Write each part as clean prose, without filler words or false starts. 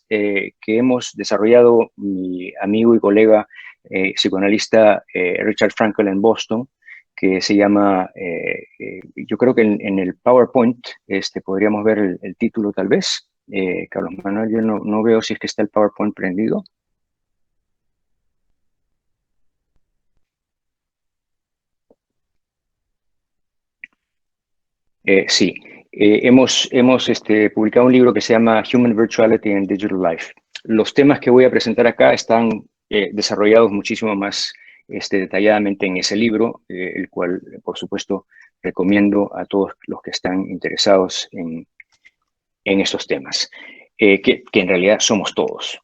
que hemos desarrollado mi amigo y colega psicoanalista Richard Frankel en Boston, que se llama, yo creo que en el PowerPoint podríamos ver el título tal vez. Carlos Manuel, yo no veo si es que está el PowerPoint prendido. Sí, hemos publicado un libro que se llama Human Virtuality and Digital Life. Los temas que voy a presentar acá están desarrollados muchísimo más detalladamente en ese libro, el cual, por supuesto, recomiendo a todos los que están interesados en estos temas, que en realidad somos todos.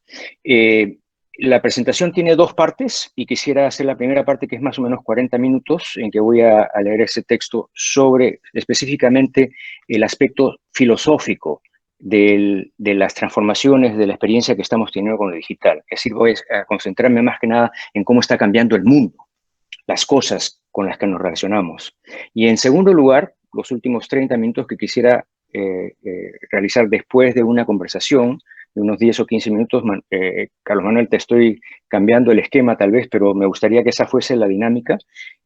La presentación tiene dos partes y quisiera hacer la primera parte, que es más o menos 40 minutos, en que voy a leer ese texto sobre específicamente el aspecto filosófico de las transformaciones de la experiencia que estamos teniendo con lo digital. Es decir, voy a concentrarme más que nada en cómo está cambiando el mundo, las cosas con las que nos relacionamos. Y en segundo lugar, los últimos 30 minutos que quisiera realizar después de una conversación de unos 10 o 15 minutos. Carlos Manuel, te estoy cambiando el esquema tal vez, pero me gustaría que esa fuese la dinámica.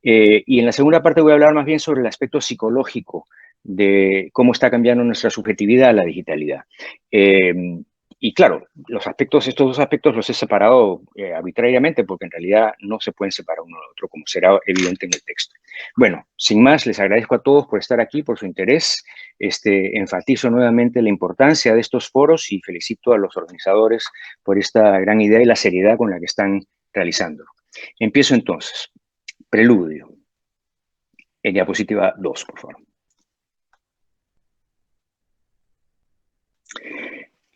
Y en la segunda parte voy a hablar más bien sobre el aspecto psicológico de cómo está cambiando nuestra subjetividad a la digitalidad. Y claro, estos dos aspectos los he separado arbitrariamente, porque en realidad no se pueden separar uno del otro, como será evidente en el texto. Bueno, sin más, les agradezco a todos por estar aquí, por su interés. Enfatizo nuevamente la importancia de estos foros y felicito a los organizadores por esta gran idea y la seriedad con la que están realizándolo. Empiezo entonces. Preludio. En diapositiva 2, por favor.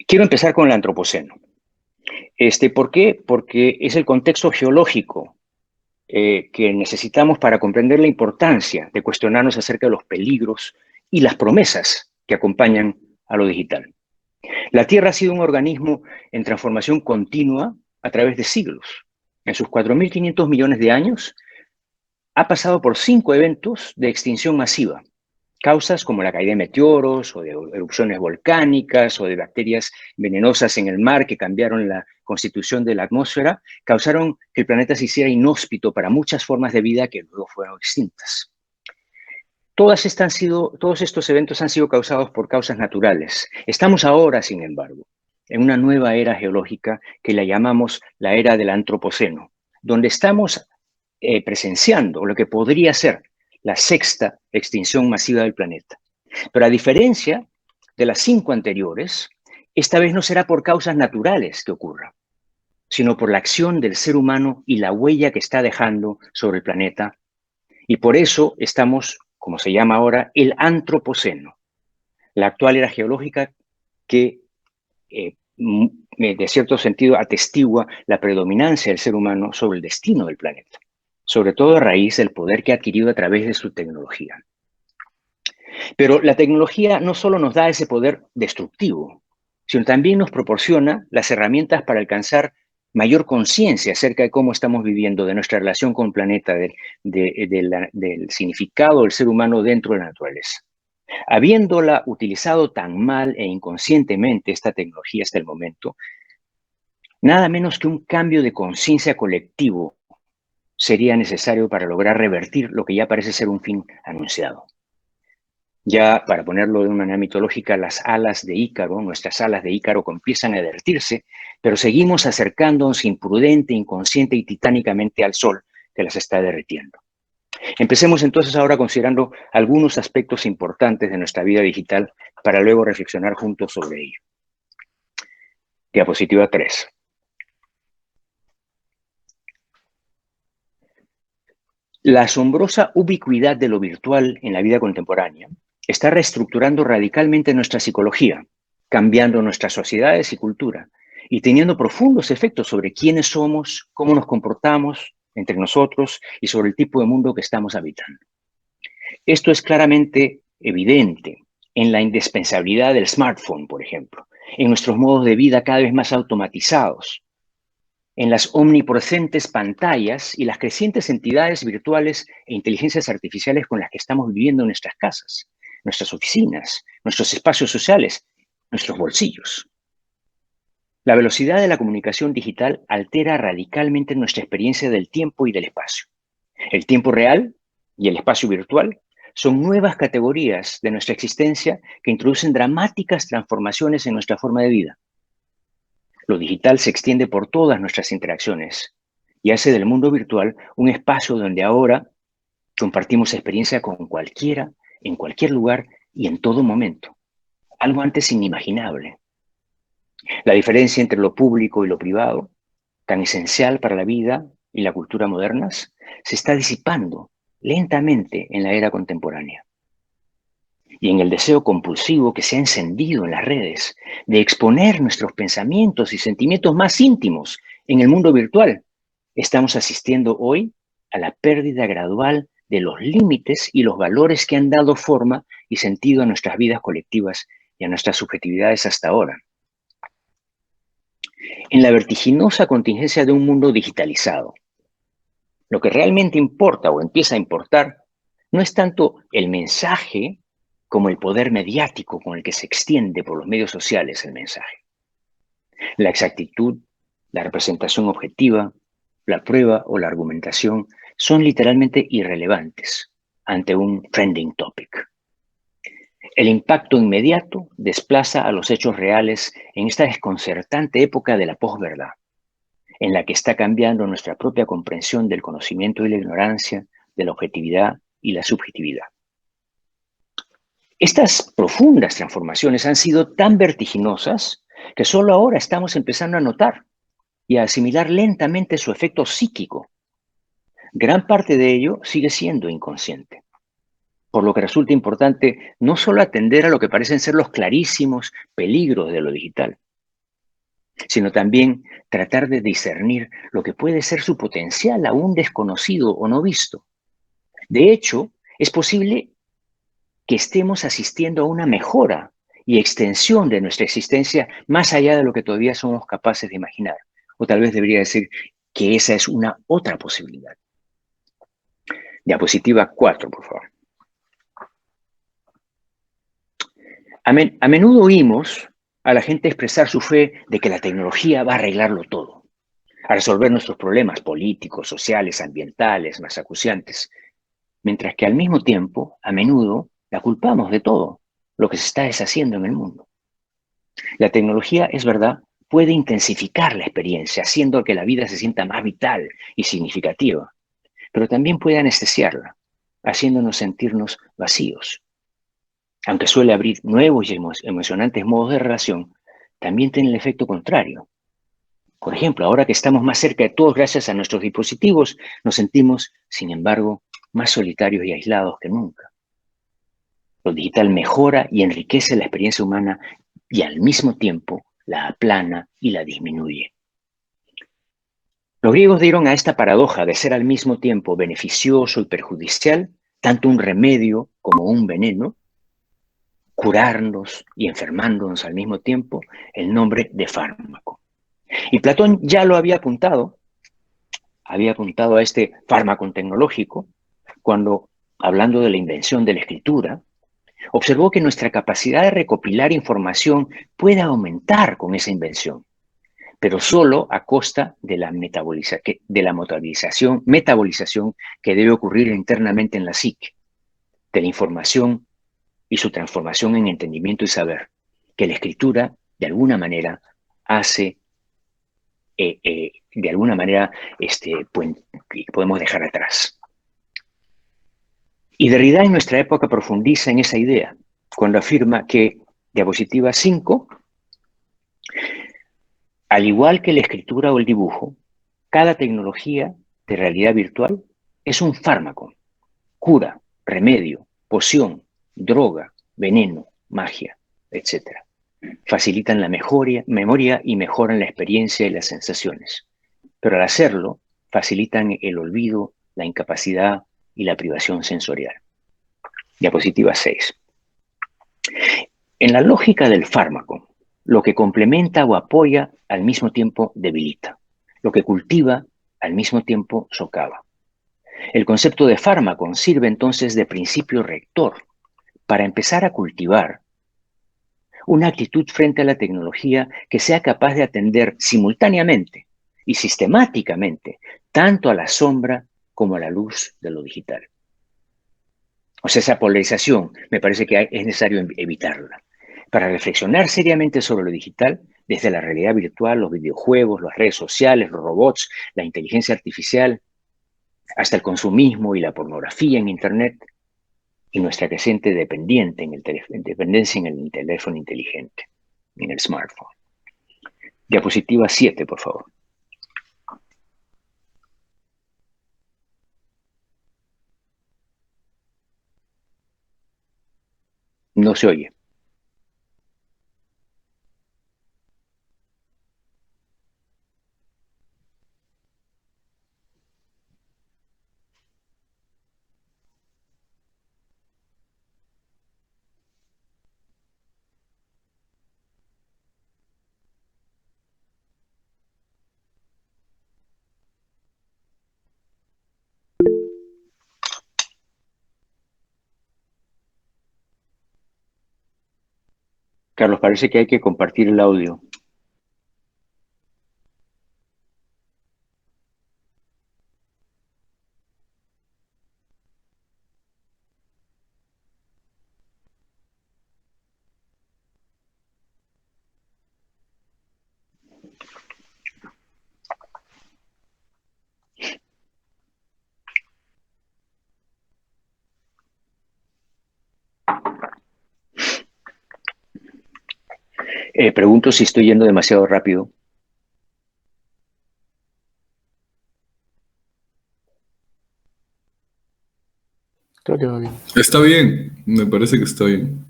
Quiero empezar con el antropoceno. ¿Por qué? Porque es el contexto geológico que necesitamos para comprender la importancia de cuestionarnos acerca de los peligros y las promesas que acompañan a lo digital. La Tierra ha sido un organismo en transformación continua a través de siglos. En sus 4.500 millones de años, ha pasado por 5 eventos de extinción masiva. Causas como la caída de meteoros o de erupciones volcánicas o de bacterias venenosas en el mar que cambiaron la constitución de la atmósfera, causaron que el planeta se hiciera inhóspito para muchas formas de vida que luego fueron extintas. Todos estos eventos han sido causados por causas naturales. Estamos ahora, sin embargo, en una nueva era geológica que la llamamos la era del antropoceno, donde estamos presenciando lo que podría ser la sexta extinción masiva del planeta. Pero a diferencia de las 5 anteriores, esta vez no será por causas naturales que ocurra, sino por la acción del ser humano y la huella que está dejando sobre el planeta. Y por eso estamos, como se llama ahora, el antropoceno, la actual era geológica que de cierto sentido atestigua la predominancia del ser humano sobre el destino del planeta, sobre todo a raíz del poder que ha adquirido a través de su tecnología. Pero la tecnología no solo nos da ese poder destructivo, sino también nos proporciona las herramientas para alcanzar mayor conciencia acerca de cómo estamos viviendo, de nuestra relación con el planeta, del significado del ser humano dentro de la naturaleza. Habiéndola utilizado tan mal e inconscientemente esta tecnología hasta el momento, nada menos que un cambio de conciencia colectivo sería necesario para lograr revertir lo que ya parece ser un fin anunciado. Ya, para ponerlo de una manera mitológica, las alas de Ícaro, nuestras alas de Ícaro, empiezan a derretirse, pero seguimos acercándonos imprudente, inconsciente y titánicamente al Sol, que las está derritiendo. Empecemos entonces ahora considerando algunos aspectos importantes de nuestra vida digital para luego reflexionar juntos sobre ello. Diapositiva 3. La asombrosa ubicuidad de lo virtual en la vida contemporánea está reestructurando radicalmente nuestra psicología, cambiando nuestras sociedades y cultura, y teniendo profundos efectos sobre quiénes somos, cómo nos comportamos entre nosotros y sobre el tipo de mundo que estamos habitando. Esto es claramente evidente en la indispensabilidad del smartphone, por ejemplo, en nuestros modos de vida cada vez más automatizados, en las omnipresentes pantallas y las crecientes entidades virtuales e inteligencias artificiales con las que estamos viviendo en nuestras casas, nuestras oficinas, nuestros espacios sociales, nuestros bolsillos. La velocidad de la comunicación digital altera radicalmente nuestra experiencia del tiempo y del espacio. El tiempo real y el espacio virtual son nuevas categorías de nuestra existencia que introducen dramáticas transformaciones en nuestra forma de vida. Lo digital se extiende por todas nuestras interacciones y hace del mundo virtual un espacio donde ahora compartimos experiencia con cualquiera, en cualquier lugar y en todo momento. Algo antes inimaginable. La diferencia entre lo público y lo privado, tan esencial para la vida y la cultura modernas, se está disipando lentamente en la era contemporánea. Y en el deseo compulsivo que se ha encendido en las redes de exponer nuestros pensamientos y sentimientos más íntimos en el mundo virtual, estamos asistiendo hoy a la pérdida gradual de los límites y los valores que han dado forma y sentido a nuestras vidas colectivas y a nuestras subjetividades hasta ahora. En la vertiginosa contingencia de un mundo digitalizado, lo que realmente importa o empieza a importar no es tanto el mensaje como el poder mediático con el que se extiende por los medios sociales el mensaje. La exactitud, la representación objetiva, la prueba o la argumentación son literalmente irrelevantes ante un trending topic. El impacto inmediato desplaza a los hechos reales en esta desconcertante época de la posverdad, en la que está cambiando nuestra propia comprensión del conocimiento y la ignorancia, de la objetividad y la subjetividad. Estas profundas transformaciones han sido tan vertiginosas que solo ahora estamos empezando a notar y a asimilar lentamente su efecto psíquico. Gran parte de ello sigue siendo inconsciente, por lo que resulta importante no solo atender a lo que parecen ser los clarísimos peligros de lo digital, sino también tratar de discernir lo que puede ser su potencial aún desconocido o no visto. De hecho, es posible que estemos asistiendo a una mejora y extensión de nuestra existencia más allá de lo que todavía somos capaces de imaginar. O tal vez debería decir que esa es una otra posibilidad. Diapositiva 4, por favor. A menudo oímos a la gente expresar su fe de que la tecnología va a arreglarlo todo, a resolver nuestros problemas políticos, sociales, ambientales, más acuciantes, mientras que al mismo tiempo, a menudo, la culpamos de todo lo que se está deshaciendo en el mundo. La tecnología, es verdad, puede intensificar la experiencia, haciendo que la vida se sienta más vital y significativa, pero también puede anestesiarla, haciéndonos sentirnos vacíos. Aunque suele abrir nuevos y emocionantes modos de relación, también tiene el efecto contrario. Por ejemplo, ahora que estamos más cerca de todos gracias a nuestros dispositivos, nos sentimos, sin embargo, más solitarios y aislados que nunca. Lo digital mejora y enriquece la experiencia humana y al mismo tiempo la aplana y la disminuye. Los griegos dieron a esta paradoja de ser al mismo tiempo beneficioso y perjudicial, tanto un remedio como un veneno, curarnos y enfermándonos al mismo tiempo, el nombre de fármaco. Y Platón ya lo había apuntado a este fármaco tecnológico cuando, hablando de la invención de la escritura, observó que nuestra capacidad de recopilar información puede aumentar con esa invención, pero solo a costa de la metabolización que debe ocurrir internamente en la psique, de la información y su transformación en entendimiento y saber, que la escritura, de alguna manera, hace, podemos dejar atrás. Y Derrida en nuestra época profundiza en esa idea, cuando afirma que, diapositiva 5, al igual que la escritura o el dibujo, cada tecnología de realidad virtual es un fármaco, cura, remedio, poción, droga, veneno, magia, etc. Facilitan la memoria y mejoran la experiencia y las sensaciones. Pero al hacerlo, facilitan el olvido, la incapacidad y la privación sensorial. Diapositiva 6. En la lógica del fármaco, lo que complementa o apoya al mismo tiempo debilita. Lo que cultiva al mismo tiempo socava. El concepto de fármaco sirve entonces de principio rector para empezar a cultivar una actitud frente a la tecnología que sea capaz de atender simultáneamente y sistemáticamente tanto a la sombra como a la luz de lo digital. O sea, esa polarización me parece que es necesario evitarla. Para reflexionar seriamente sobre lo digital, desde la realidad virtual, los videojuegos, las redes sociales, los robots, la inteligencia artificial, hasta el consumismo y la pornografía en Internet, y nuestra creciente dependencia en el teléfono inteligente, en el smartphone. Diapositiva 7, por favor. No se oye. Carlos, parece que hay que compartir el audio. Pregunto si estoy yendo demasiado rápido. Creo que va bien. Está bien, me parece que está bien.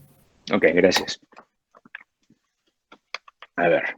Ok, gracias. A ver.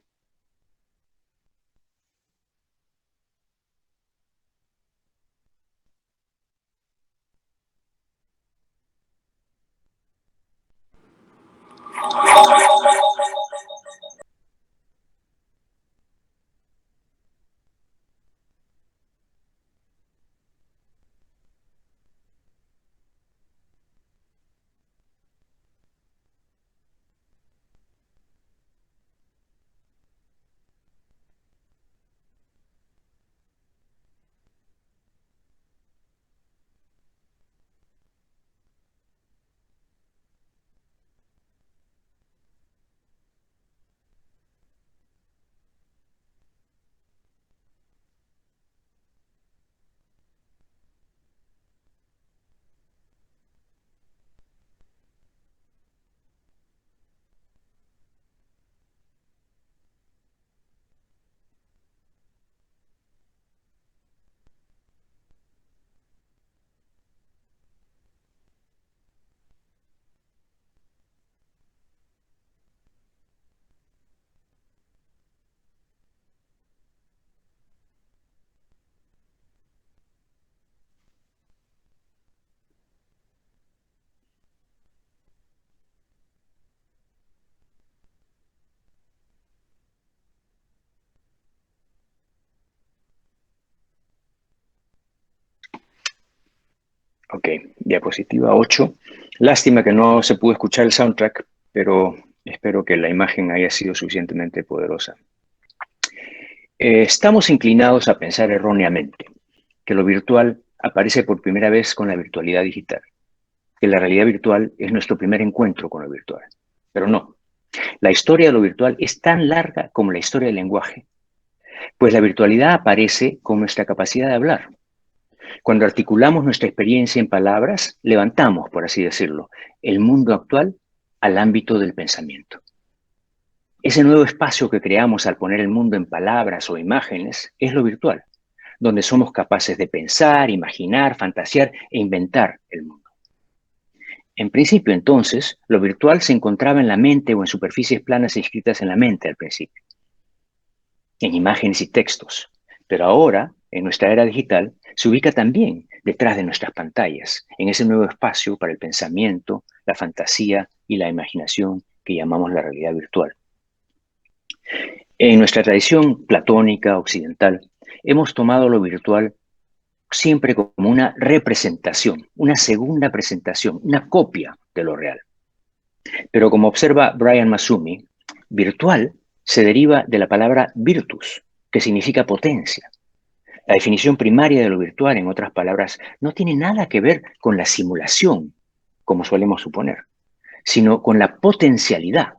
Ok, diapositiva 8. Lástima que no se pudo escuchar el soundtrack, pero espero que la imagen haya sido suficientemente poderosa. Estamos inclinados a pensar erróneamente que lo virtual aparece por primera vez con la virtualidad digital, que la realidad virtual es nuestro primer encuentro con lo virtual. Pero no, la historia de lo virtual es tan larga como la historia del lenguaje, pues la virtualidad aparece con nuestra capacidad de hablar. Cuando articulamos nuestra experiencia en palabras, levantamos, por así decirlo, el mundo actual al ámbito del pensamiento. Ese nuevo espacio que creamos al poner el mundo en palabras o imágenes es lo virtual, donde somos capaces de pensar, imaginar, fantasear e inventar el mundo. En principio, entonces, lo virtual se encontraba en la mente o en superficies planas inscritas en la mente al principio, en imágenes y textos. Pero ahora, en nuestra era digital, se ubica también detrás de nuestras pantallas, en ese nuevo espacio para el pensamiento, la fantasía y la imaginación que llamamos la realidad virtual. En nuestra tradición platónica occidental, hemos tomado lo virtual siempre como una representación, una segunda presentación, una copia de lo real. Pero como observa Brian Massumi, virtual se deriva de la palabra virtus, que significa potencia. La definición primaria de lo virtual, en otras palabras, no tiene nada que ver con la simulación, como solemos suponer, sino con la potencialidad,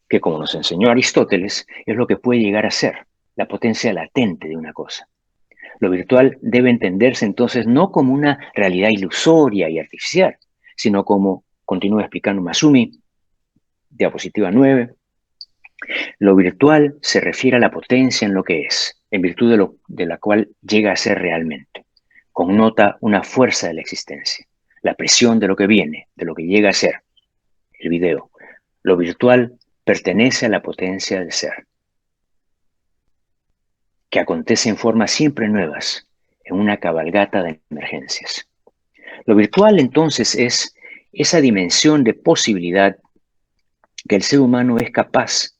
que como nos enseñó Aristóteles, es lo que puede llegar a ser, la potencia latente de una cosa. Lo virtual debe entenderse entonces no como una realidad ilusoria y artificial, sino como, continúa explicando Massumi, diapositiva 9, lo virtual se refiere a la potencia en lo que es, en virtud de la cual llega a ser realmente. Connota una fuerza de la existencia, la presión de lo que viene, de lo que llega a ser. El video. Lo virtual pertenece a la potencia del ser, que acontece en formas siempre nuevas, en una cabalgata de emergencias. Lo virtual entonces es esa dimensión de posibilidad que el ser humano es capaz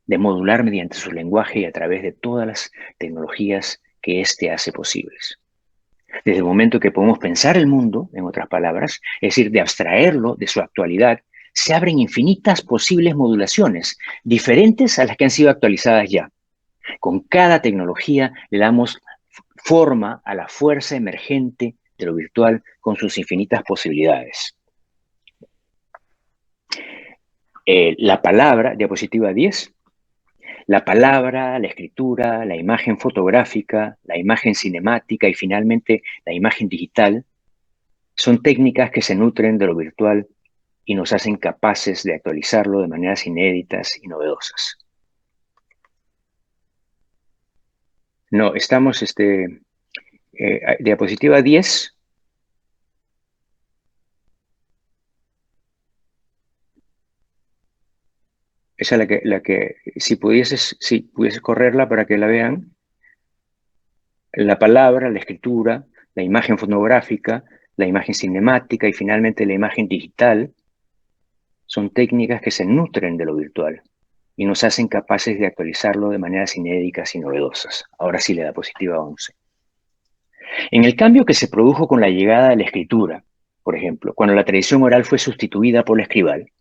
de modular mediante su lenguaje y a través de todas las tecnologías que éste hace posibles. Desde el momento que podemos pensar el mundo, en otras palabras, es decir, de abstraerlo de su actualidad, se abren infinitas posibles modulaciones, diferentes a las que han sido actualizadas ya. Con cada tecnología le damos forma a la fuerza emergente de lo virtual con sus infinitas posibilidades. La palabra, diapositiva 10, la palabra, la escritura, la imagen fotográfica, la imagen cinemática y finalmente la imagen digital son técnicas que se nutren de lo virtual y nos hacen capaces de actualizarlo de maneras inéditas y novedosas. No, estamos, diapositiva 10. Esa es la que si pudieses correrla para que la vean. La palabra, la escritura, la imagen fotográfica, la imagen cinemática y finalmente la imagen digital son técnicas que se nutren de lo virtual y nos hacen capaces de actualizarlo de maneras inéditas y novedosas. Ahora sí, la diapositiva 11. En el cambio que se produjo con la llegada de la escritura, por ejemplo, cuando la tradición oral fue sustituida por la escribal,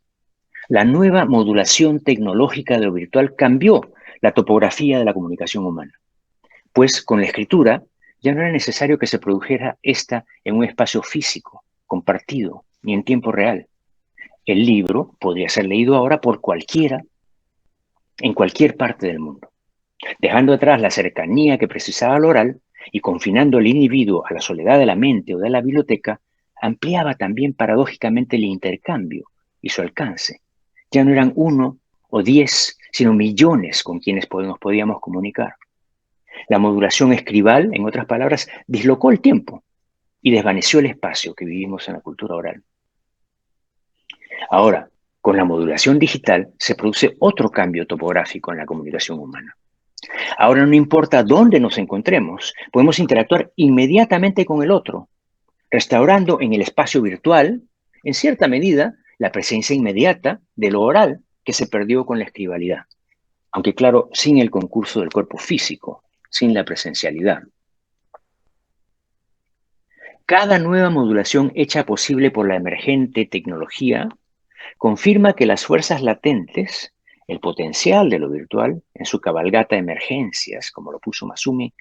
la nueva modulación tecnológica de lo virtual cambió la topografía de la comunicación humana. Pues con la escritura ya no era necesario que se produjera esta en un espacio físico, compartido, ni en tiempo real. El libro podría ser leído ahora por cualquiera, en cualquier parte del mundo. Dejando atrás la cercanía que precisaba el oral y confinando al individuo a la soledad de la mente o de la biblioteca, ampliaba también paradójicamente el intercambio y su alcance. Ya no eran 1 o 10, sino millones con quienes nos podíamos comunicar. La modulación escribal, en otras palabras, dislocó el tiempo y desvaneció el espacio que vivimos en la cultura oral. Ahora, con la modulación digital se produce otro cambio topográfico en la comunicación humana. Ahora no importa dónde nos encontremos, podemos interactuar inmediatamente con el otro, restaurando en el espacio virtual, en cierta medida, la presencia inmediata de lo oral que se perdió con la escribalidad. Aunque claro, sin el concurso del cuerpo físico, sin la presencialidad. Cada nueva modulación hecha posible por la emergente tecnología confirma que las fuerzas latentes, el potencial de lo virtual, en su cabalgata de emergencias, como lo puso Massumi,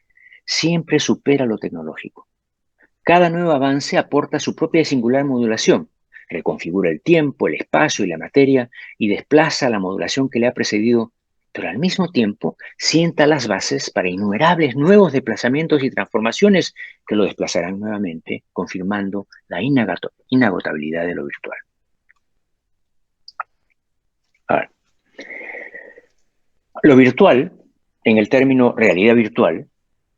siempre supera lo tecnológico. Cada nuevo avance aporta su propia y singular modulación, reconfigura el tiempo, el espacio y la materia y desplaza la modulación que le ha precedido, pero al mismo tiempo sienta las bases para innumerables nuevos desplazamientos y transformaciones que lo desplazarán nuevamente, confirmando la inagotabilidad de lo virtual. Ahora, lo virtual, en el término realidad virtual,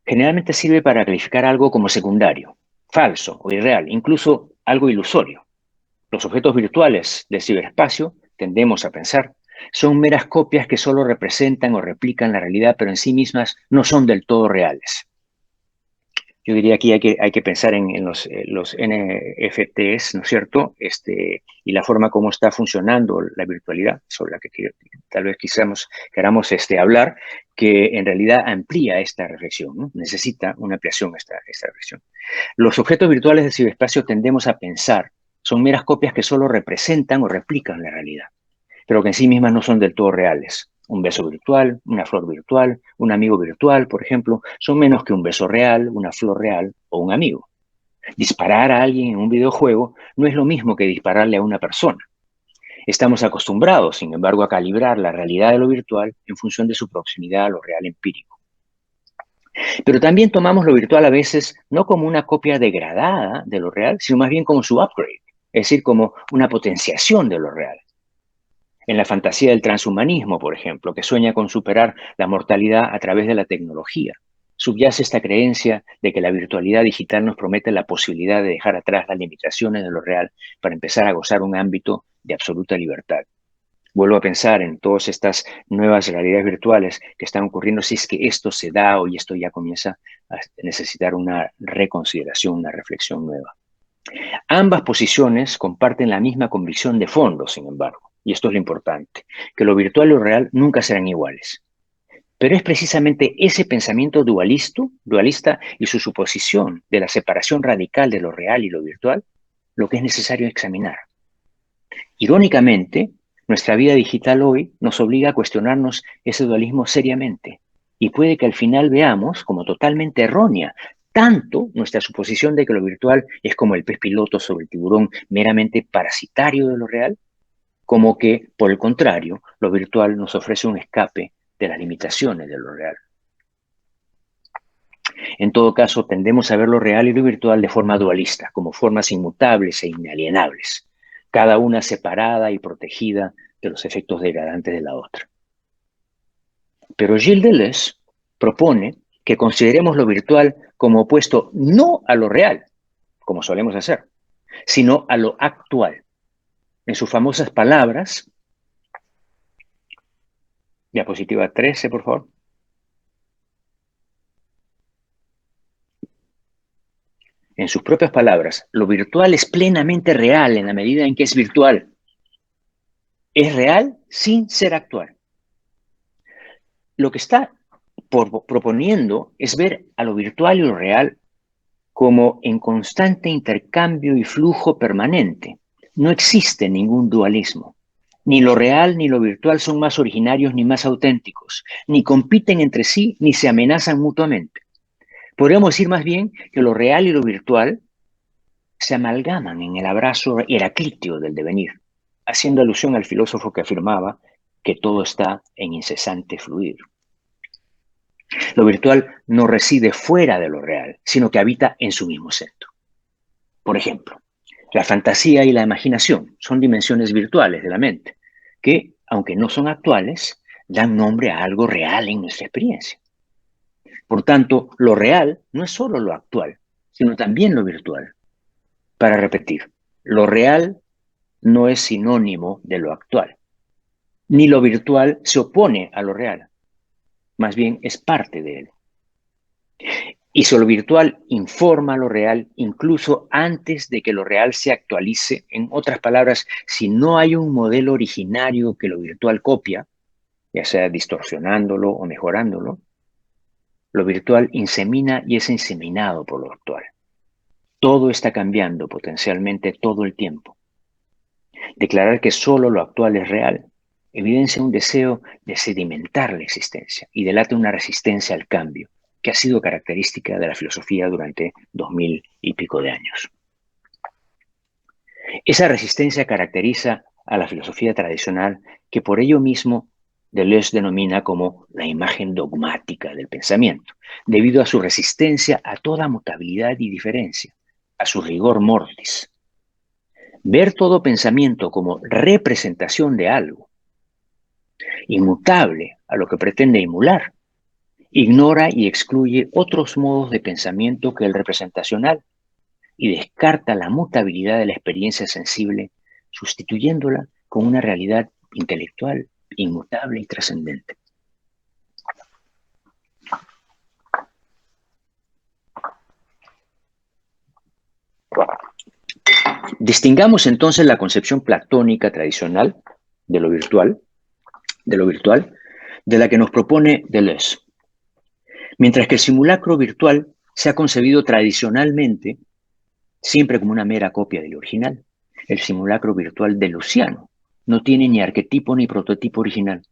generalmente sirve para calificar algo como secundario, falso o irreal, incluso algo ilusorio. Los objetos virtuales del ciberespacio, tendemos a pensar, son meras copias que solo representan o replican la realidad, pero en sí mismas no son del todo reales. Yo diría que hay que pensar en los NFTs, ¿no es cierto? Y la forma como está funcionando la virtualidad, sobre la que tal vez queramos hablar, que en realidad amplía esta reflexión, ¿no? Necesita una ampliación esta reflexión. Los objetos virtuales del ciberespacio tendemos a pensar son meras copias que solo representan o replican la realidad, pero que en sí mismas no son del todo reales. Un beso virtual, una flor virtual, un amigo virtual, por ejemplo, son menos que un beso real, una flor real o un amigo. Disparar a alguien en un videojuego no es lo mismo que dispararle a una persona. Estamos acostumbrados, sin embargo, a calibrar la realidad de lo virtual en función de su proximidad a lo real empírico. Pero también tomamos lo virtual a veces no como una copia degradada de lo real, sino más bien como su upgrade, es decir, como una potenciación de lo real. En la fantasía del transhumanismo, por ejemplo, que sueña con superar la mortalidad a través de la tecnología, subyace esta creencia de que la virtualidad digital nos promete la posibilidad de dejar atrás las limitaciones de lo real para empezar a gozar un ámbito de absoluta libertad. Vuelvo a pensar en todas estas nuevas realidades virtuales que están ocurriendo, si es que esto se da o esto ya comienza a necesitar una reconsideración, una reflexión nueva. Ambas posiciones comparten la misma convicción de fondo, sin embargo, y esto es lo importante, que lo virtual y lo real nunca serán iguales. Pero es precisamente ese pensamiento dualista y su suposición de la separación radical de lo real y lo virtual lo que es necesario examinar. Irónicamente, nuestra vida digital hoy nos obliga a cuestionarnos ese dualismo seriamente y puede que al final veamos como totalmente errónea tanto nuestra suposición de que lo virtual es como el pez piloto sobre el tiburón meramente parasitario de lo real, como que, por el contrario, lo virtual nos ofrece un escape de las limitaciones de lo real. En todo caso, tendemos a ver lo real y lo virtual de forma dualista, como formas inmutables e inalienables, cada una separada y protegida de los efectos degradantes de la otra. Pero Gilles Deleuze propone que consideremos lo virtual como opuesto no a lo real, como solemos hacer, sino a lo actual. En sus famosas palabras, diapositiva 13, por favor. En sus propias palabras, lo virtual es plenamente real en la medida en que es virtual. Es real sin ser actual. Lo que está proponiendo es ver a lo virtual y lo real como en constante intercambio y flujo permanente. No existe ningún dualismo. Ni lo real ni lo virtual son más originarios ni más auténticos, ni compiten entre sí ni se amenazan mutuamente. Podríamos decir más bien que lo real y lo virtual se amalgaman en el abrazo heraclíteo del devenir, haciendo alusión al filósofo que afirmaba que todo está en incesante fluir. Lo virtual no reside fuera de lo real, sino que habita en su mismo centro. Por ejemplo, la fantasía y la imaginación son dimensiones virtuales de la mente, que, aunque no son actuales, dan nombre a algo real en nuestra experiencia. Por tanto, lo real no es solo lo actual, sino también lo virtual. Para repetir, lo real no es sinónimo de lo actual, ni lo virtual se opone a lo real, más bien es parte de él. Y si lo virtual informa lo real incluso antes de que lo real se actualice, en otras palabras, si no hay un modelo originario que lo virtual copia, ya sea distorsionándolo o mejorándolo, lo virtual insemina y es inseminado por lo actual. Todo está cambiando potencialmente todo el tiempo. Declarar que solo lo actual es real evidencia un deseo de sedimentar la existencia y delata una resistencia al cambio que ha sido característica de la filosofía durante 2000 y pico de años. Esa resistencia caracteriza a la filosofía tradicional, que por ello mismo Deleuze denomina como la imagen dogmática del pensamiento, debido a su resistencia a toda mutabilidad y diferencia, a su rigor mortis. Ver todo pensamiento como representación de algo, inmutable a lo que pretende emular, ignora y excluye otros modos de pensamiento que el representacional y descarta la mutabilidad de la experiencia sensible, sustituyéndola con una realidad intelectual inmutable y trascendente. Distingamos entonces la concepción platónica tradicional de lo virtual, de la que nos propone Deleuze. Mientras que el simulacro virtual se ha concebido tradicionalmente siempre como una mera copia del original, el simulacro virtual deleuziano no tiene ni arquetipo ni prototipo original.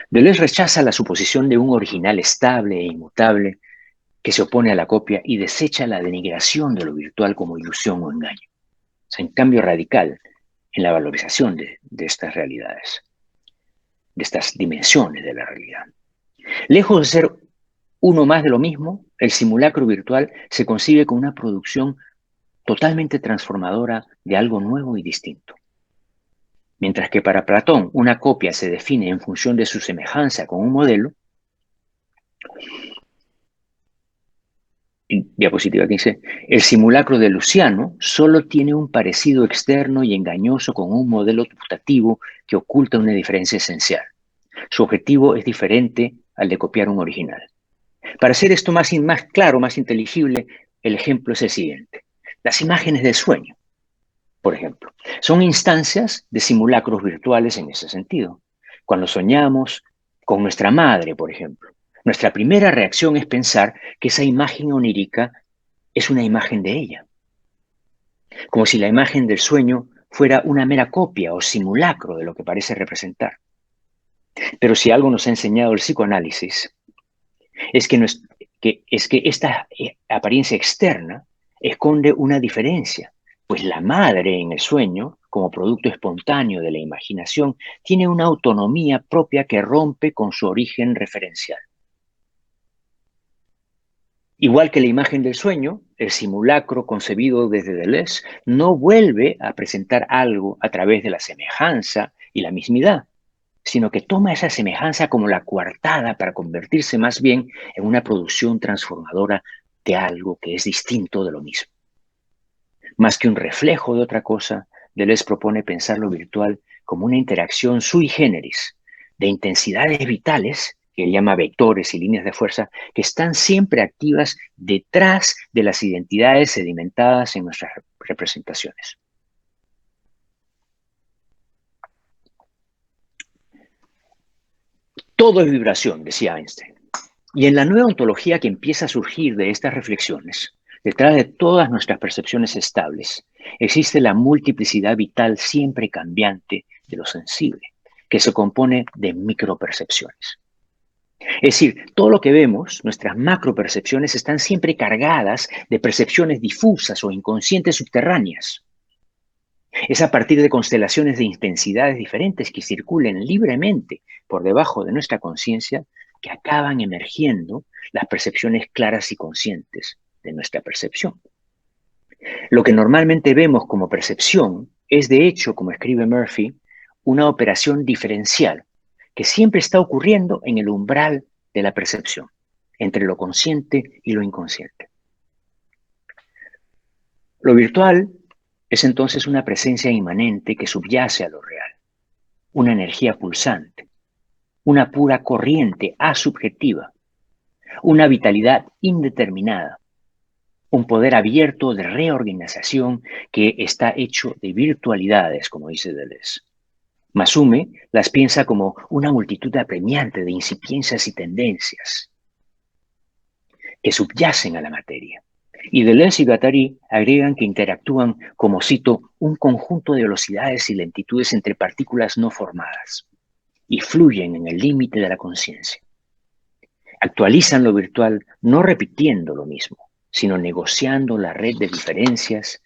Deleuze rechaza la suposición de un original estable e inmutable que se opone a la copia y desecha la denigración de lo virtual como ilusión o engaño. Es un cambio radical en la valorización de estas realidades, de estas dimensiones de la realidad. Lejos de ser uno más de lo mismo, el simulacro virtual se concibe como una producción totalmente transformadora de algo nuevo y distinto. Mientras que para Platón una copia se define en función de su semejanza con un modelo, diapositiva 15, el simulacro de Luciano solo tiene un parecido externo y engañoso con un modelo putativo que oculta una diferencia esencial. Su objetivo es diferente al de copiar un original. Para hacer esto más claro, más inteligible, el ejemplo es el siguiente. Las imágenes del sueño, por ejemplo, son instancias de simulacros virtuales en ese sentido. Cuando soñamos con nuestra madre, por ejemplo, nuestra primera reacción es pensar que esa imagen onírica es una imagen de ella. Como si la imagen del sueño fuera una mera copia o simulacro de lo que parece representar. Pero si algo nos ha enseñado el psicoanálisis, es que esta apariencia externa esconde una diferencia, pues la madre en el sueño, como producto espontáneo de la imaginación, tiene una autonomía propia que rompe con su origen referencial. Igual que la imagen del sueño, el simulacro concebido desde Deleuze no vuelve a presentar algo a través de la semejanza y la mismidad, sino que toma esa semejanza como la coartada para convertirse más bien en una producción transformadora de algo que es distinto de lo mismo. Más que un reflejo de otra cosa, Deleuze propone pensar lo virtual como una interacción sui generis de intensidades vitales, que él llama vectores y líneas de fuerza, que están siempre activas detrás de las identidades sedimentadas en nuestras representaciones. Todo es vibración, decía Einstein. Y en la nueva ontología que empieza a surgir de estas reflexiones, detrás de todas nuestras percepciones estables, existe la multiplicidad vital siempre cambiante de lo sensible, que se compone de micropercepciones. Es decir, todo lo que vemos, nuestras macropercepciones, están siempre cargadas de percepciones difusas o inconscientes subterráneas. Es a partir de constelaciones de intensidades diferentes que circulen libremente por debajo de nuestra conciencia que acaban emergiendo las percepciones claras y conscientes de nuestra percepción. Lo que normalmente vemos como percepción es, de hecho, como escribe Murphy, una operación diferencial que siempre está ocurriendo en el umbral de la percepción, entre lo consciente y lo inconsciente. Lo virtual es entonces una presencia inmanente que subyace a lo real, una energía pulsante, una pura corriente asubjetiva, una vitalidad indeterminada, un poder abierto de reorganización que está hecho de virtualidades, como dice Deleuze. Masume las piensa como una multitud apremiante de incipiencias y tendencias que subyacen a la materia. Y Deleuze y Guattari agregan que interactúan como, cito, un conjunto de velocidades y lentitudes entre partículas no formadas y fluyen en el límite de la conciencia. Actualizan lo virtual no repitiendo lo mismo, sino negociando la red de diferencias,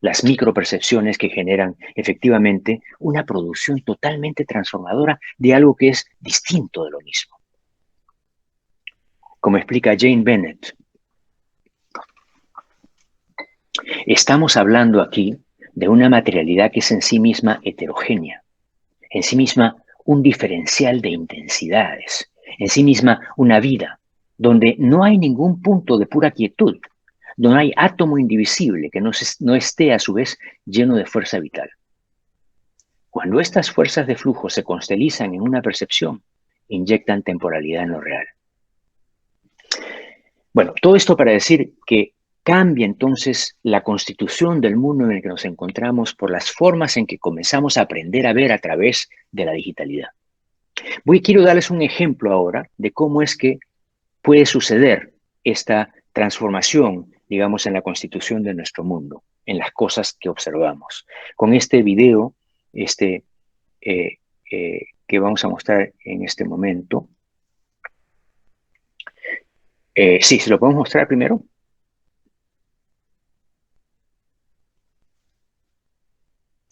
las micropercepciones que generan efectivamente una producción totalmente transformadora de algo que es distinto de lo mismo. Como explica Jane Bennett, estamos hablando aquí de una materialidad que es en sí misma heterogénea, en sí misma un diferencial de intensidades, en sí misma una vida, donde no hay ningún punto de pura quietud, no hay átomo indivisible que no esté a su vez lleno de fuerza vital. Cuando estas fuerzas de flujo se constelizan en una percepción, inyectan temporalidad en lo real. Bueno, todo esto para decir que cambia entonces la constitución del mundo en el que nos encontramos por las formas en que comenzamos a aprender a ver a través de la digitalidad. Quiero darles un ejemplo ahora de cómo es que puede suceder esta transformación, digamos, en la constitución de nuestro mundo, en las cosas que observamos. Con este video, que vamos a mostrar en este momento. Sí, ¿se lo podemos mostrar primero?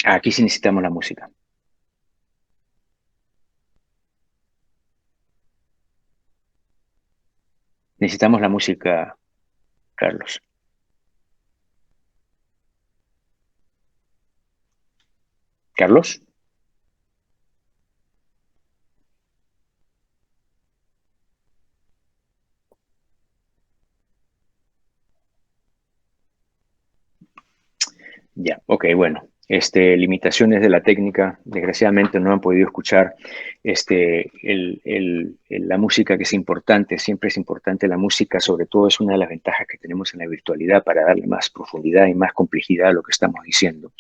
Aquí sí necesitamos la música. Necesitamos la música, Carlos. ¿Carlos? Ya, ok, bueno. Limitaciones de la técnica, desgraciadamente no han podido escuchar la música, que es importante, siempre es importante la música, sobre todo es una de las ventajas que tenemos en la virtualidad para darle más profundidad y más complejidad a lo que estamos diciendo,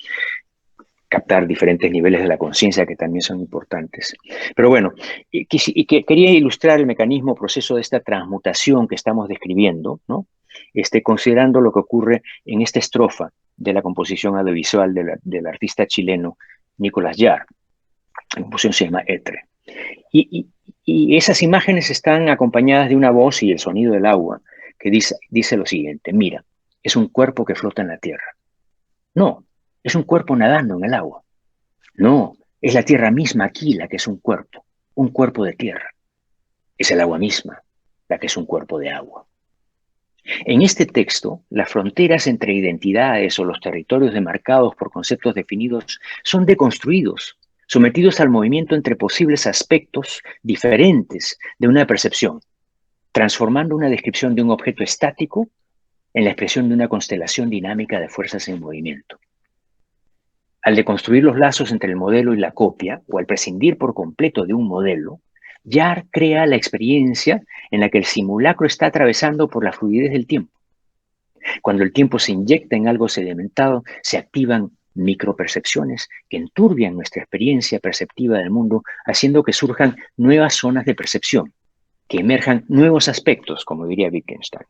captar diferentes niveles de la conciencia que también son importantes. Pero bueno, quería ilustrar el mecanismo, proceso de esta transmutación que estamos describiendo, ¿no? Considerando lo que ocurre en esta estrofa de la composición audiovisual del artista chileno Nicolás Yarr. La composición se llama Etre. Y esas imágenes están acompañadas de una voz y el sonido del agua que dice lo siguiente: mira, es un cuerpo que flota en la tierra. No, es un cuerpo nadando en el agua. No, es la tierra misma aquí la que es un cuerpo de tierra. Es el agua misma la que es un cuerpo de agua. En este texto, las fronteras entre identidades o los territorios demarcados por conceptos definidos son deconstruidos, sometidos al movimiento entre posibles aspectos diferentes de una percepción, transformando una descripción de un objeto estático en la expresión de una constelación dinámica de fuerzas en movimiento. Al deconstruir los lazos entre el modelo y la copia, o al prescindir por completo de un modelo, Yarr crea la experiencia en la que el simulacro está atravesando por la fluidez del tiempo. Cuando el tiempo se inyecta en algo sedimentado, se activan micropercepciones que enturbian nuestra experiencia perceptiva del mundo, haciendo que surjan nuevas zonas de percepción, que emerjan nuevos aspectos, como diría Wittgenstein.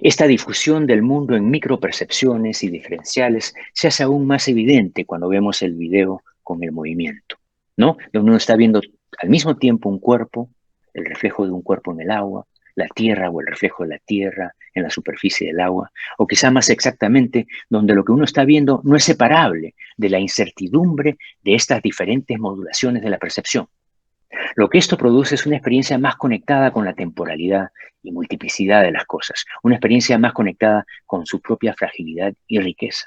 Esta difusión del mundo en micropercepciones y diferenciales se hace aún más evidente cuando vemos el video con el movimiento, ¿no? Donde uno está viendo al mismo tiempo un cuerpo, el reflejo de un cuerpo en el agua, la tierra o el reflejo de la tierra en la superficie del agua, o quizá más exactamente, donde lo que uno está viendo no es separable de la incertidumbre de estas diferentes modulaciones de la percepción. Lo que esto produce es una experiencia más conectada con la temporalidad y multiplicidad de las cosas, una experiencia más conectada con su propia fragilidad y riqueza.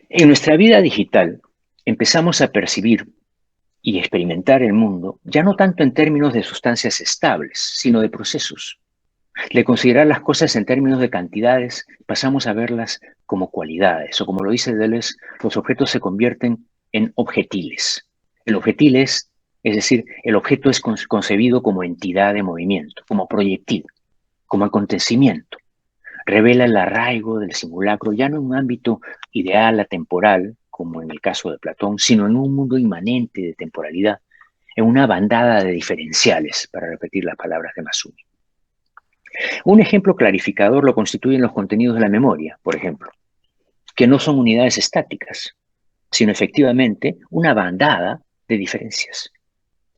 En nuestra vida digital empezamos a percibir y experimentar el mundo ya no tanto en términos de sustancias estables, sino de procesos. De considerar las cosas en términos de cantidades, pasamos a verlas como cualidades, o como lo dice Deleuze, los objetos se convierten en objetiles. El objetil es decir, el objeto es concebido como entidad de movimiento, como proyectil, como acontecimiento. Revela el arraigo del simulacro ya no en un ámbito ideal, atemporal, como en el caso de Platón, sino en un mundo inmanente de temporalidad, en una bandada de diferenciales, para repetir las palabras de Masumi. Un ejemplo clarificador lo constituyen los contenidos de la memoria, por ejemplo, que no son unidades estáticas, sino efectivamente una bandada de diferencias,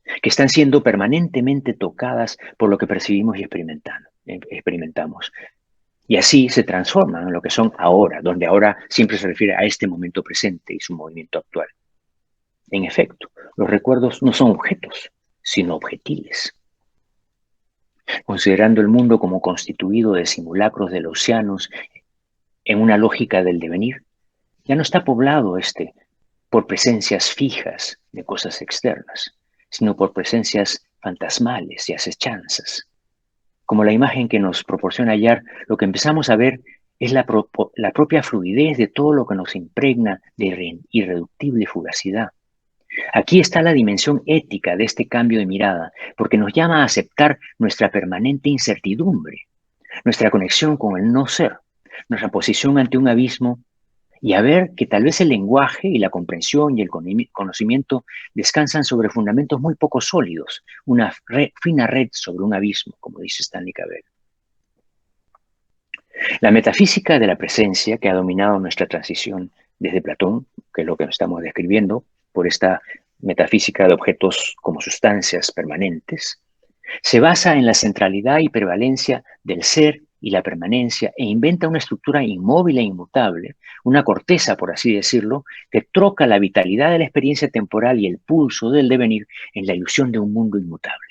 que están siendo permanentemente tocadas por lo que percibimos y experimentamos. Y así se transforman en lo que son ahora, donde ahora siempre se refiere a este momento presente y su movimiento actual. En efecto, los recuerdos no son objetos, sino objetiles. Considerando el mundo como constituido de simulacros de los océanos en una lógica del devenir, ya no está poblado por presencias fijas de cosas externas, sino por presencias fantasmales y acechanzas. Como la imagen que nos proporciona Yarr, lo que empezamos a ver es la propia fluidez de todo lo que nos impregna de irreductible fugacidad. Aquí está la dimensión ética de este cambio de mirada, porque nos llama a aceptar nuestra permanente incertidumbre, nuestra conexión con el no ser, nuestra posición ante un abismo, y a ver que tal vez el lenguaje y la comprensión y el conocimiento descansan sobre fundamentos muy poco sólidos, una fina red sobre un abismo, como dice Stanley Cavell. La metafísica de la presencia que ha dominado nuestra transición desde Platón, que es lo que estamos describiendo, por esta metafísica de objetos como sustancias permanentes, se basa en la centralidad y prevalencia del ser y la permanencia e inventa una estructura inmóvil e inmutable, una corteza, por así decirlo, que troca la vitalidad de la experiencia temporal y el pulso del devenir en la ilusión de un mundo inmutable.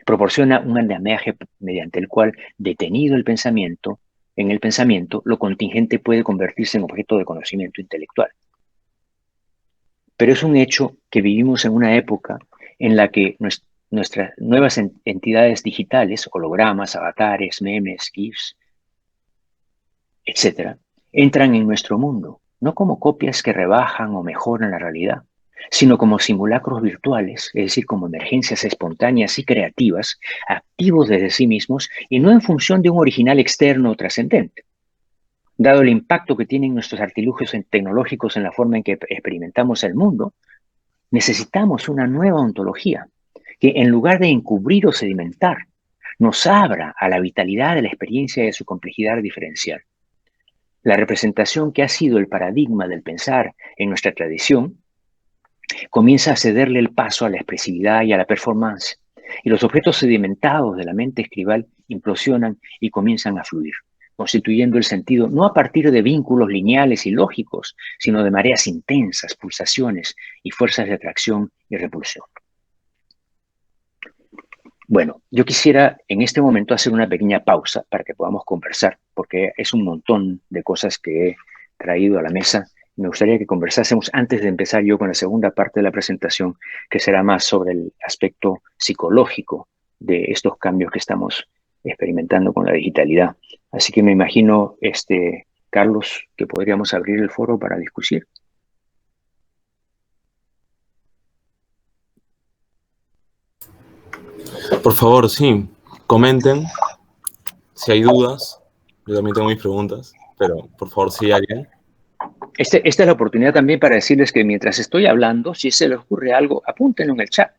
Proporciona un andamiaje mediante el cual, detenido en el pensamiento, lo contingente puede convertirse en objeto de conocimiento intelectual. Pero es un hecho que vivimos en una época en la que nuestras nuevas entidades digitales, hologramas, avatares, memes, GIFs, etc., entran en nuestro mundo, no como copias que rebajan o mejoran la realidad, sino como simulacros virtuales, es decir, como emergencias espontáneas y creativas, activos desde sí mismos y no en función de un original externo o trascendente. Dado el impacto que tienen nuestros artilugios tecnológicos en la forma en que experimentamos el mundo, necesitamos una nueva ontología que, en lugar de encubrir o sedimentar, nos abra a la vitalidad de la experiencia y de su complejidad diferencial. La representación que ha sido el paradigma del pensar en nuestra tradición comienza a cederle el paso a la expresividad y a la performance, y los objetos sedimentados de la mente escribal implosionan y comienzan a fluir, constituyendo el sentido no a partir de vínculos lineales y lógicos, sino de mareas intensas, pulsaciones y fuerzas de atracción y repulsión. Bueno, yo quisiera en este momento hacer una pequeña pausa para que podamos conversar, porque es un montón de cosas que he traído a la mesa. Me gustaría que conversásemos antes de empezar yo con la segunda parte de la presentación, que será más sobre el aspecto psicológico de estos cambios que estamos experimentando con la digitalidad. Así que me imagino, Carlos, que podríamos abrir el foro para discutir. Por favor, sí, comenten si hay dudas. Yo también tengo mis preguntas, pero por favor, si hay alguien. Esta es la oportunidad también para decirles que mientras estoy hablando, si se les ocurre algo, apúntenlo en el chat,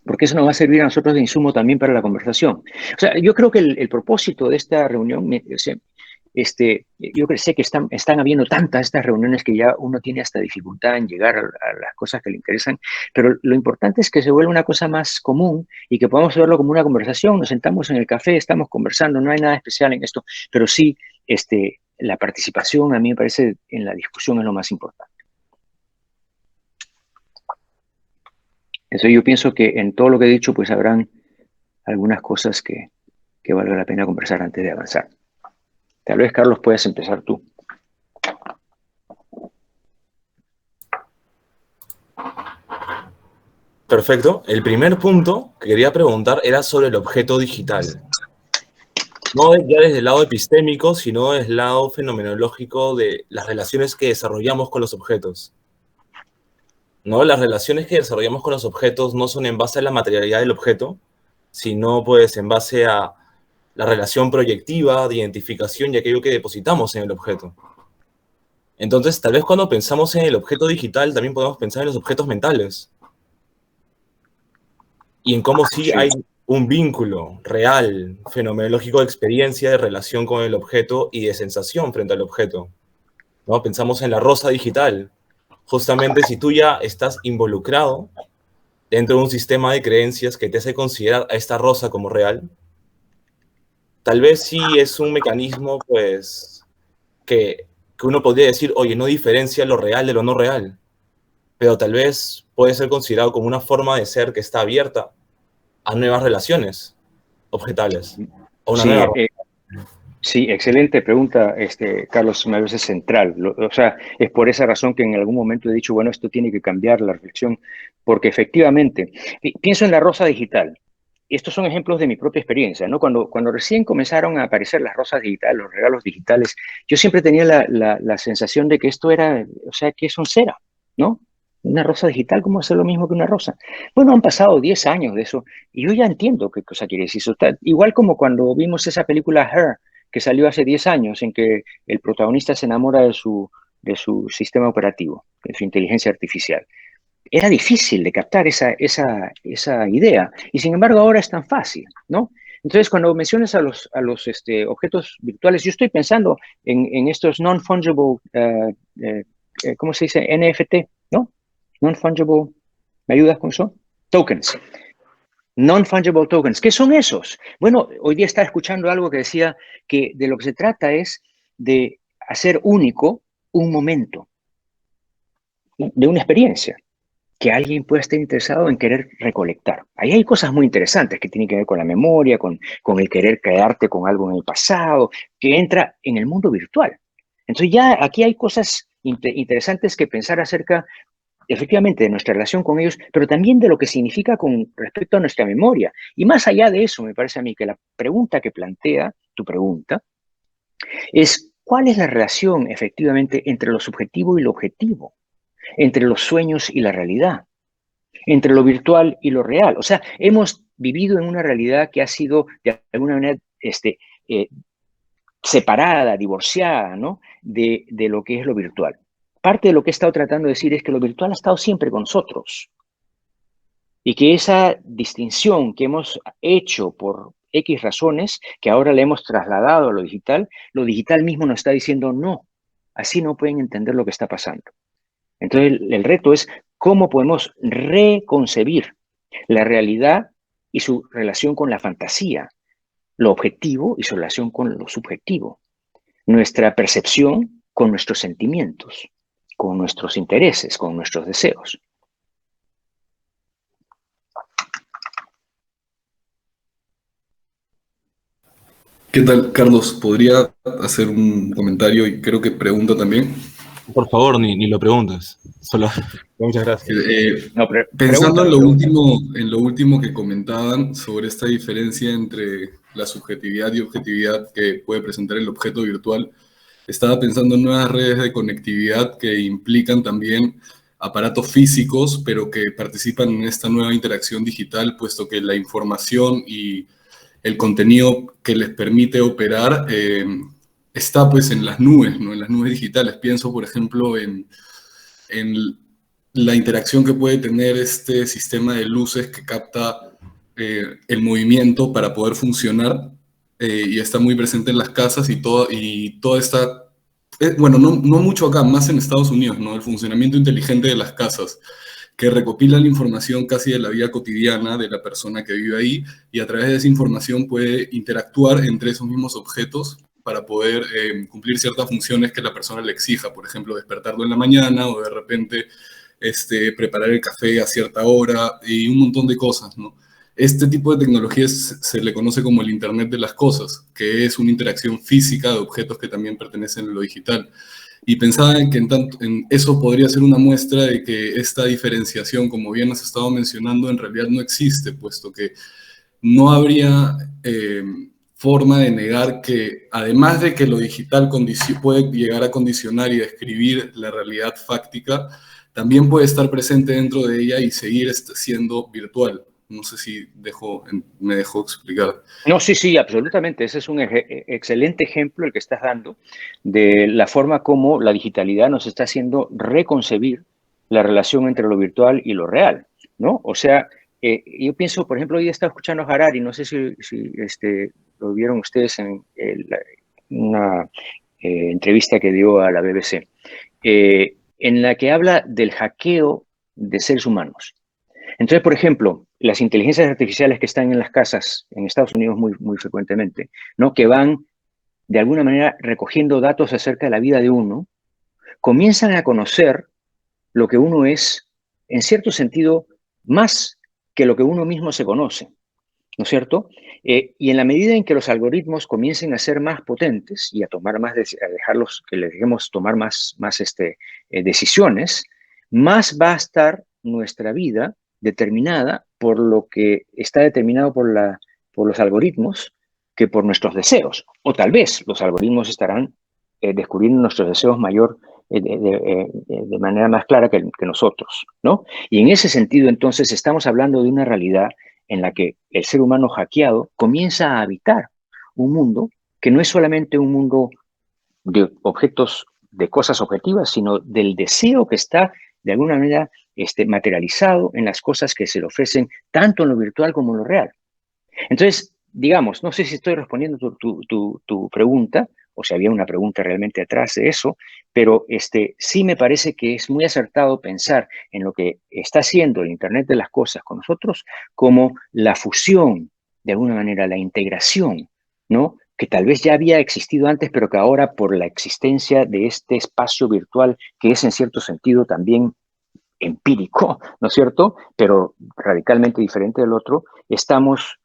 porque eso nos va a servir a nosotros de insumo también para la conversación. O sea, yo creo que el propósito de esta reunión, yo sé que están habiendo tantas estas reuniones que ya uno tiene hasta dificultad en llegar a las cosas que le interesan, pero lo importante es que se vuelva una cosa más común y que podamos verlo como una conversación. Nos sentamos en el café, estamos conversando, no hay nada especial en esto, pero sí, la participación a mí me parece en la discusión es lo más importante. Eso yo pienso que en todo lo que he dicho, pues habrán algunas cosas que valga la pena conversar antes de avanzar. Tal vez, Carlos, puedas empezar tú. Perfecto. El primer punto que quería preguntar era sobre el objeto digital. No ya desde el lado epistémico, sino desde el lado fenomenológico de las relaciones que desarrollamos con los objetos. ¿No? Las relaciones que desarrollamos con los objetos no son en base a la materialidad del objeto, sino pues en base a la relación proyectiva de identificación y aquello que depositamos en el objeto. Entonces, tal vez cuando pensamos en el objeto digital, también podemos pensar en los objetos mentales. Y en cómo sí hay un vínculo real, fenomenológico de experiencia, de relación con el objeto y de sensación frente al objeto, ¿no? Pensamos en la rosa digital. Justamente si tú ya estás involucrado dentro de un sistema de creencias que te hace considerar a esta rosa como real, tal vez sí es un mecanismo, pues, que uno podría decir, oye, no diferencia lo real de lo no real, pero tal vez puede ser considerado como una forma de ser que está abierta a nuevas relaciones objetales. O una nueva... Sí, excelente pregunta, Carlos, me parece central. O sea, es por esa razón que en algún momento he dicho, bueno, esto tiene que cambiar la reflexión, porque efectivamente, pienso en la rosa digital. Estos son ejemplos de mi propia experiencia, ¿no? Cuando recién comenzaron a aparecer las rosas digitales, los regalos digitales, yo siempre tenía la sensación de que esto era, o sea, que son cera, ¿no? Una rosa digital, ¿cómo hacer lo mismo que una rosa? Bueno, han pasado 10 años de eso y yo ya entiendo qué cosa quiere decir eso. Igual como cuando vimos esa película Her, que salió hace 10 años, en que el protagonista se enamora de su sistema operativo, de su inteligencia artificial. Era difícil de captar esa idea, y sin embargo ahora es tan fácil, ¿no? Entonces, cuando mencionas a los objetos virtuales, yo estoy pensando en estos non-fungible, ¿cómo se dice? NFT, ¿no? Non-fungible, ¿me ayudas con eso? Tokens. Non-fungible tokens. ¿Qué son esos? Bueno, hoy día estaba escuchando algo que decía que de lo que se trata es de hacer único un momento, de una experiencia que alguien pueda estar interesado en querer recolectar. Ahí hay cosas muy interesantes que tienen que ver con la memoria, con el querer quedarte con algo en el pasado, que entra en el mundo virtual. Entonces ya aquí hay cosas interesantes que pensar acerca, efectivamente, de nuestra relación con ellos, pero también de lo que significa con respecto a nuestra memoria. Y más allá de eso, me parece a mí que la pregunta que plantea tu pregunta es ¿cuál es la relación efectivamente entre lo subjetivo y lo objetivo? Entre los sueños y la realidad, entre lo virtual y lo real. O sea, hemos vivido en una realidad que ha sido de alguna manera separada, divorciada, ¿no? de lo que es lo virtual. Parte de lo que he estado tratando de decir es que lo virtual ha estado siempre con nosotros y que esa distinción que hemos hecho por X razones, que ahora le hemos trasladado a lo digital mismo nos está diciendo no, así no pueden entender lo que está pasando. Entonces, el reto es cómo podemos reconcebir la realidad y su relación con la fantasía, lo objetivo y su relación con lo subjetivo, nuestra percepción con nuestros sentimientos, con nuestros intereses, con nuestros deseos. ¿Qué tal, Carlos? ¿Podría hacer un comentario y creo que pregunta también? Por favor, ni lo preguntes. Solo, muchas gracias. No, Pensando en pregúntame. lo último que comentaban sobre esta diferencia entre la subjetividad y objetividad que puede presentar el objeto virtual, estaba pensando en nuevas redes de conectividad que implican también aparatos físicos, pero que participan en esta nueva interacción digital, puesto que la información y el contenido que les permite operar está pues en las nubes, ¿no? En las nubes digitales. Pienso, por ejemplo, en la interacción que puede tener este sistema de luces que capta el movimiento para poder funcionar y está muy presente en las casas y toda esta... bueno, no mucho acá, más en Estados Unidos, ¿no? El funcionamiento inteligente de las casas, que recopila la información casi de la vida cotidiana de la persona que vive ahí y a través de esa información puede interactuar entre esos mismos objetos para poder cumplir ciertas funciones que la persona le exija, por ejemplo, despertarlo en la mañana o de repente preparar el café a cierta hora y un montón de cosas, ¿no? Este tipo de tecnologías se le conoce como el Internet de las Cosas, que es una interacción física de objetos que también pertenecen a lo digital. Y pensaba en que en eso podría ser una muestra de que esta diferenciación, como bien has estado mencionando, en realidad no existe, puesto que no habría forma de negar que, además de que lo digital puede llegar a condicionar y describir la realidad fáctica, también puede estar presente dentro de ella y seguir siendo virtual. No sé si me dejó explicar. No, sí, absolutamente. Ese es un excelente ejemplo el que estás dando de la forma como la digitalidad nos está haciendo reconcebir la relación entre lo virtual y lo real, ¿no? O sea, yo pienso, por ejemplo, hoy estaba escuchando a Harari, no sé si lo vieron ustedes en una entrevista que dio a la BBC, en la que habla del hackeo de seres humanos. Entonces, por ejemplo, las inteligencias artificiales que están en las casas en Estados Unidos muy frecuentemente, ¿no? Que van de alguna manera recogiendo datos acerca de la vida de uno, comienzan a conocer lo que uno es, en cierto sentido, más que lo que uno mismo se conoce, ¿no es cierto? Y en la medida en que los algoritmos comiencen a ser más potentes y a tomar más, a dejarlos, que les dejemos tomar más decisiones, más va a estar nuestra vida determinada por lo que está determinado por los algoritmos que por nuestros deseos. O tal vez los algoritmos estarán descubriendo nuestros deseos de manera más clara que nosotros, ¿no? Y en ese sentido, entonces, estamos hablando de una realidad en la que el ser humano hackeado comienza a habitar un mundo que no es solamente un mundo de objetos, de cosas objetivas, sino del deseo que está de alguna manera materializado en las cosas que se le ofrecen tanto en lo virtual como en lo real. Entonces, digamos, no sé si estoy respondiendo tu pregunta, o si había una pregunta realmente atrás de eso, pero sí me parece que es muy acertado pensar en lo que está haciendo el Internet de las cosas con nosotros como la fusión, de alguna manera, la integración, ¿no? Que tal vez ya había existido antes, pero que ahora por la existencia de este espacio virtual, que es en cierto sentido también empírico, ¿no es cierto? Pero radicalmente diferente del otro, estamos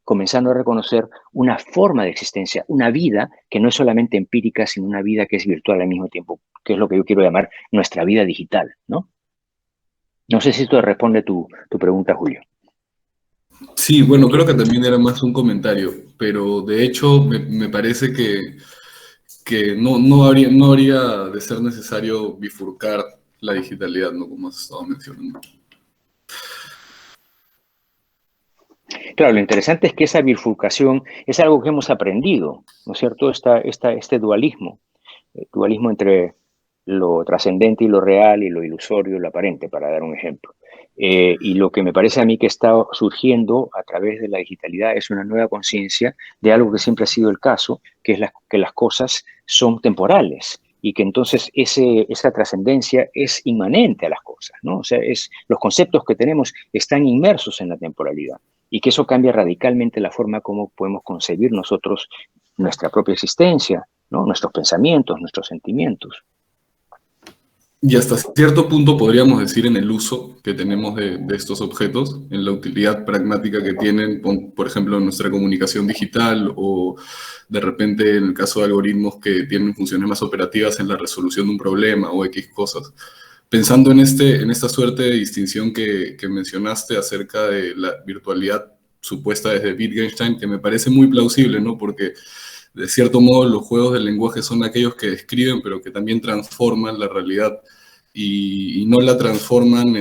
comenzando a reconocer una forma de existencia, una vida que no es solamente empírica, sino una vida que es virtual al mismo tiempo, que es lo que yo quiero llamar nuestra vida digital, ¿no? No sé si esto responde tu pregunta, Julio. Sí, bueno, creo que también era más un comentario, pero de hecho me parece que no habría de ser necesario bifurcar la digitalidad, ¿no? Como has estado mencionando. Claro, lo interesante es que esa bifurcación es algo que hemos aprendido, ¿no es cierto? Este dualismo, el dualismo entre lo trascendente y lo real y lo ilusorio y lo aparente, para dar un ejemplo. Y lo que me parece a mí que está surgiendo a través de la digitalidad es una nueva conciencia de algo que siempre ha sido el caso, que es que las cosas son temporales y que entonces esa trascendencia es inmanente a las cosas, ¿no? O sea, los conceptos que tenemos están inmersos en la temporalidad y que eso cambia radicalmente la forma como podemos concebir nosotros nuestra propia existencia, ¿no? Nuestros pensamientos, nuestros sentimientos. Y hasta cierto punto podríamos decir en el uso que tenemos de estos objetos, en la utilidad pragmática que tienen, por ejemplo, en nuestra comunicación digital o de repente en el caso de algoritmos que tienen funciones más operativas en la resolución de un problema o X cosas. Pensando en esta suerte de distinción que mencionaste acerca de la virtualidad supuesta desde Wittgenstein, que me parece muy plausible, ¿no? Porque de cierto modo los juegos del lenguaje son aquellos que describen, pero que también transforman la realidad y no la transforman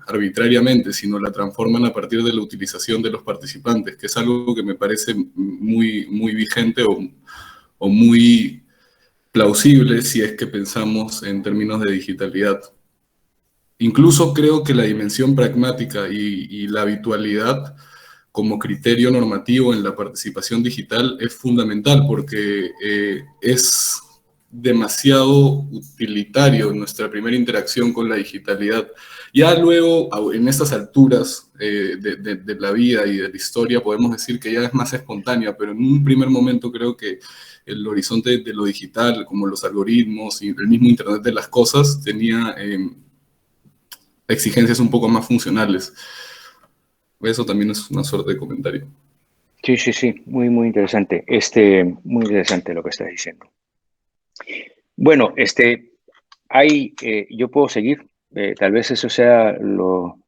arbitrariamente, sino la transforman a partir de la utilización de los participantes, que es algo que me parece muy, muy vigente o muy plausible si es que pensamos en términos de digitalidad. Incluso creo que la dimensión pragmática y la habitualidad como criterio normativo en la participación digital es fundamental porque es demasiado utilitario nuestra primera interacción con la digitalidad. Ya luego, en estas alturas de la vida y de la historia, podemos decir que ya es más espontánea, pero en un primer momento creo que el horizonte de lo digital, como los algoritmos y el mismo Internet de las cosas, tenía exigencias un poco más funcionales. Eso también es una suerte de comentario. Sí, sí, sí, muy, muy interesante. Muy interesante lo que estás diciendo. Bueno, yo puedo seguir. Tal vez eso sea lo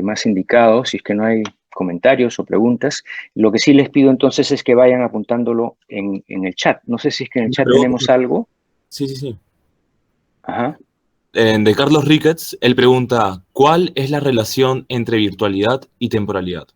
más indicado, si es que no hay comentarios o preguntas. Lo que sí les pido entonces es que vayan apuntándolo en el chat. No sé si es que en el chat tenemos algo. Sí, sí, sí. Ajá. De Carlos Ricketts, él pregunta, ¿cuál es la relación entre virtualidad y temporalidad?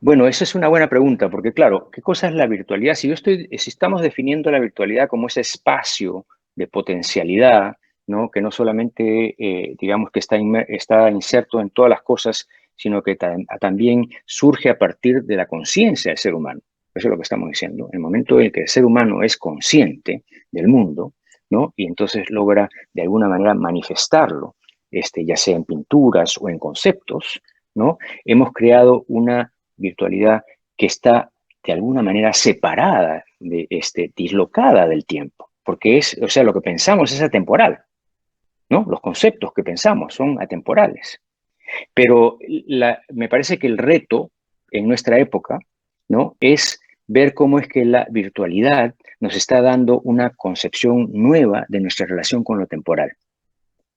Bueno, esa es una buena pregunta, porque claro, ¿qué cosa es la virtualidad? Si estamos definiendo la virtualidad como ese espacio de potencialidad, ¿no? Que no solamente, digamos, que está inserto en todas las cosas, sino que también surge a partir de la conciencia del ser humano. Eso es lo que estamos diciendo. En el momento en que el ser humano es consciente del mundo, ¿no? Y entonces logra de alguna manera manifestarlo, ya sea en pinturas o en conceptos, ¿no? Hemos creado una virtualidad que está de alguna manera separada, dislocada del tiempo, porque o sea, lo que pensamos es atemporal, ¿no? Los conceptos que pensamos son atemporales. Pero me parece que el reto en nuestra época, ¿no? Es ver cómo es que la virtualidad nos está dando una concepción nueva de nuestra relación con lo temporal.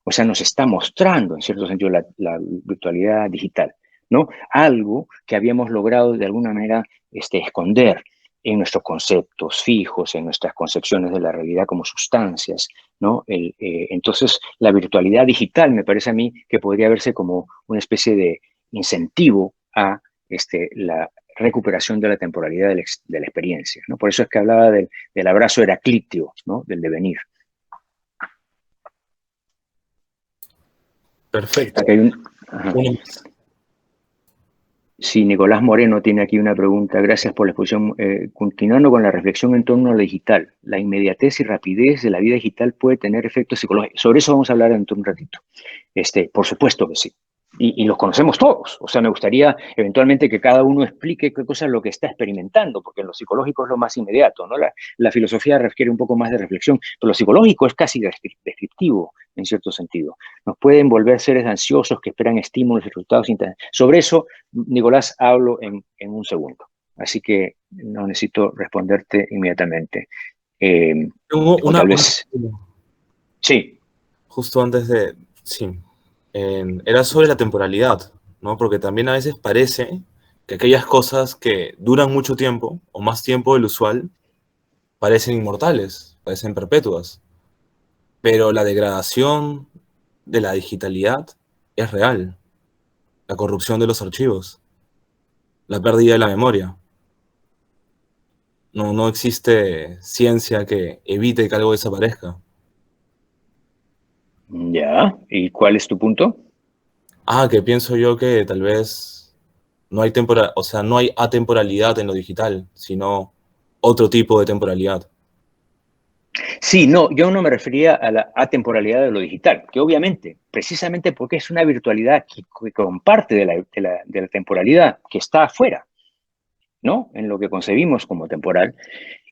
O sea, nos está mostrando, en cierto sentido, la virtualidad digital, ¿no? Algo que habíamos logrado de alguna manera esconder en nuestros conceptos fijos, en nuestras concepciones de la realidad como sustancias, ¿no? Entonces, la virtualidad digital me parece a mí que podría verse como una especie de incentivo a la recuperación de la temporalidad de la experiencia, ¿no? Por eso es que hablaba del abrazo heraclíteo, ¿no? Del devenir. Perfecto. Aquí hay ajá. Sí, Nicolás Moreno tiene aquí una pregunta. Gracias por la exposición. Continuando con la reflexión en torno a lo digital, la inmediatez y rapidez de la vida digital puede tener efectos psicológicos. Sobre eso vamos a hablar dentro de un ratito. Por supuesto que sí. Y los conocemos todos. O sea, me gustaría eventualmente que cada uno explique qué cosa es lo que está experimentando, porque en lo psicológico es lo más inmediato, ¿no? La filosofía requiere un poco más de reflexión, pero lo psicológico es casi descriptivo, en cierto sentido. Nos pueden volver seres ansiosos que esperan estímulos y resultados instantáneos. Sobre eso, Nicolás, hablo en un segundo. Así que no necesito responderte inmediatamente. Tengo O tal vez... Sí. Justo antes de... Sí. Era sobre la temporalidad, ¿no? Porque también a veces parece que aquellas cosas que duran mucho tiempo, o más tiempo del usual, parecen inmortales, parecen perpetuas. Pero la degradación de la digitalidad es real. La corrupción de los archivos, la pérdida de la memoria. No existe ciencia que evite que algo desaparezca. Ya. ¿Y cuál es tu punto? Que pienso yo que tal vez no hay no hay atemporalidad en lo digital, sino otro tipo de temporalidad. Sí, no, yo no me refería a la atemporalidad de lo digital, que obviamente, precisamente porque es una virtualidad que comparte de la temporalidad que está afuera, ¿no? En lo que concebimos como temporal,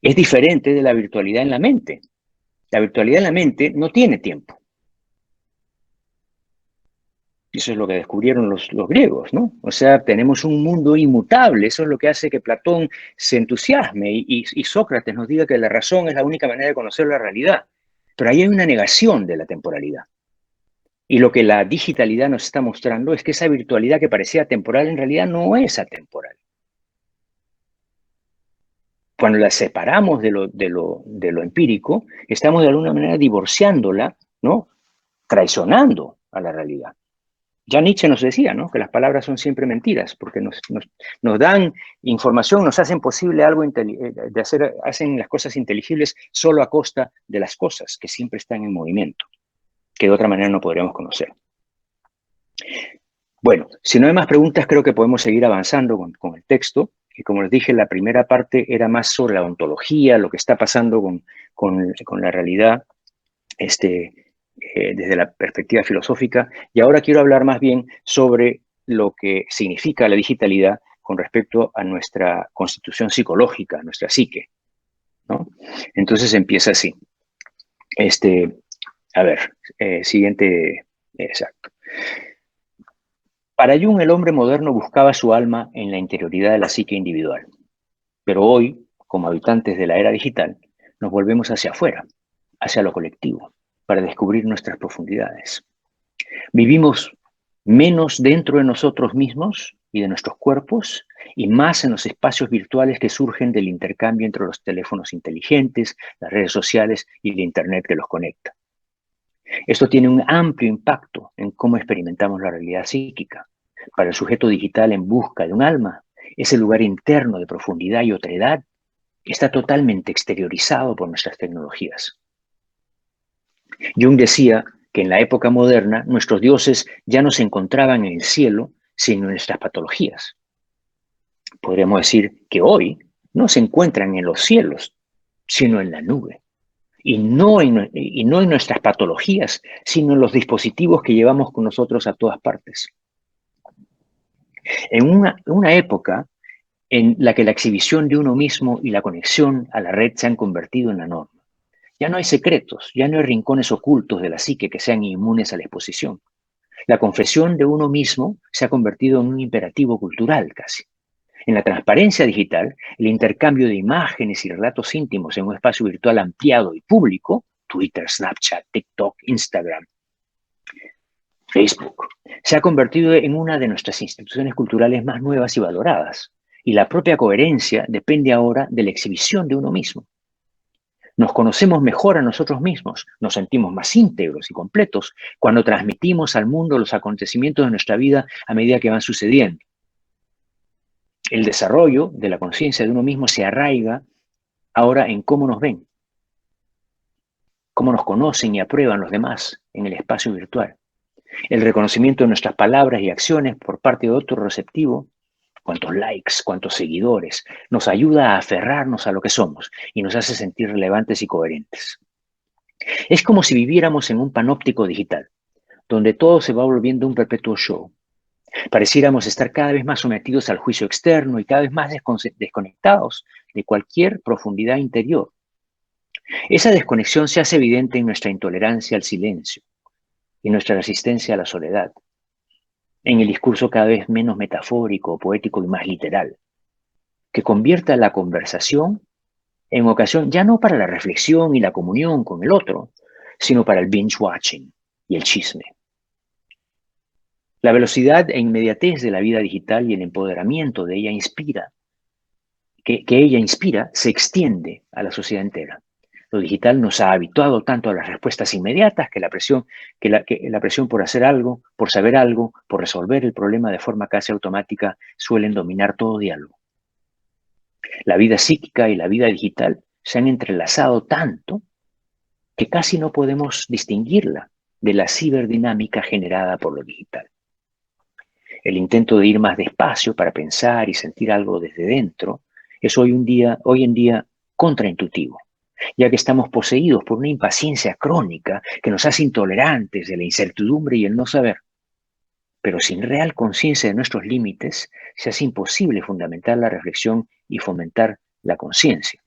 es diferente de la virtualidad en la mente. La virtualidad en la mente no tiene tiempo. Eso es lo que descubrieron los griegos, ¿no? O sea, tenemos un mundo inmutable. Eso es lo que hace que Platón se entusiasme y Sócrates nos diga que la razón es la única manera de conocer la realidad. Pero ahí hay una negación de la temporalidad. Y lo que la digitalidad nos está mostrando es que esa virtualidad que parecía temporal en realidad no es atemporal. Cuando la separamos de lo empírico, estamos de alguna manera divorciándola, ¿no? Traicionando a la realidad. Ya Nietzsche nos decía, ¿no? Que las palabras son siempre mentiras, porque nos dan información, nos hacen posible algo hacen las cosas inteligibles solo a costa de las cosas que siempre están en movimiento, que de otra manera no podríamos conocer. Bueno, si no hay más preguntas, creo que podemos seguir avanzando con el texto. Y como les dije, la primera parte era más sobre la ontología, lo que está pasando con la realidad, desde la perspectiva filosófica, y ahora quiero hablar más bien sobre lo que significa la digitalidad con respecto a nuestra constitución psicológica, nuestra psique, ¿no? Entonces empieza así. Siguiente, exacto. Para Jung, el hombre moderno buscaba su alma en la interioridad de la psique individual, pero hoy, como habitantes de la era digital, nos volvemos hacia afuera, hacia lo colectivo, para descubrir nuestras profundidades. Vivimos menos dentro de nosotros mismos y de nuestros cuerpos y más en los espacios virtuales que surgen del intercambio entre los teléfonos inteligentes, las redes sociales y el Internet que los conecta. Esto tiene un amplio impacto en cómo experimentamos la realidad psíquica. Para el sujeto digital en busca de un alma, ese lugar interno de profundidad y otredad está totalmente exteriorizado por nuestras tecnologías. Jung decía que en la época moderna nuestros dioses ya no se encontraban en el cielo, sino en nuestras patologías. Podríamos decir que hoy no se encuentran en los cielos, sino en la nube. Y no en nuestras patologías, sino en los dispositivos que llevamos con nosotros a todas partes. En una época en la que la exhibición de uno mismo y la conexión a la red se han convertido en la norma. Ya no hay secretos, ya no hay rincones ocultos de la psique que sean inmunes a la exposición. La confesión de uno mismo se ha convertido en un imperativo cultural casi. En la transparencia digital, el intercambio de imágenes y relatos íntimos en un espacio virtual ampliado y público, Twitter, Snapchat, TikTok, Instagram, Facebook, se ha convertido en una de nuestras instituciones culturales más nuevas y valoradas. Y la propia coherencia depende ahora de la exhibición de uno mismo. Nos conocemos mejor a nosotros mismos, nos sentimos más íntegros y completos cuando transmitimos al mundo los acontecimientos de nuestra vida a medida que van sucediendo. El desarrollo de la conciencia de uno mismo se arraiga ahora en cómo nos ven, cómo nos conocen y aprueban los demás en el espacio virtual. El reconocimiento de nuestras palabras y acciones por parte de otro receptivo cuántos likes, cuántos seguidores, nos ayuda a aferrarnos a lo que somos y nos hace sentir relevantes y coherentes. Es como si viviéramos en un panóptico digital, donde todo se va volviendo un perpetuo show. Pareciéramos estar cada vez más sometidos al juicio externo y cada vez más desconectados de cualquier profundidad interior. Esa desconexión se hace evidente en nuestra intolerancia al silencio y nuestra resistencia a la soledad, en el discurso cada vez menos metafórico, poético y más literal, que convierta la conversación en ocasión ya no para la reflexión y la comunión con el otro, sino para el binge watching y el chisme. La velocidad e inmediatez de la vida digital y el empoderamiento de ella que ella inspira se extiende a la sociedad entera. Lo digital nos ha habituado tanto a las respuestas inmediatas que la presión por hacer algo, por saber algo, por resolver el problema de forma casi automática suelen dominar todo diálogo. La vida psíquica y la vida digital se han entrelazado tanto que casi no podemos distinguirla de la ciberdinámica generada por lo digital. El intento de ir más despacio para pensar y sentir algo desde dentro es hoy en día contraintuitivo, ya que estamos poseídos por una impaciencia crónica que nos hace intolerantes de la incertidumbre y el no saber. Pero sin real conciencia de nuestros límites, se hace imposible fundamentar la reflexión y fomentar la conciencia.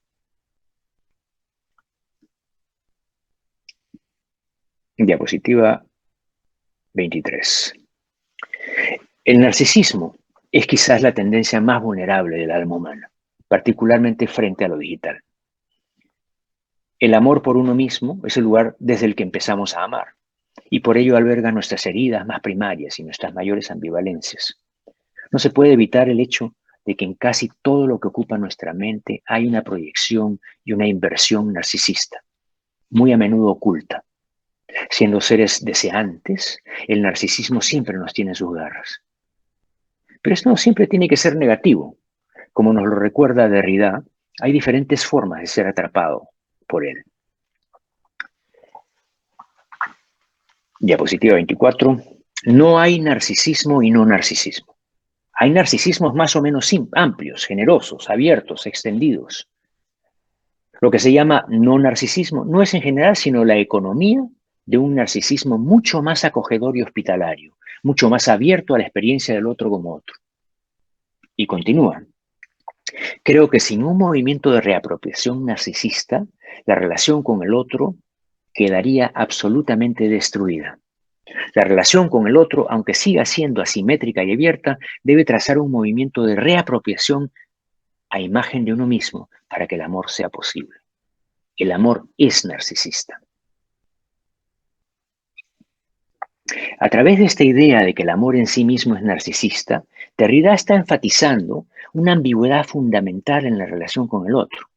Diapositiva 23. El narcisismo es quizás la tendencia más vulnerable del alma humana, particularmente frente a lo digital. El amor por uno mismo es el lugar desde el que empezamos a amar, y por ello alberga nuestras heridas más primarias y nuestras mayores ambivalencias. No se puede evitar el hecho de que en casi todo lo que ocupa nuestra mente hay una proyección y una inversión narcisista, muy a menudo oculta. Siendo seres deseantes, el narcisismo siempre nos tiene en sus garras. Pero esto no siempre tiene que ser negativo. Como nos lo recuerda Derrida, hay diferentes formas de ser atrapado por él. Diapositiva 24. No hay narcisismo y no narcisismo. Hay narcisismos más o menos amplios, generosos, abiertos, extendidos. Lo que se llama no narcisismo no es en general sino la economía de un narcisismo mucho más acogedor y hospitalario, mucho más abierto a la experiencia del otro como otro. Y continúa. Creo que sin un movimiento de reapropiación narcisista, la relación con el otro quedaría absolutamente destruida. La relación con el otro, aunque siga siendo asimétrica y abierta, debe trazar un movimiento de reapropiación a imagen de uno mismo para que el amor sea posible. El amor es narcisista. A través de esta idea de que el amor en sí mismo es narcisista, Derrida está enfatizando una ambigüedad fundamental en la relación con el otro.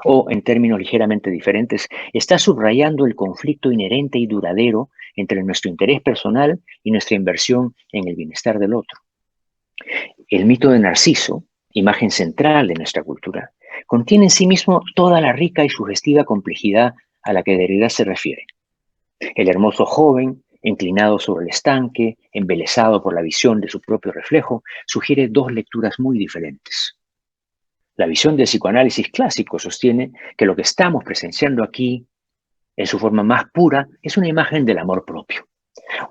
O, en términos ligeramente diferentes, está subrayando el conflicto inherente y duradero entre nuestro interés personal y nuestra inversión en el bienestar del otro. El mito de Narciso, imagen central de nuestra cultura, contiene en sí mismo toda la rica y sugestiva complejidad a la que Derrida se refiere. El hermoso joven, inclinado sobre el estanque, embelesado por la visión de su propio reflejo, sugiere dos lecturas muy diferentes. La visión del psicoanálisis clásico sostiene que lo que estamos presenciando aquí, en su forma más pura, es una imagen del amor propio,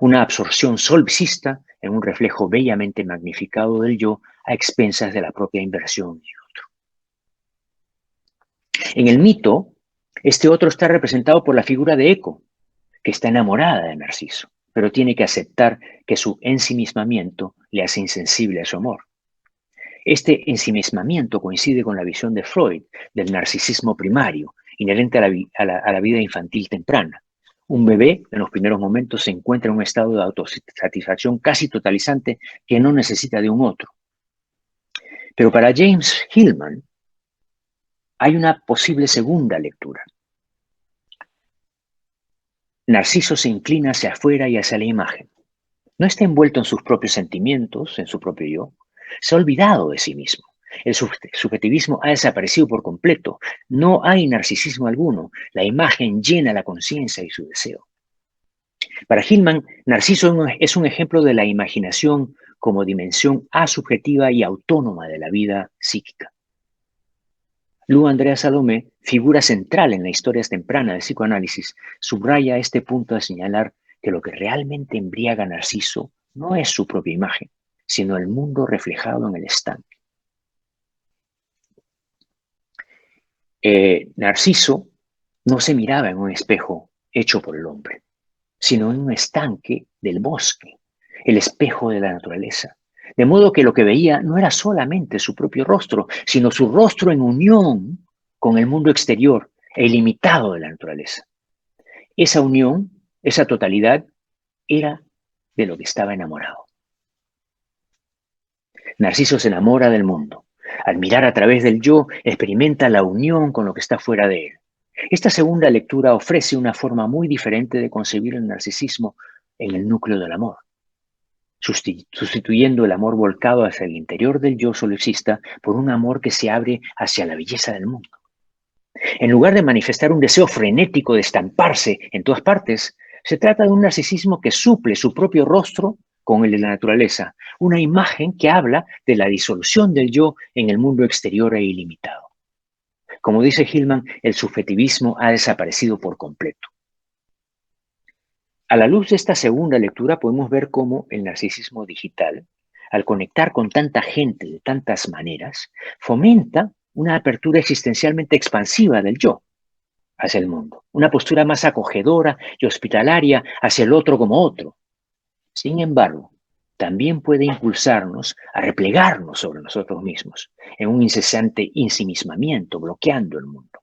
una absorción solipsista en un reflejo bellamente magnificado del yo a expensas de la propia inversión en otro. En el mito, este otro está representado por la figura de Eco, que está enamorada de Narciso, pero tiene que aceptar que su ensimismamiento le hace insensible a su amor. Este ensimismamiento coincide con la visión de Freud del narcisismo primario, inherente a la vida infantil temprana. Un bebé en los primeros momentos se encuentra en un estado de autosatisfacción casi totalizante que no necesita de un otro. Pero para James Hillman hay una posible segunda lectura. Narciso se inclina hacia afuera y hacia la imagen. No está envuelto en sus propios sentimientos, en su propio yo. Se ha olvidado de sí mismo. El subjetivismo ha desaparecido por completo. No hay narcisismo alguno. La imagen llena la conciencia y su deseo. Para Hillman, Narciso es un ejemplo de la imaginación como dimensión asubjetiva y autónoma de la vida psíquica. Lou Andrea Salomé, figura central en la historia temprana del psicoanálisis, subraya este punto al señalar que lo que realmente embriaga a Narciso no es su propia imagen, sino el mundo reflejado en el estanque. Narciso no se miraba en un espejo hecho por el hombre, sino en un estanque del bosque, el espejo de la naturaleza. De modo que lo que veía no era solamente su propio rostro, sino su rostro en unión con el mundo exterior e ilimitado de la naturaleza. Esa unión, esa totalidad, era de lo que estaba enamorado. Narciso se enamora del mundo. Al mirar a través del yo, experimenta la unión con lo que está fuera de él. Esta segunda lectura ofrece una forma muy diferente de concebir el narcisismo en el núcleo del amor, sustituyendo el amor volcado hacia el interior del yo solipsista por un amor que se abre hacia la belleza del mundo. En lugar de manifestar un deseo frenético de estamparse en todas partes, se trata de un narcisismo que suple su propio rostro con el de la naturaleza, una imagen que habla de la disolución del yo en el mundo exterior e ilimitado. Como dice Hillman, el subjetivismo ha desaparecido por completo. A la luz de esta segunda lectura podemos ver cómo el narcisismo digital, al conectar con tanta gente de tantas maneras, fomenta una apertura existencialmente expansiva del yo hacia el mundo, una postura más acogedora y hospitalaria hacia el otro como otro. Sin embargo, también puede impulsarnos a replegarnos sobre nosotros mismos, en un incesante ensimismamiento, bloqueando el mundo,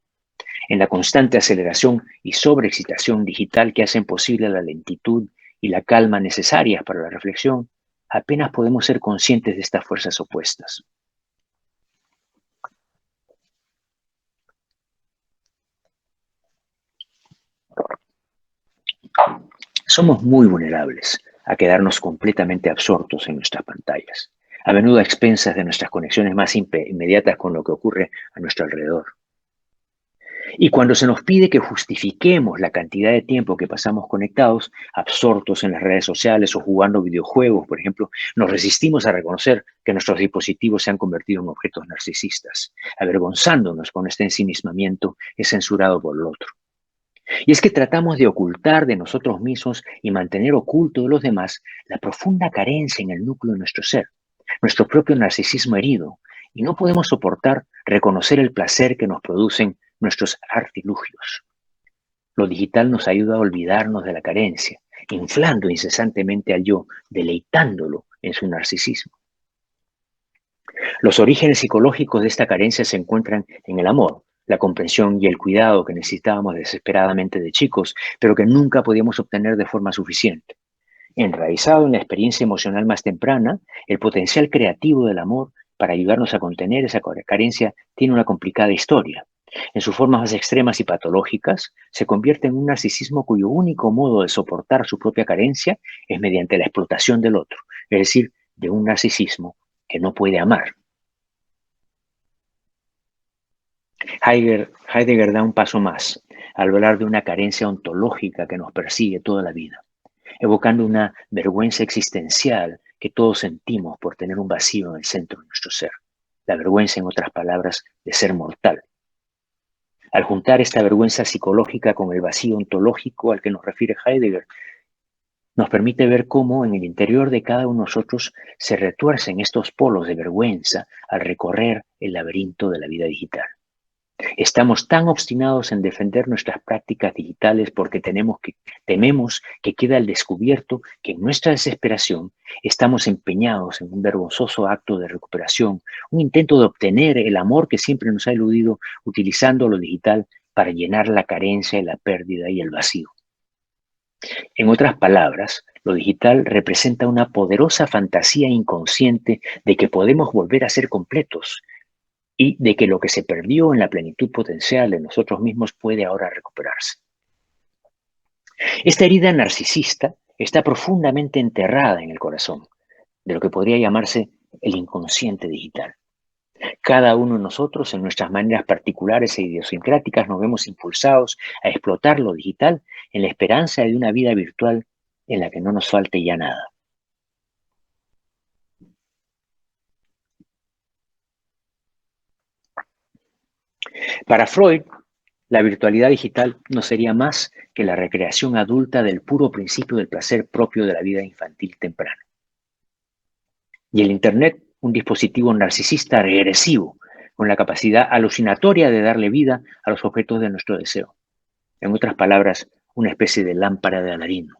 en la constante aceleración y sobreexcitación digital que hacen posible la lentitud y la calma necesarias para la reflexión. Apenas podemos ser conscientes de estas fuerzas opuestas. Somos muy vulnerables a quedarnos completamente absortos en nuestras pantallas, a menudo a expensas de nuestras conexiones más inmediatas con lo que ocurre a nuestro alrededor. Y cuando se nos pide que justifiquemos la cantidad de tiempo que pasamos conectados, absortos en las redes sociales o jugando videojuegos, por ejemplo, nos resistimos a reconocer que nuestros dispositivos se han convertido en objetos narcisistas, avergonzándonos con este ensimismamiento es censurado por el otro. Y es que tratamos de ocultar de nosotros mismos y mantener oculto de los demás la profunda carencia en el núcleo de nuestro ser, nuestro propio narcisismo herido, y no podemos soportar reconocer el placer que nos producen nuestros artilugios. Lo digital nos ayuda a olvidarnos de la carencia, inflando incesantemente al yo, deleitándolo en su narcisismo. Los orígenes psicológicos de esta carencia se encuentran en el amor, la comprensión y el cuidado que necesitábamos desesperadamente de chicos, pero que nunca podíamos obtener de forma suficiente. Enraizado en la experiencia emocional más temprana, el potencial creativo del amor para ayudarnos a contener esa carencia tiene una complicada historia. En sus formas más extremas y patológicas, se convierte en un narcisismo cuyo único modo de soportar su propia carencia es mediante la explotación del otro, es decir, de un narcisismo que no puede amar. Heidegger da un paso más al hablar de una carencia ontológica que nos persigue toda la vida, evocando una vergüenza existencial que todos sentimos por tener un vacío en el centro de nuestro ser. La vergüenza, en otras palabras, de ser mortal. Al juntar esta vergüenza psicológica con el vacío ontológico al que nos refiere Heidegger, nos permite ver cómo en el interior de cada uno de nosotros se retuercen estos polos de vergüenza al recorrer el laberinto de la vida digital. Estamos tan obstinados en defender nuestras prácticas digitales porque tememos que quede al descubierto que en nuestra desesperación estamos empeñados en un vergonzoso acto de recuperación, un intento de obtener el amor que siempre nos ha eludido utilizando lo digital para llenar la carencia, la pérdida y el vacío. En otras palabras, lo digital representa una poderosa fantasía inconsciente de que podemos volver a ser completos, y de que lo que se perdió en la plenitud potencial de nosotros mismos puede ahora recuperarse. Esta herida narcisista está profundamente enterrada en el corazón, de lo que podría llamarse el inconsciente digital. Cada uno de nosotros, en nuestras maneras particulares e idiosincráticas, nos vemos impulsados a explotar lo digital en la esperanza de una vida virtual en la que no nos falte ya nada. Para Freud, la virtualidad digital no sería más que la recreación adulta del puro principio del placer propio de la vida infantil temprana. Y el Internet, un dispositivo narcisista regresivo, con la capacidad alucinatoria de darle vida a los objetos de nuestro deseo. En otras palabras, una especie de lámpara de Aladino.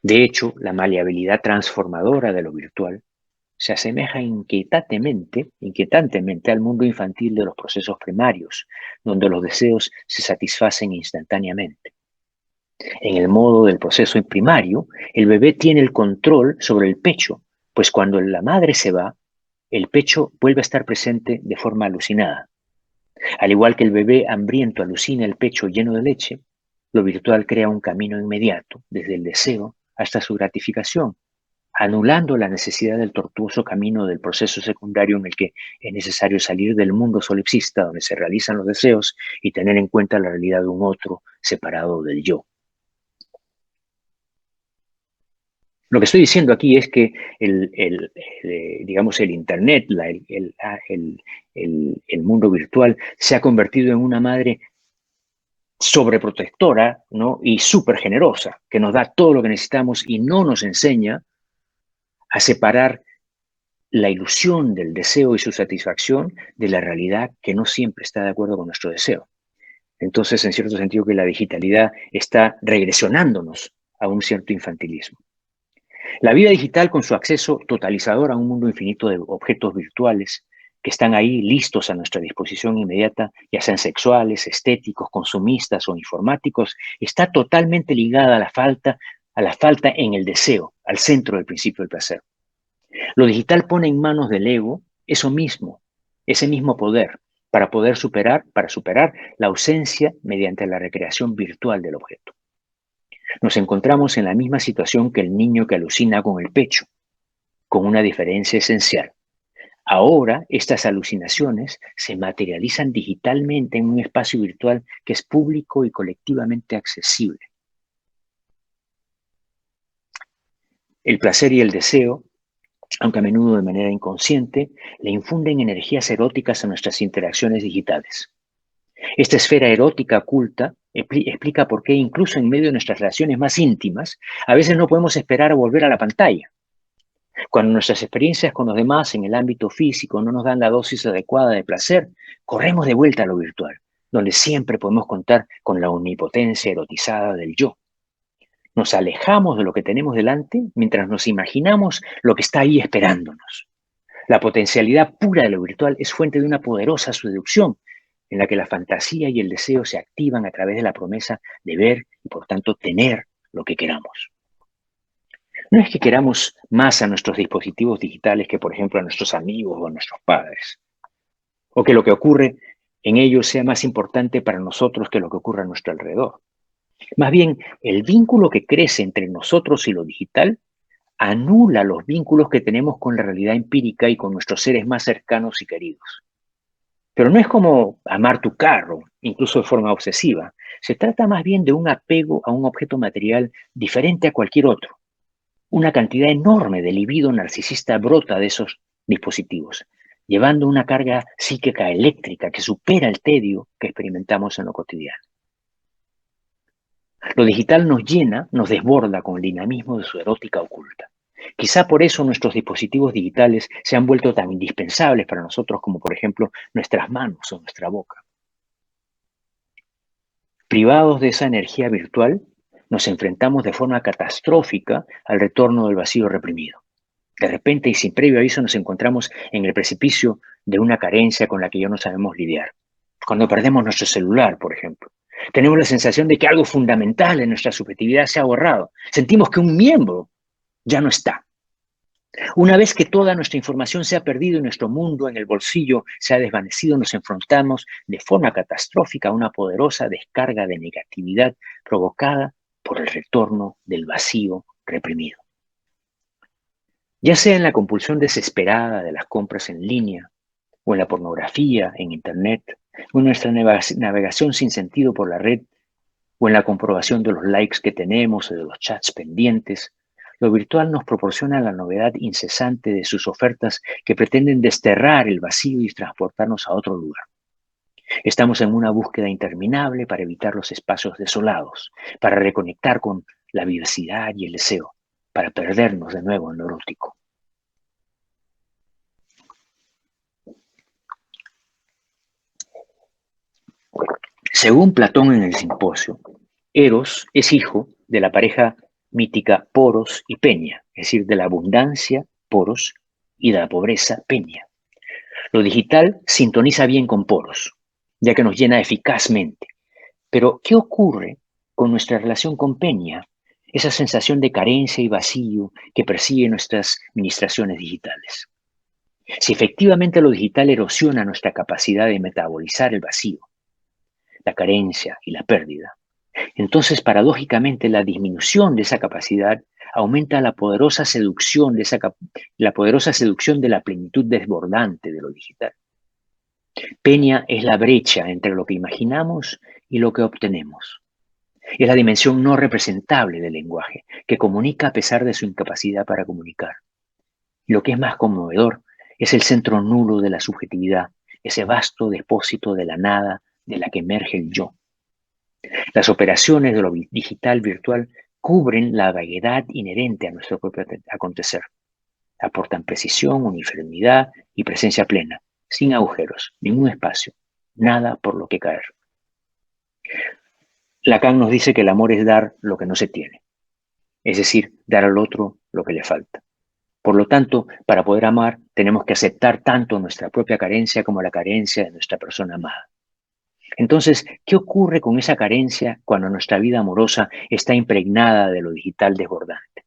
De hecho, la maleabilidad transformadora de lo virtual se asemeja inquietantemente al mundo infantil de los procesos primarios, donde los deseos se satisfacen instantáneamente. En el modo del proceso primario, el bebé tiene el control sobre el pecho, pues cuando la madre se va, el pecho vuelve a estar presente de forma alucinada. Al igual que el bebé hambriento alucina el pecho lleno de leche, lo virtual crea un camino inmediato, desde el deseo hasta su gratificación, anulando la necesidad del tortuoso camino del proceso secundario en el que es necesario salir del mundo solipsista donde se realizan los deseos y tener en cuenta la realidad de un otro separado del yo. Lo que estoy diciendo aquí es que digamos, el Internet, el mundo virtual, se ha convertido en una madre sobreprotectora, ¿no? Y súper generosa, que nos da todo lo que necesitamos y no nos enseña a separar la ilusión del deseo y su satisfacción de la realidad que no siempre está de acuerdo con nuestro deseo. Entonces, en cierto sentido, que la digitalidad está regresionándonos a un cierto infantilismo. La vida digital, con su acceso totalizador a un mundo infinito de objetos virtuales que están ahí listos a nuestra disposición inmediata, ya sean sexuales, estéticos, consumistas o informáticos, está totalmente ligada a la falta en el deseo, al centro del principio del placer. Lo digital pone en manos del ego eso mismo, ese mismo poder, para superar la ausencia mediante la recreación virtual del objeto. Nos encontramos en la misma situación que el niño que alucina con el pecho, con una diferencia esencial. Ahora, estas alucinaciones se materializan digitalmente en un espacio virtual que es público y colectivamente accesible. El placer y el deseo, aunque a menudo de manera inconsciente, le infunden energías eróticas a nuestras interacciones digitales. Esta esfera erótica oculta explica por qué incluso en medio de nuestras relaciones más íntimas, a veces no podemos esperar a volver a la pantalla. Cuando nuestras experiencias con los demás en el ámbito físico no nos dan la dosis adecuada de placer, corremos de vuelta a lo virtual, donde siempre podemos contar con la omnipotencia erotizada del yo. Nos alejamos de lo que tenemos delante mientras nos imaginamos lo que está ahí esperándonos. La potencialidad pura de lo virtual es fuente de una poderosa seducción, en la que la fantasía y el deseo se activan a través de la promesa de ver y por tanto tener lo que queramos. No es que queramos más a nuestros dispositivos digitales que, por ejemplo, a nuestros amigos o a nuestros padres, o que lo que ocurre en ellos sea más importante para nosotros que lo que ocurre a nuestro alrededor. Más bien, el vínculo que crece entre nosotros y lo digital anula los vínculos que tenemos con la realidad empírica y con nuestros seres más cercanos y queridos. Pero no es como amar tu carro, incluso de forma obsesiva. Se trata más bien de un apego a un objeto material diferente a cualquier otro. Una cantidad enorme de libido narcisista brota de esos dispositivos, llevando una carga psíquica eléctrica que supera el tedio que experimentamos en lo cotidiano. Lo digital nos llena, nos desborda con el dinamismo de su erótica oculta. Quizá por eso nuestros dispositivos digitales se han vuelto tan indispensables para nosotros como, por ejemplo, nuestras manos o nuestra boca. Privados de esa energía virtual, nos enfrentamos de forma catastrófica al retorno del vacío reprimido. De repente y sin previo aviso nos encontramos en el precipicio de una carencia con la que ya no sabemos lidiar. Cuando perdemos nuestro celular, por ejemplo, tenemos la sensación de que algo fundamental en nuestra subjetividad se ha borrado. Sentimos que un miembro ya no está. Una vez que toda nuestra información se ha perdido y nuestro mundo en el bolsillo se ha desvanecido, nos enfrentamos de forma catastrófica a una poderosa descarga de negatividad provocada por el retorno del vacío reprimido. Ya sea en la compulsión desesperada de las compras en línea, o en la pornografía, en Internet, o en nuestra navegación sin sentido por la red, o en la comprobación de los likes que tenemos o de los chats pendientes, lo virtual nos proporciona la novedad incesante de sus ofertas que pretenden desterrar el vacío y transportarnos a otro lugar. Estamos en una búsqueda interminable para evitar los espacios desolados, para reconectar con la vivacidad y el deseo, para perdernos de nuevo en lo erótico. Según Platón en el Simposio, Eros es hijo de la pareja mítica Poros y Peña, es decir, de la abundancia, Poros, y de la pobreza, Peña. Lo digital sintoniza bien con Poros, ya que nos llena eficazmente. Pero, ¿qué ocurre con nuestra relación con Peña? Esa sensación de carencia y vacío que persigue nuestras administraciones digitales. Si efectivamente lo digital erosiona nuestra capacidad de metabolizar el vacío, la carencia y la pérdida, entonces paradójicamente la disminución de esa capacidad aumenta la poderosa seducción de la plenitud desbordante de lo digital. Peña es la brecha entre lo que imaginamos y lo que obtenemos. Es la dimensión no representable del lenguaje, que comunica a pesar de su incapacidad para comunicar. Y lo que es más conmovedor es el centro nulo de la subjetividad, ese vasto depósito de la nada de la que emerge el yo. Las operaciones de lo digital virtual cubren la vaguedad inherente a nuestro propio acontecer. Aportan precisión, uniformidad y presencia plena, sin agujeros, ningún espacio, nada por lo que caer. Lacan nos dice que el amor es dar lo que no se tiene, es decir, dar al otro lo que le falta. Por lo tanto, para poder amar, tenemos que aceptar tanto nuestra propia carencia como la carencia de nuestra persona amada. Entonces, ¿qué ocurre con esa carencia cuando nuestra vida amorosa está impregnada de lo digital desbordante?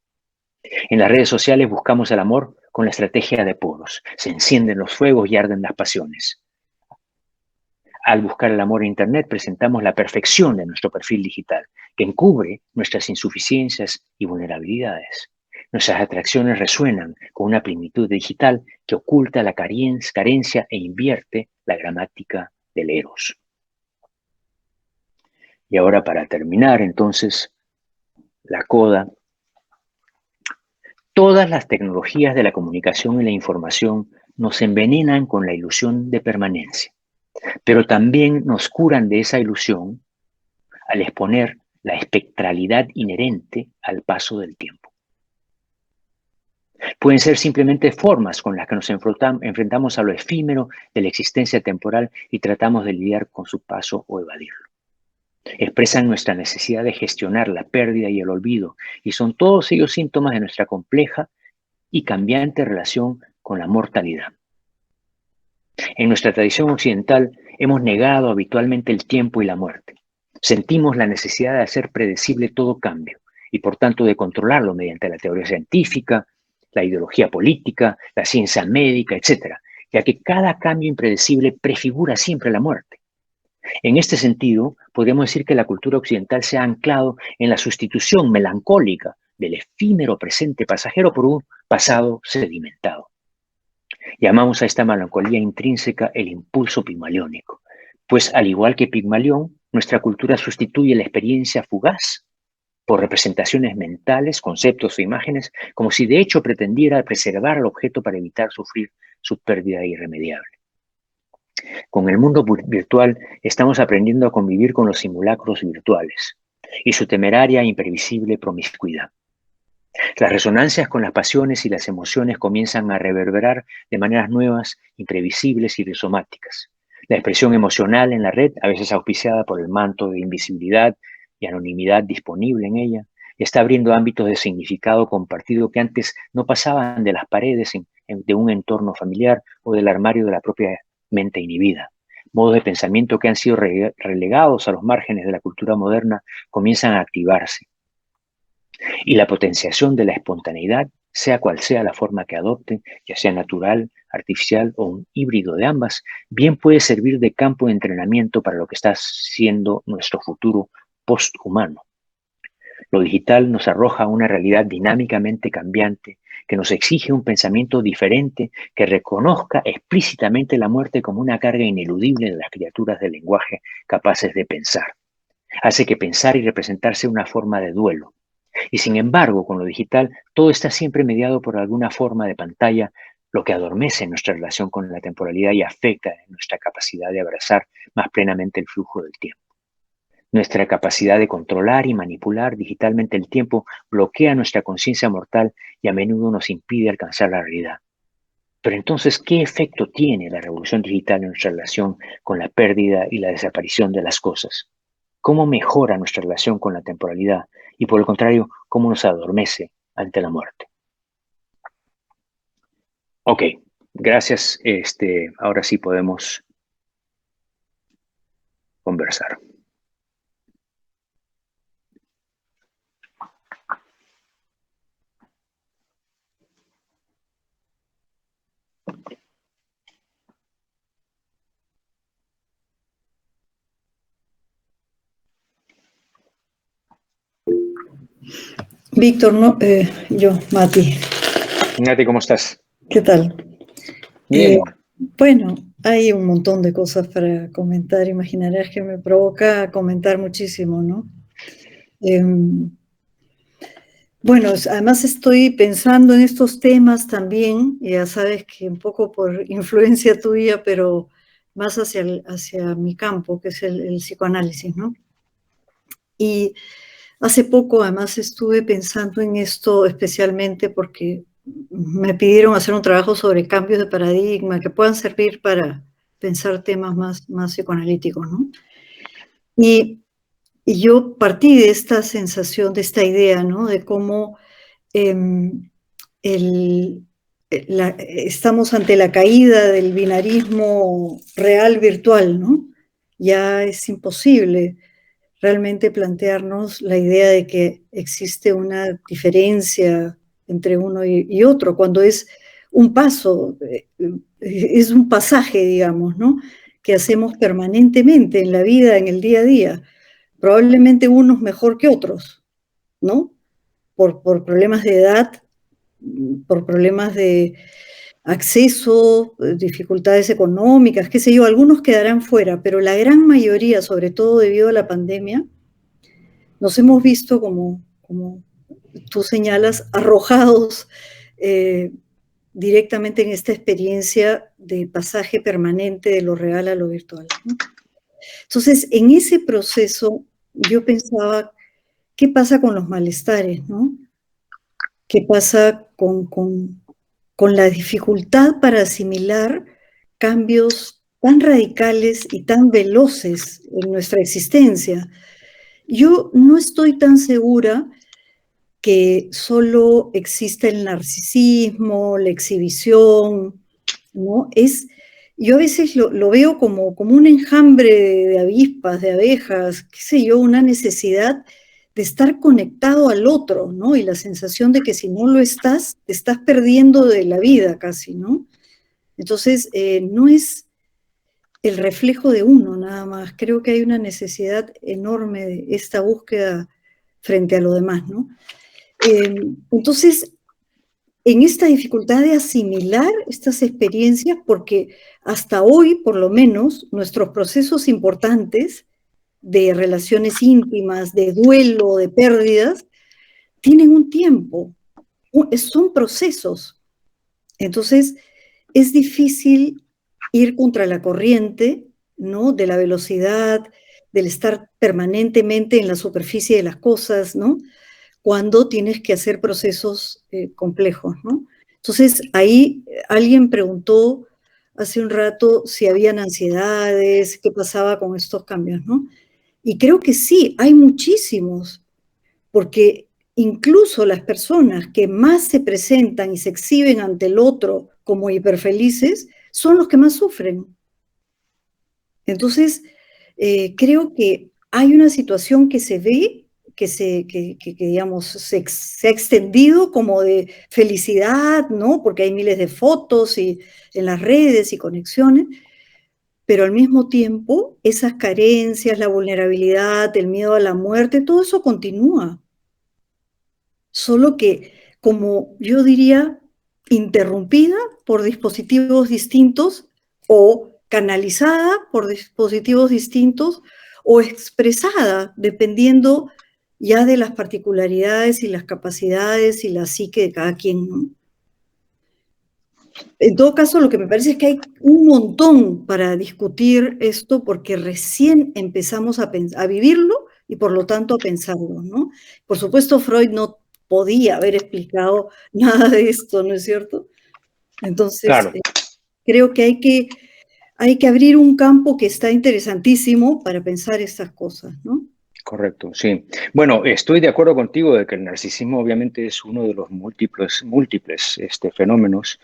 En las redes sociales buscamos el amor con la estrategia de Poros. Se encienden los fuegos y arden las pasiones. Al buscar el amor en Internet presentamos la perfección de nuestro perfil digital, que encubre nuestras insuficiencias y vulnerabilidades. Nuestras atracciones resuenan con una plenitud digital que oculta la carencia e invierte la gramática del eros. Y ahora, para terminar, entonces, la coda. Todas las tecnologías de la comunicación y la información nos envenenan con la ilusión de permanencia, pero también nos curan de esa ilusión al exponer la espectralidad inherente al paso del tiempo. Pueden ser simplemente formas con las que nos enfrentamos a lo efímero de la existencia temporal y tratamos de lidiar con su paso o evadirlo. Expresan nuestra necesidad de gestionar la pérdida y el olvido, y son todos ellos síntomas de nuestra compleja y cambiante relación con la mortalidad. En nuestra tradición occidental hemos negado habitualmente el tiempo y la muerte. Sentimos la necesidad de hacer predecible todo cambio y por tanto de controlarlo mediante la teoría científica, la ideología política, la ciencia médica, etc., ya que cada cambio impredecible prefigura siempre la muerte. En este sentido, podríamos decir que la cultura occidental se ha anclado en la sustitución melancólica del efímero presente pasajero por un pasado sedimentado. Llamamos a esta melancolía intrínseca el impulso pigmaliónico, pues al igual que Pigmalión, nuestra cultura sustituye la experiencia fugaz por representaciones mentales, conceptos o imágenes, como si de hecho pretendiera preservar al objeto para evitar sufrir su pérdida irremediable. Con el mundo virtual estamos aprendiendo a convivir con los simulacros virtuales y su temeraria e imprevisible promiscuidad. Las resonancias con las pasiones y las emociones comienzan a reverberar de maneras nuevas, imprevisibles y rizomáticas. La expresión emocional en la red, a veces auspiciada por el manto de invisibilidad y anonimidad disponible en ella, está abriendo ámbitos de significado compartido que antes no pasaban de las paredes de un entorno familiar o del armario de la propia mente inhibida. Modos de pensamiento que han sido relegados a los márgenes de la cultura moderna comienzan a activarse. Y la potenciación de la espontaneidad, sea cual sea la forma que adopte, ya sea natural, artificial o un híbrido de ambas, bien puede servir de campo de entrenamiento para lo que está siendo nuestro futuro posthumano. Lo digital nos arroja una realidad dinámicamente cambiante que nos exige un pensamiento diferente que reconozca explícitamente la muerte como una carga ineludible de las criaturas del lenguaje capaces de pensar. Hace que pensar y representar sea una forma de duelo. Y sin embargo, con lo digital, todo está siempre mediado por alguna forma de pantalla, lo que adormece nuestra relación con la temporalidad y afecta nuestra capacidad de abrazar más plenamente el flujo del tiempo. Nuestra capacidad de controlar y manipular digitalmente el tiempo bloquea nuestra conciencia mortal y a menudo nos impide alcanzar la realidad. Pero entonces, ¿qué efecto tiene la revolución digital en nuestra relación con la pérdida y la desaparición de las cosas? ¿Cómo mejora nuestra relación con la temporalidad? Y por el contrario, ¿cómo nos adormece ante la muerte? Ok, gracias. Ahora sí podemos conversar. Víctor, no, yo, Mati. Nati, ¿cómo estás? ¿Qué tal? Bien. Bueno, hay un montón de cosas para comentar. Imaginarás que me provoca comentar muchísimo, ¿no? Bueno, además estoy pensando en estos temas también, ya sabes que un poco por influencia tuya, pero más hacia mi campo, que es el psicoanálisis, ¿no? Y hace poco además estuve pensando en esto especialmente porque me pidieron hacer un trabajo sobre cambios de paradigma que puedan servir para pensar temas más psicoanalíticos, ¿no? Y yo partí de esta sensación, de esta idea, ¿no? De cómo estamos ante la caída del binarismo real-virtual, ¿no? Ya es imposible realmente plantearnos la idea de que existe una diferencia entre uno y otro, cuando es un paso, es un pasaje, digamos, ¿no? Que hacemos permanentemente en la vida, en el día a día. Probablemente unos mejor que otros, ¿no? Por problemas de edad, por problemas de acceso, dificultades económicas, qué sé yo, algunos quedarán fuera, pero la gran mayoría, sobre todo debido a la pandemia, nos hemos visto, como tú señalas, arrojados directamente en esta experiencia de pasaje permanente de lo real a lo virtual, ¿no? Entonces, en ese proceso, yo pensaba, ¿qué pasa con los malestares, no? ¿Qué pasa con la dificultad para asimilar cambios tan radicales y tan veloces en nuestra existencia? Yo no estoy tan segura que solo exista el narcisismo, la exhibición, ¿no? Yo a veces lo veo como un enjambre de avispas, de abejas, qué sé yo, una necesidad de estar conectado al otro, ¿no? Y la sensación de que si no lo estás, te estás perdiendo de la vida casi, ¿no? Entonces, no es el reflejo de uno nada más. Creo que hay una necesidad enorme de esta búsqueda frente a lo demás, ¿no? Entonces, en esta dificultad de asimilar estas experiencias, porque hasta hoy, por lo menos, nuestros procesos importantes de relaciones íntimas, de duelo, de pérdidas, tienen un tiempo, son procesos. Entonces, es difícil ir contra la corriente, ¿no? De la velocidad, del estar permanentemente en la superficie de las cosas, ¿no? Cuando tienes que hacer procesos complejos, ¿no? Entonces, ahí alguien preguntó hace un rato si habían ansiedades, qué pasaba con estos cambios, ¿no? Y creo que sí, hay muchísimos, porque incluso las personas que más se presentan y se exhiben ante el otro como hiperfelices son los que más sufren. Entonces, creo que hay una situación que se ve, que digamos, se ha extendido como de felicidad, ¿no? Porque hay miles de fotos y en las redes y conexiones, pero al mismo tiempo esas carencias, la vulnerabilidad, el miedo a la muerte, todo eso continúa. Solo que, como yo diría, interrumpida por dispositivos distintos o canalizada por dispositivos distintos o expresada, dependiendo ya de las particularidades y las capacidades y la psique de cada quien, ¿no? En todo caso, lo que me parece es que hay un montón para discutir esto porque recién empezamos a vivirlo y por lo tanto a pensarlo, ¿no? Por supuesto, Freud no podía haber explicado nada de esto, ¿no es cierto? Entonces, Claro. Creo que hay que abrir un campo que está interesantísimo para pensar estas cosas, ¿no? Correcto, sí. Bueno, estoy de acuerdo contigo de que el narcisismo obviamente es uno de los múltiples fenómenos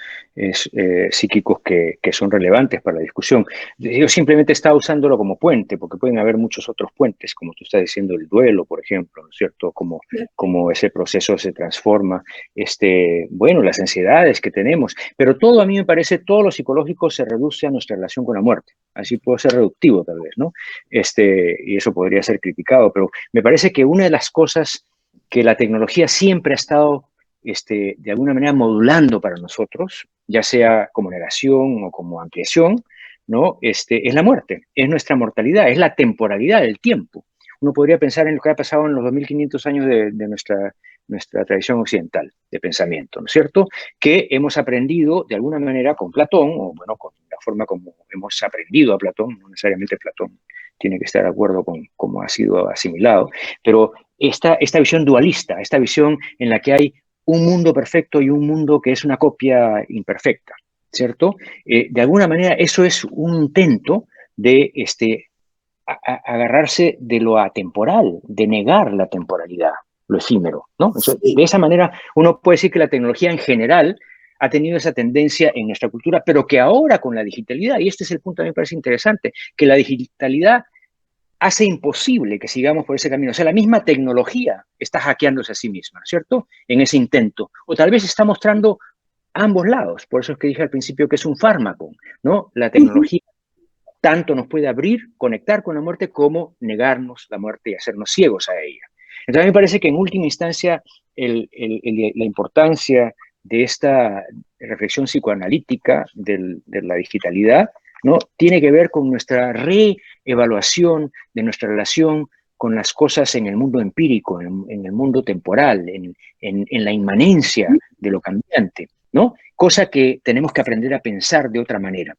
psíquicos que son relevantes para la discusión. Yo simplemente estaba usándolo como puente, porque pueden haber muchos otros puentes, como tú estás diciendo, el duelo, por ejemplo, ¿no es cierto? Como ese proceso se transforma, bueno, las ansiedades que tenemos, pero todo a mí me parece, todo lo psicológico se reduce a nuestra relación con la muerte. Así puedo ser reductivo tal vez, ¿no? Y eso podría ser criticado, pero me parece que una de las cosas que la tecnología siempre ha estado de alguna manera modulando para nosotros, ya sea como negación o como ampliación, ¿no? Es la muerte, es nuestra mortalidad, es la temporalidad del tiempo. Uno podría pensar en lo que ha pasado en los 2500 años de nuestra tradición occidental de pensamiento, ¿no es cierto? Que hemos aprendido de alguna manera con Platón, o bueno, con la forma como hemos aprendido a Platón, no necesariamente Platón tiene que estar de acuerdo con cómo ha sido asimilado, pero esta visión dualista, esta visión en la que hay un mundo perfecto y un mundo que es una copia imperfecta, ¿cierto? De alguna manera eso es un intento de agarrarse de lo atemporal, de negar la temporalidad, lo efímero, ¿no? Entonces, de esa manera uno puede decir que la tecnología en general ha tenido esa tendencia en nuestra cultura, pero que ahora con la digitalidad, y este es el punto que a mí me parece interesante, que la digitalidad hace imposible que sigamos por ese camino. O sea, la misma tecnología está hackeándose a sí misma, ¿cierto? En ese intento. O tal vez está mostrando ambos lados. Por eso es que dije al principio que es un fármaco, ¿no? La tecnología tanto nos puede abrir, conectar con la muerte, como negarnos la muerte y hacernos ciegos a ella. Entonces, a mí me parece que en última instancia la importancia de esta reflexión psicoanalítica de la digitalidad, ¿no? Tiene que ver con nuestra reevaluación de nuestra relación con las cosas en el mundo empírico, en el mundo temporal, en la inmanencia de lo cambiante, ¿no? Cosa que tenemos que aprender a pensar de otra manera.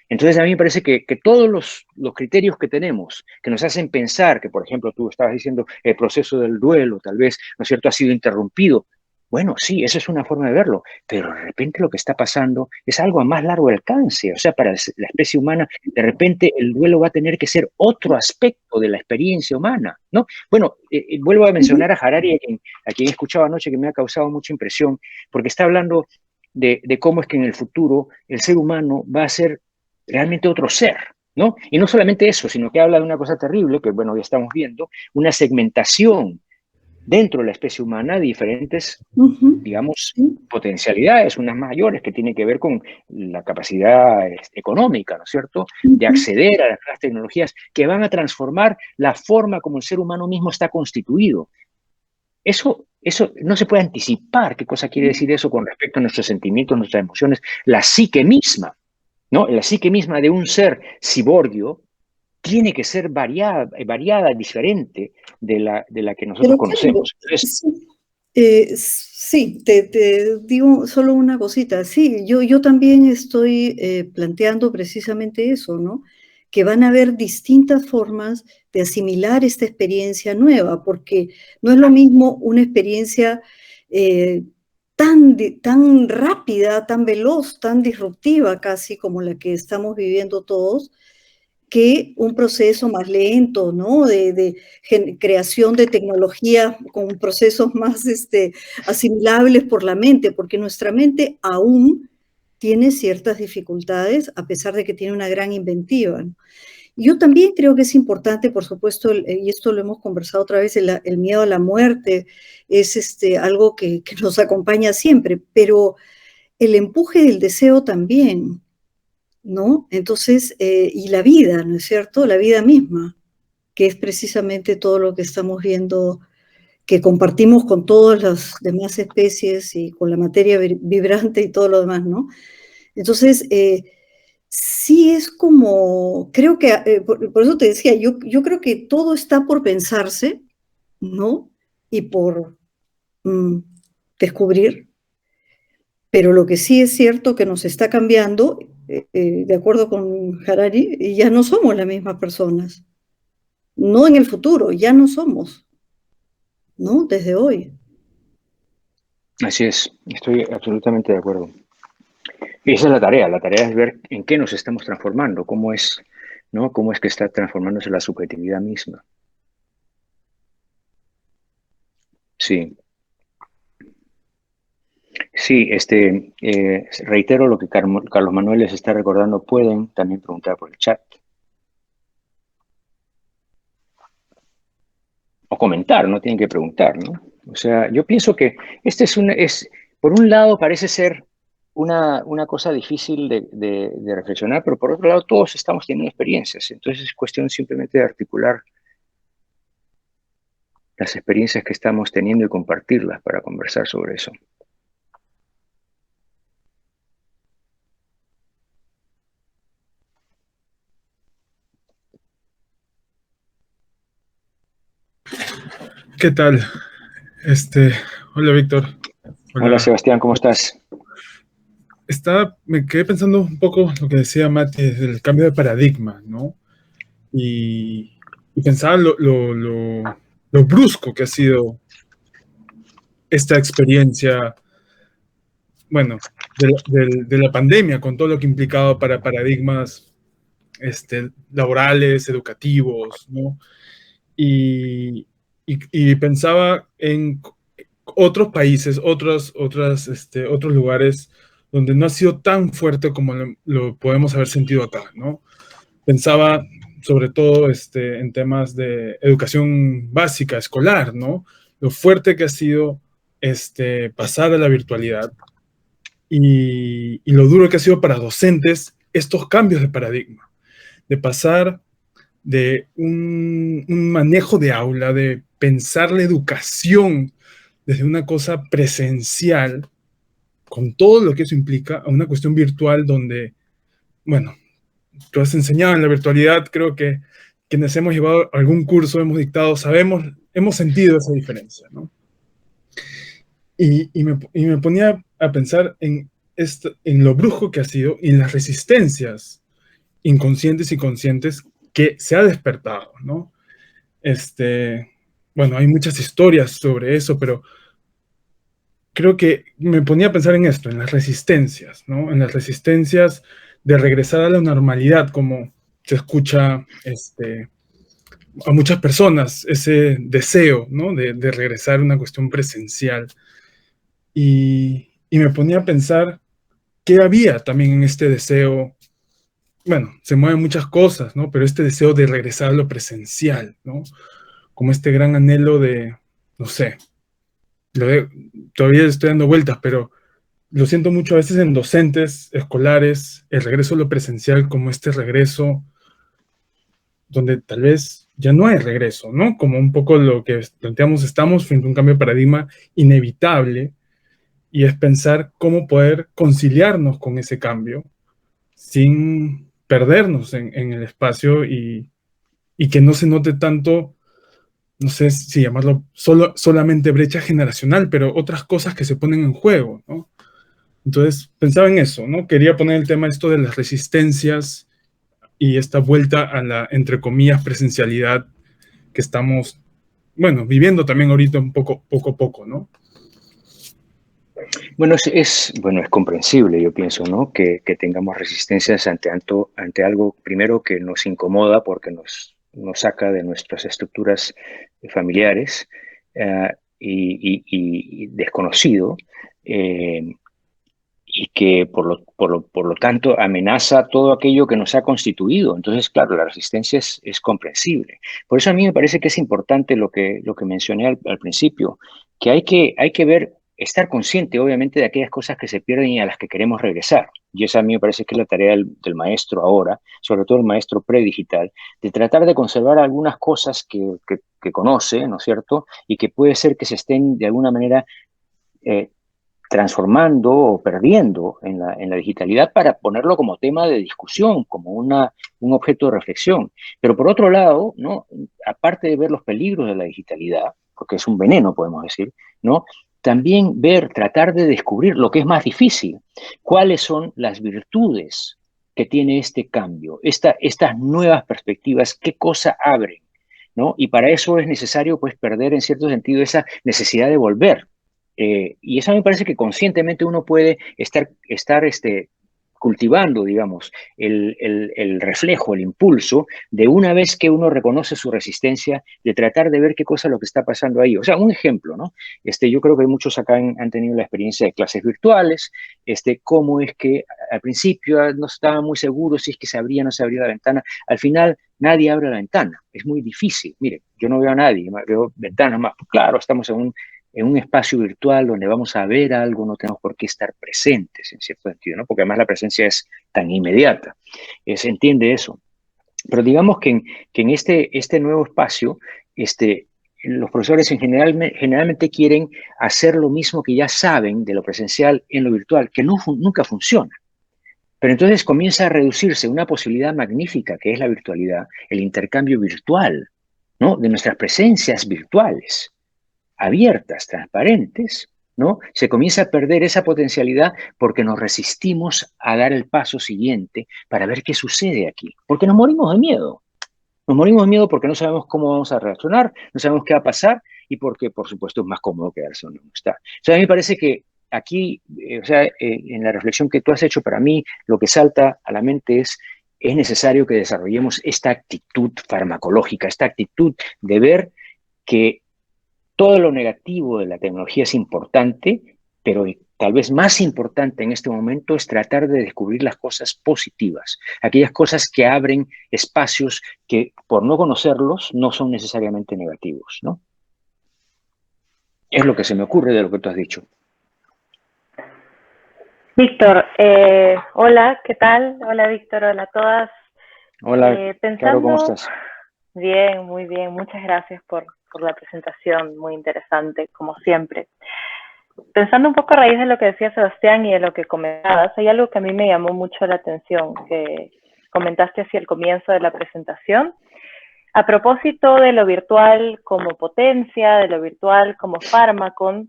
Entonces, a mí me parece que todos los criterios que tenemos, que nos hacen pensar que, por ejemplo, tú estabas diciendo, el proceso del duelo, tal vez, ¿no es cierto?, ha sido interrumpido. Bueno, sí, esa es una forma de verlo, pero de repente lo que está pasando es algo a más largo alcance. O sea, para la especie humana, de repente el duelo va a tener que ser otro aspecto de la experiencia humana, ¿no? Bueno, vuelvo a mencionar a Harari, a quien he escuchado anoche, que me ha causado mucha impresión, porque está hablando de cómo es que en el futuro el ser humano va a ser realmente otro ser, ¿no? Y no solamente eso, sino que habla de una cosa terrible, que bueno, ya estamos viendo, una segmentación dentro de la especie humana de diferentes, digamos, potencialidades, unas mayores que tienen que ver con la capacidad económica, ¿no es cierto?, de acceder a las tecnologías que van a transformar la forma como el ser humano mismo está constituido. Eso no se puede anticipar qué cosa quiere decir eso con respecto a nuestros sentimientos, nuestras emociones, la psique misma, ¿no? La psique misma de un ser ciborgio tiene que ser variada, diferente de la que nosotros conocemos. Entonces, sí, te digo solo una cosita. Sí, yo también estoy planteando precisamente eso, ¿no? Que van a haber distintas formas de asimilar esta experiencia nueva, porque no es lo mismo una experiencia tan rápida, tan veloz, tan disruptiva casi como la que estamos viviendo todos, que un proceso más lento, ¿no? De creación de tecnología con procesos más asimilables por la mente, porque nuestra mente aún tiene ciertas dificultades, a pesar de que tiene una gran inventiva, ¿no? Yo también creo que es importante, por supuesto, y esto lo hemos conversado otra vez, el miedo a la muerte es algo que nos acompaña siempre, pero el empuje del deseo también, ¿no? Entonces, y la vida, ¿no es cierto? La vida misma, que es precisamente todo lo que estamos viendo, que compartimos con todas las demás especies y con la materia vibrante y todo lo demás, ¿no? Entonces, sí es como, creo que, por eso te decía, yo creo que todo está por pensarse, ¿no? Y por descubrir, pero lo que sí es cierto que nos está cambiando, de acuerdo con Harari, ya no somos las mismas personas. No en el futuro, ya no somos, ¿no? Desde hoy. Así es, estoy absolutamente de acuerdo. Y esa es la tarea es ver en qué nos estamos transformando, cómo es, ¿no? Cómo es que está transformándose la subjetividad misma. Sí. Sí, reitero lo que Carlos Manuel les está recordando, pueden también preguntar por el chat o comentar, no tienen que preguntar, ¿no? O sea, yo pienso que por un lado parece ser una cosa difícil de reflexionar, pero por otro lado todos estamos teniendo experiencias, entonces es cuestión simplemente de articular las experiencias que estamos teniendo y compartirlas para conversar sobre eso. ¿Qué tal? Hola Víctor. Hola Sebastián, ¿cómo estás? Me quedé pensando un poco lo que decía Mati, del cambio de paradigma, ¿no? Y pensaba lo brusco que ha sido esta experiencia, bueno, de la pandemia, con todo lo que implicaba para paradigmas laborales, educativos, ¿no? Y pensaba en otros países, otros lugares donde no ha sido tan fuerte como lo podemos haber sentido acá, ¿no? Pensaba sobre todo en temas de educación básica, escolar, ¿no? Lo fuerte que ha sido pasar a la virtualidad y lo duro que ha sido para docentes estos cambios de paradigma, de pasar de un manejo de aula, de pensar la educación desde una cosa presencial, con todo lo que eso implica, a una cuestión virtual donde, bueno, tú has enseñado en la virtualidad, creo que quienes hemos llevado algún curso, hemos dictado, hemos sentido esa diferencia, ¿no? Y me ponía a pensar en lo brusco que ha sido y en las resistencias inconscientes y conscientes que se ha despertado, ¿no? Bueno, hay muchas historias sobre eso, pero creo que me ponía a pensar en esto, en las resistencias, ¿no? En las resistencias de regresar a la normalidad, como se escucha a muchas personas, ese deseo, ¿no? De regresar a una cuestión presencial. Y me ponía a pensar qué había también en este deseo. Bueno, se mueven muchas cosas, ¿no? Pero este deseo de regresar a lo presencial, ¿no? Como este gran anhelo de, no sé, todavía estoy dando vueltas, pero lo siento mucho a veces en docentes escolares, el regreso a lo presencial como este regreso donde tal vez ya no hay regreso, ¿no? Como un poco lo que planteamos, estamos frente a un cambio de paradigma inevitable y es pensar cómo poder conciliarnos con ese cambio sin perdernos en el espacio y que no se note tanto, no sé si llamarlo solamente brecha generacional, pero otras cosas que se ponen en juego, ¿no? Entonces pensaba en eso, ¿no? Quería poner el tema esto de las resistencias y esta vuelta a la, entre comillas, presencialidad que estamos, bueno, viviendo también ahorita poco a poco, ¿no? Bueno, es comprensible, yo pienso, ¿no? Que tengamos resistencias ante algo, primero, que nos incomoda porque nos saca de nuestras estructuras familiares y desconocido, y que por lo tanto amenaza todo aquello que nos ha constituido. Entonces, claro, la resistencia es comprensible. Por eso a mí me parece que es importante lo que mencioné al principio, que hay que ver, estar consciente, obviamente, de aquellas cosas que se pierden y a las que queremos regresar. Y esa a mí me parece que es la tarea del maestro ahora, sobre todo el maestro predigital, de tratar de conservar algunas cosas que conoce, ¿no es cierto? Y que puede ser que se estén de alguna manera transformando o perdiendo en la digitalidad para ponerlo como tema de discusión, como un objeto de reflexión. Pero por otro lado, ¿no? Aparte de ver los peligros de la digitalidad, porque es un veneno, podemos decir, ¿no? También tratar de descubrir lo que es más difícil, cuáles son las virtudes que tiene este cambio, estas nuevas perspectivas, qué cosa abren, ¿no? Y para eso es necesario, pues, perder en cierto sentido esa necesidad de volver. Y eso me parece que conscientemente uno puede estar cultivando, digamos, el reflejo, el impulso, de una vez que uno reconoce su resistencia, de tratar de ver qué cosa es lo que está pasando ahí. O sea, un ejemplo, ¿no? Yo creo que muchos acá han tenido la experiencia de clases virtuales, cómo es que al principio no estaban muy seguros si es que se abría o no se abría la ventana. Al final, nadie abre la ventana. Es muy difícil. Mire, yo no veo a nadie, veo ventanas más. Claro, estamos en un espacio virtual donde vamos a ver algo, no tenemos por qué estar presentes, en cierto sentido, ¿no? Porque además la presencia es tan inmediata. Se entiende eso. Pero digamos que en este nuevo espacio, los profesores generalmente quieren hacer lo mismo que ya saben de lo presencial en lo virtual, que nunca funciona. Pero entonces comienza a reducirse una posibilidad magnífica que es la virtualidad, el intercambio virtual, ¿no? De nuestras presencias virtuales, abiertas, transparentes, ¿no? Se comienza a perder esa potencialidad porque nos resistimos a dar el paso siguiente para ver qué sucede aquí. Porque nos morimos de miedo. Nos morimos de miedo porque no sabemos cómo vamos a reaccionar, no sabemos qué va a pasar y porque, por supuesto, es más cómodo quedarse donde uno está. O sea, a mí me parece que aquí, en la reflexión que tú has hecho, para mí lo que salta a la mente es necesario que desarrollemos esta actitud farmacológica, esta actitud de ver que todo lo negativo de la tecnología es importante, pero tal vez más importante en este momento es tratar de descubrir las cosas positivas, aquellas cosas que abren espacios que, por no conocerlos, no son necesariamente negativos, ¿no? Es lo que se me ocurre de lo que tú has dicho. Víctor, hola, ¿qué tal? Hola, Víctor, hola a todas. Hola, Caro, ¿cómo estás? Bien, muy bien. Muchas gracias por la presentación, muy interesante, como siempre. Pensando un poco a raíz de lo que decía Sebastián y de lo que comentabas, hay algo que a mí me llamó mucho la atención, que comentaste hacia el comienzo de la presentación, a propósito de lo virtual como potencia, de lo virtual como fármaco,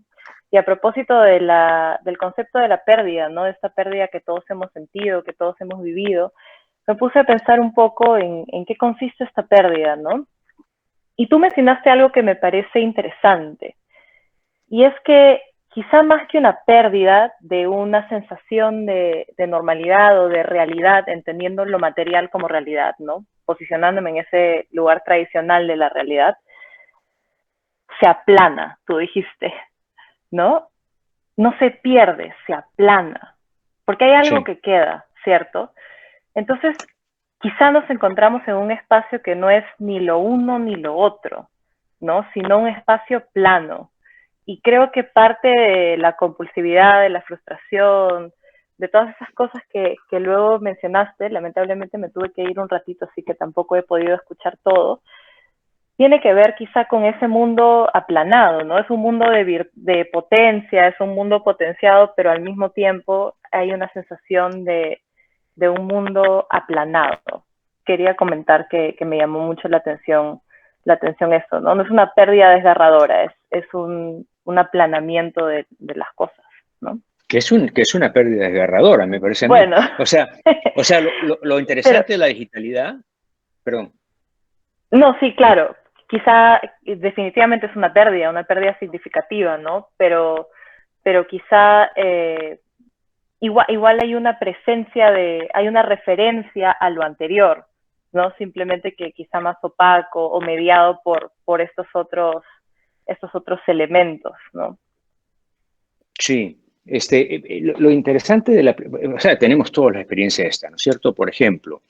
y a propósito del concepto de la pérdida, ¿no? De esta pérdida que todos hemos sentido, que todos hemos vivido, me puse a pensar un poco en qué consiste esta pérdida, ¿no? Y tú mencionaste algo que me parece interesante, y es que quizá más que una pérdida de una sensación de normalidad o de realidad, entendiendo lo material como realidad, ¿no? Posicionándome en ese lugar tradicional de la realidad, se aplana, tú dijiste, ¿no? No se pierde, se aplana, porque hay algo que queda, ¿cierto? Entonces, quizá nos encontramos en un espacio que no es ni lo uno ni lo otro, ¿no? Sino un espacio plano. Y creo que parte de la compulsividad, de la frustración, de todas esas cosas que luego mencionaste, lamentablemente me tuve que ir un ratito, así que tampoco he podido escuchar todo, tiene que ver quizá con ese mundo aplanado, ¿no? Es un mundo de potencia, es un mundo potenciado, pero al mismo tiempo hay una sensación de un mundo aplanado. Quería comentar que me llamó mucho la atención esto, ¿no? No es una pérdida desgarradora, es un aplanamiento de las cosas, ¿no? Que es una pérdida desgarradora, me parece a mí. Bueno. O sea lo interesante de la digitalidad, perdón. No, sí, claro. Quizá definitivamente es una pérdida significativa, ¿no? Pero quizá igual hay una presencia hay una referencia a lo anterior, ¿no? Simplemente que quizá más opaco o mediado por estos otros elementos, ¿no? Sí, lo interesante o sea, tenemos toda la experiencia esta, ¿no es cierto? Por ejemplo,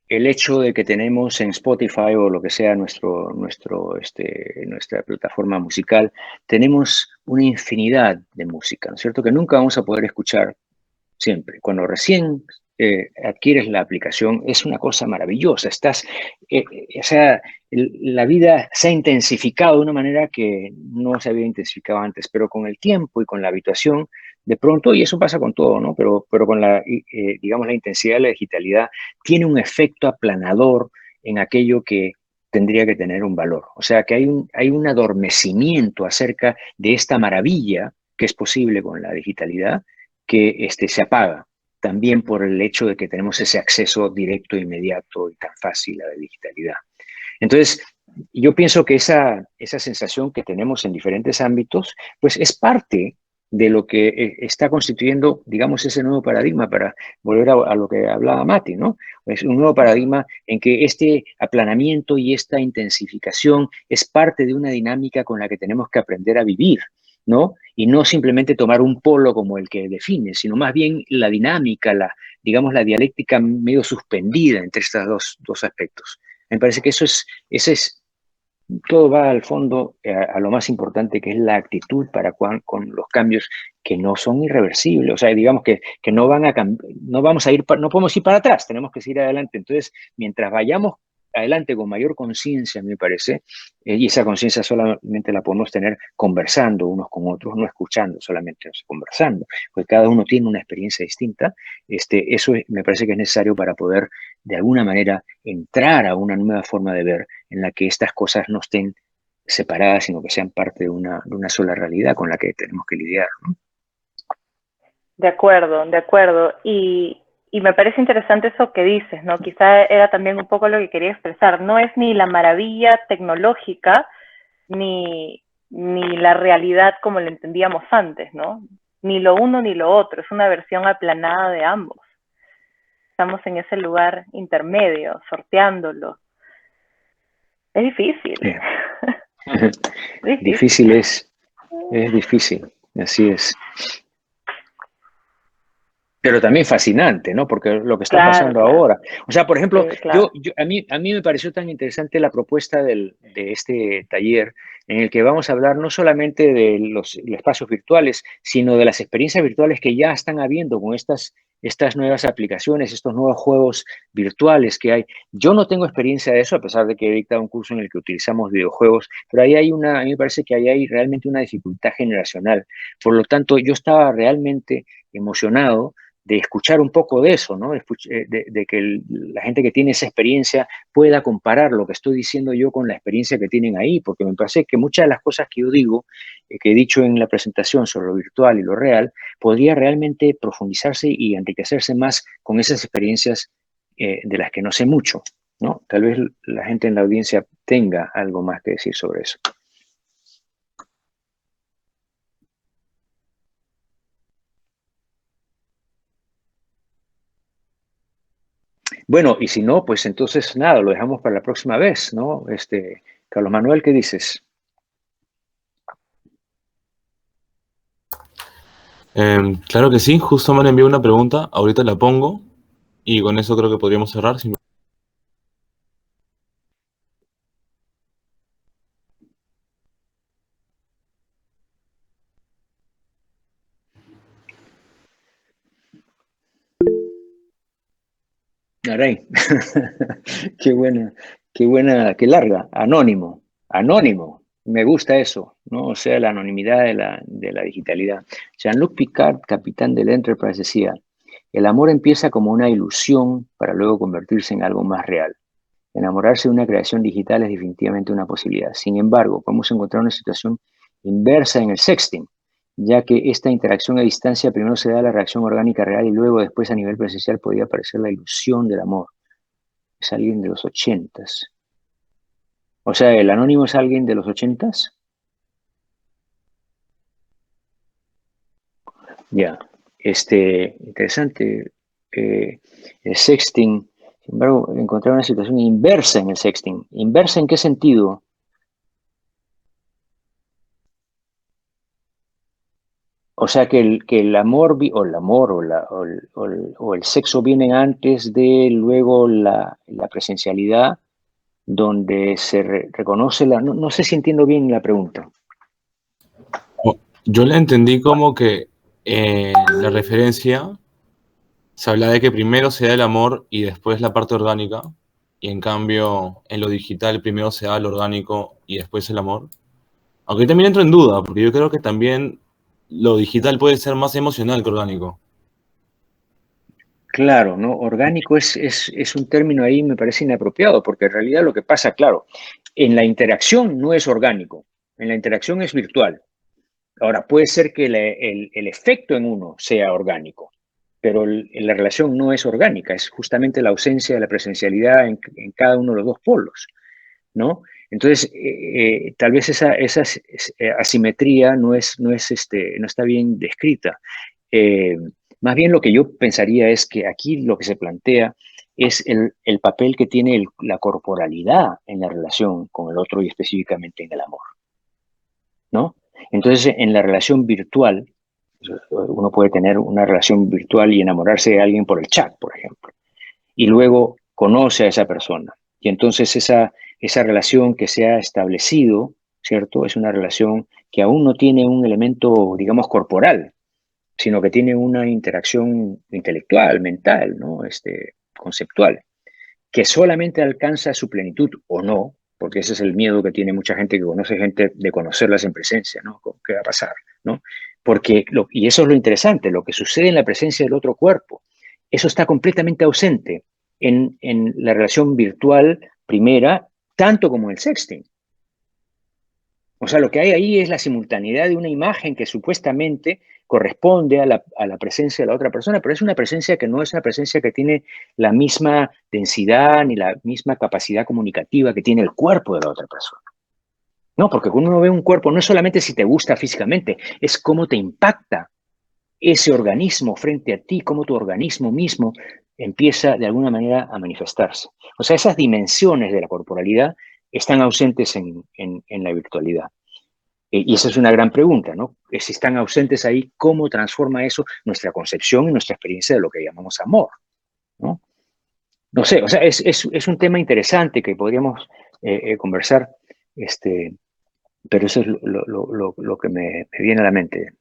el hecho de que tenemos en Spotify o lo que sea nuestra plataforma musical, tenemos una infinidad de música, ¿no es cierto? Que nunca vamos a poder escuchar siempre. Cuando recién adquieres la aplicación, es una cosa maravillosa. O sea, la vida se ha intensificado de una manera que no se había intensificado antes, pero con el tiempo y con la habituación, de pronto, y eso pasa con todo, ¿no? Pero con digamos, la intensidad de la digitalidad, tiene un efecto aplanador en aquello que tendría que tener un valor. O sea, que hay un adormecimiento acerca de esta maravilla que es posible con la digitalidad, que se apaga también por el hecho de que tenemos ese acceso directo, inmediato y tan fácil a la digitalidad. Entonces, yo pienso que esa sensación que tenemos en diferentes ámbitos, pues es parte de lo que está constituyendo, digamos, ese nuevo paradigma, para volver a lo que hablaba Mati, ¿no? Es un nuevo paradigma en que este aplanamiento y esta intensificación es parte de una dinámica con la que tenemos que aprender a vivir, ¿no? Y no simplemente tomar un polo como el que define, sino más bien la dinámica, digamos, la dialéctica medio suspendida entre estos dos aspectos. Me parece que todo va al fondo a lo más importante, que es la actitud con los cambios que no son irreversibles. O sea, digamos que no van a no vamos a ir, no podemos ir para atrás, tenemos que seguir adelante. Entonces, mientras vayamos adelante con mayor conciencia, me parece, y esa conciencia solamente la podemos tener conversando unos con otros, no escuchando, solamente conversando, porque cada uno tiene una experiencia distinta. Eso me parece que es necesario para poder, de alguna manera, entrar a una nueva forma de ver en la que estas cosas no estén separadas, sino que sean parte de una sola realidad con la que tenemos que lidiar, ¿no? De acuerdo, de acuerdo. Y me parece interesante eso que dices, ¿no? Quizá era también un poco lo que quería expresar. No es ni la maravilla tecnológica, ni la realidad como la entendíamos antes, ¿no? Ni lo uno ni lo otro. Es una versión aplanada de ambos. Estamos en ese lugar intermedio, sorteándolo. Es difícil. Difícil es difícil, así es. Pero también fascinante, ¿no? Porque lo que está pasando ahora. O sea, por ejemplo, sí, claro. a mí me pareció tan interesante la propuesta de este taller, en el que vamos a hablar no solamente de los espacios virtuales, sino de las experiencias virtuales que ya están habiendo con estas nuevas aplicaciones, estos nuevos juegos virtuales que hay. Yo no tengo experiencia de eso, a pesar de que he dictado un curso en el que utilizamos videojuegos, pero ahí a mí me parece que ahí hay realmente una dificultad generacional. Por lo tanto, yo estaba realmente emocionado de escuchar un poco de eso, ¿no? De que la gente que tiene esa experiencia pueda comparar lo que estoy diciendo yo con la experiencia que tienen ahí, porque me parece que muchas de las cosas que yo digo, que he dicho en la presentación sobre lo virtual y lo real, podría realmente profundizarse y enriquecerse más con esas experiencias de las que no sé mucho, ¿no? Tal vez la gente en la audiencia tenga algo más que decir sobre eso. Bueno, y si no, pues entonces nada, lo dejamos para la próxima vez, ¿no? Carlos Manuel, ¿qué dices? Claro que sí, justo me han enviado una pregunta, ahorita la pongo y con eso creo que podríamos cerrar. Aray, qué buena, qué larga, anónimo, me gusta eso, ¿no? O sea, la anonimidad de la digitalidad. Jean-Luc Picard, capitán del Enterprise, decía, el amor empieza como una ilusión para luego convertirse en algo más real. Enamorarse de una creación digital es definitivamente una posibilidad. Sin embargo, podemos encontrar una situación inversa en el sexting, ya que esta interacción a distancia primero se da la reacción orgánica real y luego después a nivel presencial podría aparecer la ilusión del amor. Es alguien de los 80s. O sea, ¿el anónimo es alguien de los 80s? Ya, interesante. El sexting, sin embargo, encontrar una situación inversa en el sexting. ¿Inversa en qué sentido? O sea, que el amor o el sexo vienen antes de luego la presencialidad, donde se reconoce no sé si entiendo bien la pregunta. Yo la entendí como que la referencia se habla de que primero se da el amor y después la parte orgánica, y en cambio en lo digital primero se da lo orgánico y después el amor. Aunque yo también entro en duda, porque yo creo que también lo digital puede ser más emocional que orgánico. Claro, ¿no? Orgánico es un término ahí, me parece inapropiado, porque en realidad lo que pasa, claro, en la interacción no es orgánico, en la interacción es virtual. Ahora, puede ser que el efecto en uno sea orgánico, pero la relación no es orgánica, es justamente la ausencia de la presencialidad en cada uno de los dos polos, ¿no? Entonces, tal vez esa asimetría no está bien descrita. Eh, Más bien lo que yo pensaría es que aquí lo que se plantea es el papel que tiene la corporalidad en la relación con el otro y específicamente en el amor, ¿no? Entonces, en la relación virtual, uno puede tener una relación virtual y enamorarse de alguien por el chat, por ejemplo, y luego conoce a esa persona. Y entonces esa relación que se ha establecido, ¿cierto? Es una relación que aún no tiene un elemento, digamos, corporal, sino que tiene una interacción intelectual, mental, ¿no? Conceptual, que solamente alcanza su plenitud o no, porque ese es el miedo que tiene mucha gente que conoce gente de conocerlas en presencia, ¿no? ¿Qué va a pasar? ¿No? Y eso es lo interesante, lo que sucede en la presencia del otro cuerpo, eso está completamente ausente en la relación virtual primera, tanto como el sexting. O sea, lo que hay ahí es la simultaneidad de una imagen que supuestamente corresponde a la presencia de la otra persona, pero es una presencia que no es una presencia que tiene la misma densidad ni la misma capacidad comunicativa que tiene el cuerpo de la otra persona. No, porque cuando uno ve un cuerpo, no es solamente si te gusta físicamente, es cómo te impacta ese organismo frente a ti, cómo tu organismo mismo empieza de alguna manera a manifestarse. O sea, esas dimensiones de la corporalidad están ausentes en la virtualidad. Y esa es una gran pregunta, ¿no? Si están ausentes ahí, ¿cómo transforma eso nuestra concepción y nuestra experiencia de lo que llamamos amor? ¿No? No sé, o sea, es un tema interesante que podríamos conversar, pero eso es lo que me viene a la mente.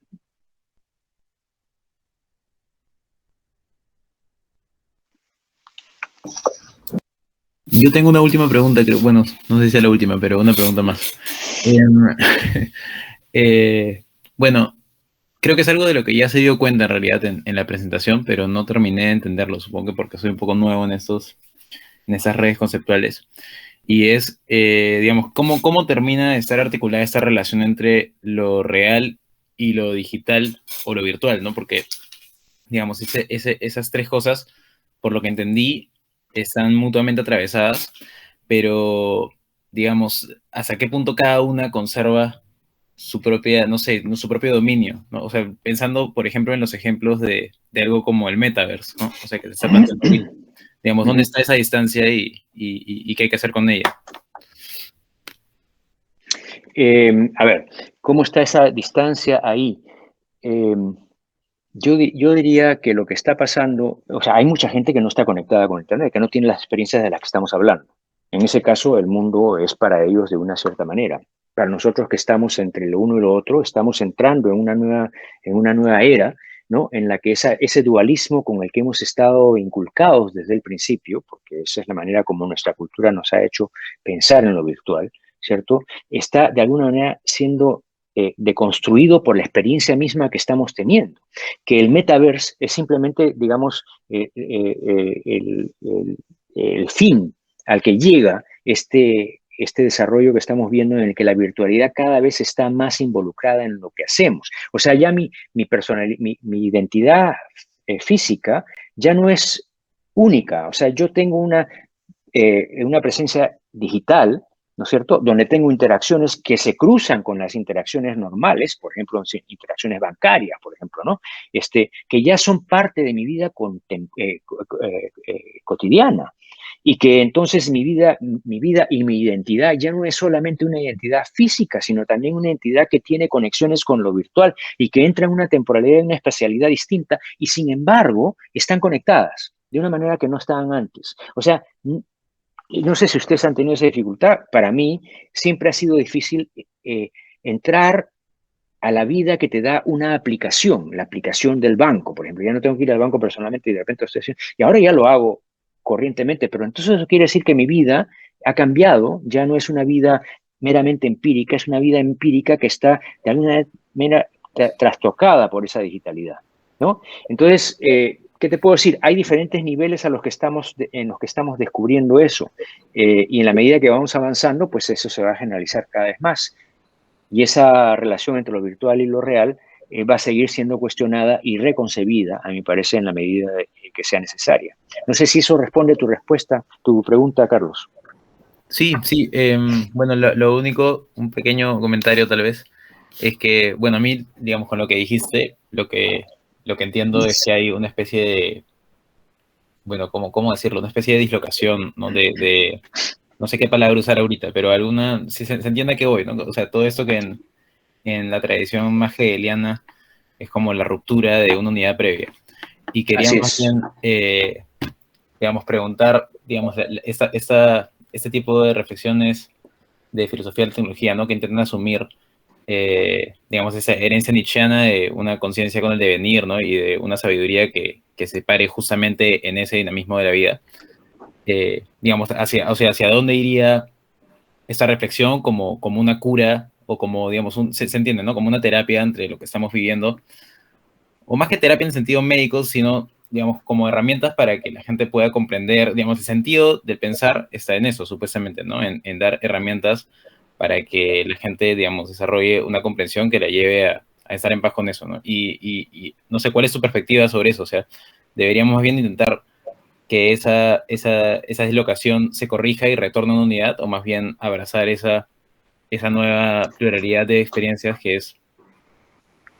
Yo tengo una última pregunta, creo, bueno, no sé si es la última, pero una pregunta más. Bueno, creo que es algo de lo que ya se dio cuenta en realidad en la presentación, pero no terminé de entenderlo, supongo que porque soy un poco nuevo en estas redes conceptuales. Y es, digamos, cómo termina de estar articulada esta relación entre lo real y lo digital o lo virtual, ¿no? Porque, digamos, esas tres cosas, por lo que entendí, están mutuamente atravesadas, pero, digamos, hasta qué punto cada una conserva su propia, no sé, su propio dominio, ¿no? O sea, pensando, por ejemplo, en los ejemplos de algo como el metaverse, ¿no? O sea, que se está planteando ahorita. Digamos, ¿dónde está esa distancia y qué hay que hacer con ella? A ver, ¿cómo está esa distancia ahí? Yo diría que lo que está pasando, o sea, hay mucha gente que no está conectada con Internet, que no tiene las experiencias de las que estamos hablando. En ese caso, el mundo es para ellos de una cierta manera. Para nosotros que estamos entre lo uno y lo otro, estamos entrando en una nueva era, ¿no? En la que ese dualismo con el que hemos estado inculcados desde el principio, porque esa es la manera como nuestra cultura nos ha hecho pensar en lo virtual, ¿cierto? Está de alguna manera siendo deconstruido por la experiencia misma que estamos teniendo. Que el metaverse es simplemente, digamos, el fin al que llega este desarrollo que estamos viendo en el que la virtualidad cada vez está más involucrada en lo que hacemos. O sea, ya mi identidad física ya no es única. O sea, yo tengo una presencia digital, ¿no es cierto?, donde tengo interacciones que se cruzan con las interacciones normales, por ejemplo, interacciones bancarias, por ejemplo, ¿no? Que ya son parte de mi vida cotidiana. Y que entonces mi vida y mi identidad ya no es solamente una identidad física, sino también una identidad que tiene conexiones con lo virtual y que entra en una temporalidad y una espacialidad distinta y sin embargo están conectadas de una manera que no estaban antes. O sea, no sé si ustedes han tenido esa dificultad. Para mí siempre ha sido difícil entrar a la vida que te da una aplicación, la aplicación del banco, por ejemplo. Ya no tengo que ir al banco personalmente y de repente estoy haciendo, y ahora ya lo hago corrientemente, pero entonces eso quiere decir que mi vida ha cambiado, ya no es una vida meramente empírica, es una vida empírica que está de alguna manera trastocada por esa digitalidad, ¿no? Entonces, ¿qué te puedo decir? Hay diferentes niveles en los que estamos descubriendo eso, y en la medida que vamos avanzando, pues eso se va a generalizar cada vez más. Y esa relación entre lo virtual y lo real va a seguir siendo cuestionada y reconcebida, a mi parecer, en la medida que sea necesaria. No sé si eso responde a tu pregunta, Carlos. Sí, sí. Bueno, lo único, un pequeño comentario tal vez, es que, bueno, a mí, digamos, con lo que dijiste, lo que entiendo es que hay una especie de, bueno, ¿cómo decirlo? Una especie de dislocación, ¿no? No sé qué palabra usar ahorita, pero se entiende a qué voy, ¿no? O sea, todo esto que en la tradición más hegeliana es como la ruptura de una unidad previa. Y quería más bien, digamos, preguntar, digamos, este tipo de reflexiones de filosofía de la tecnología, ¿no? Que intentan asumir, digamos, esa herencia nietzscheana de una conciencia con el devenir, ¿no? Y de una sabiduría que se pare justamente en ese dinamismo de la vida. Digamos, hacia dónde iría esta reflexión como una cura o como, digamos, se entiende, ¿no? Como una terapia entre lo que estamos viviendo, o más que terapia en sentido médico, sino, digamos, como herramientas para que la gente pueda comprender, digamos, el sentido del pensar está en eso, supuestamente, ¿no? En dar herramientas para que la gente, digamos, desarrolle una comprensión que la lleve a estar en paz con eso, ¿no? Y no sé cuál es tu perspectiva sobre eso, o sea, deberíamos más bien intentar que esa dislocación se corrija y retorne a una unidad, o más bien abrazar esa nueva pluralidad de experiencias que es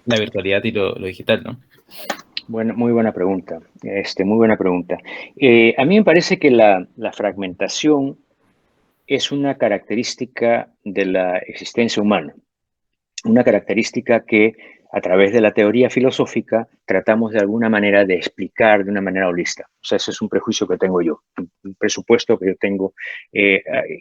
la virtualidad y lo digital, ¿no? Bueno, muy buena pregunta. Muy buena pregunta. A mí me parece que la fragmentación es una característica de la existencia humana, una característica que a través de la teoría filosófica tratamos de alguna manera de explicar de una manera holística. O sea, ese es un prejuicio que tengo yo, un presupuesto que yo tengo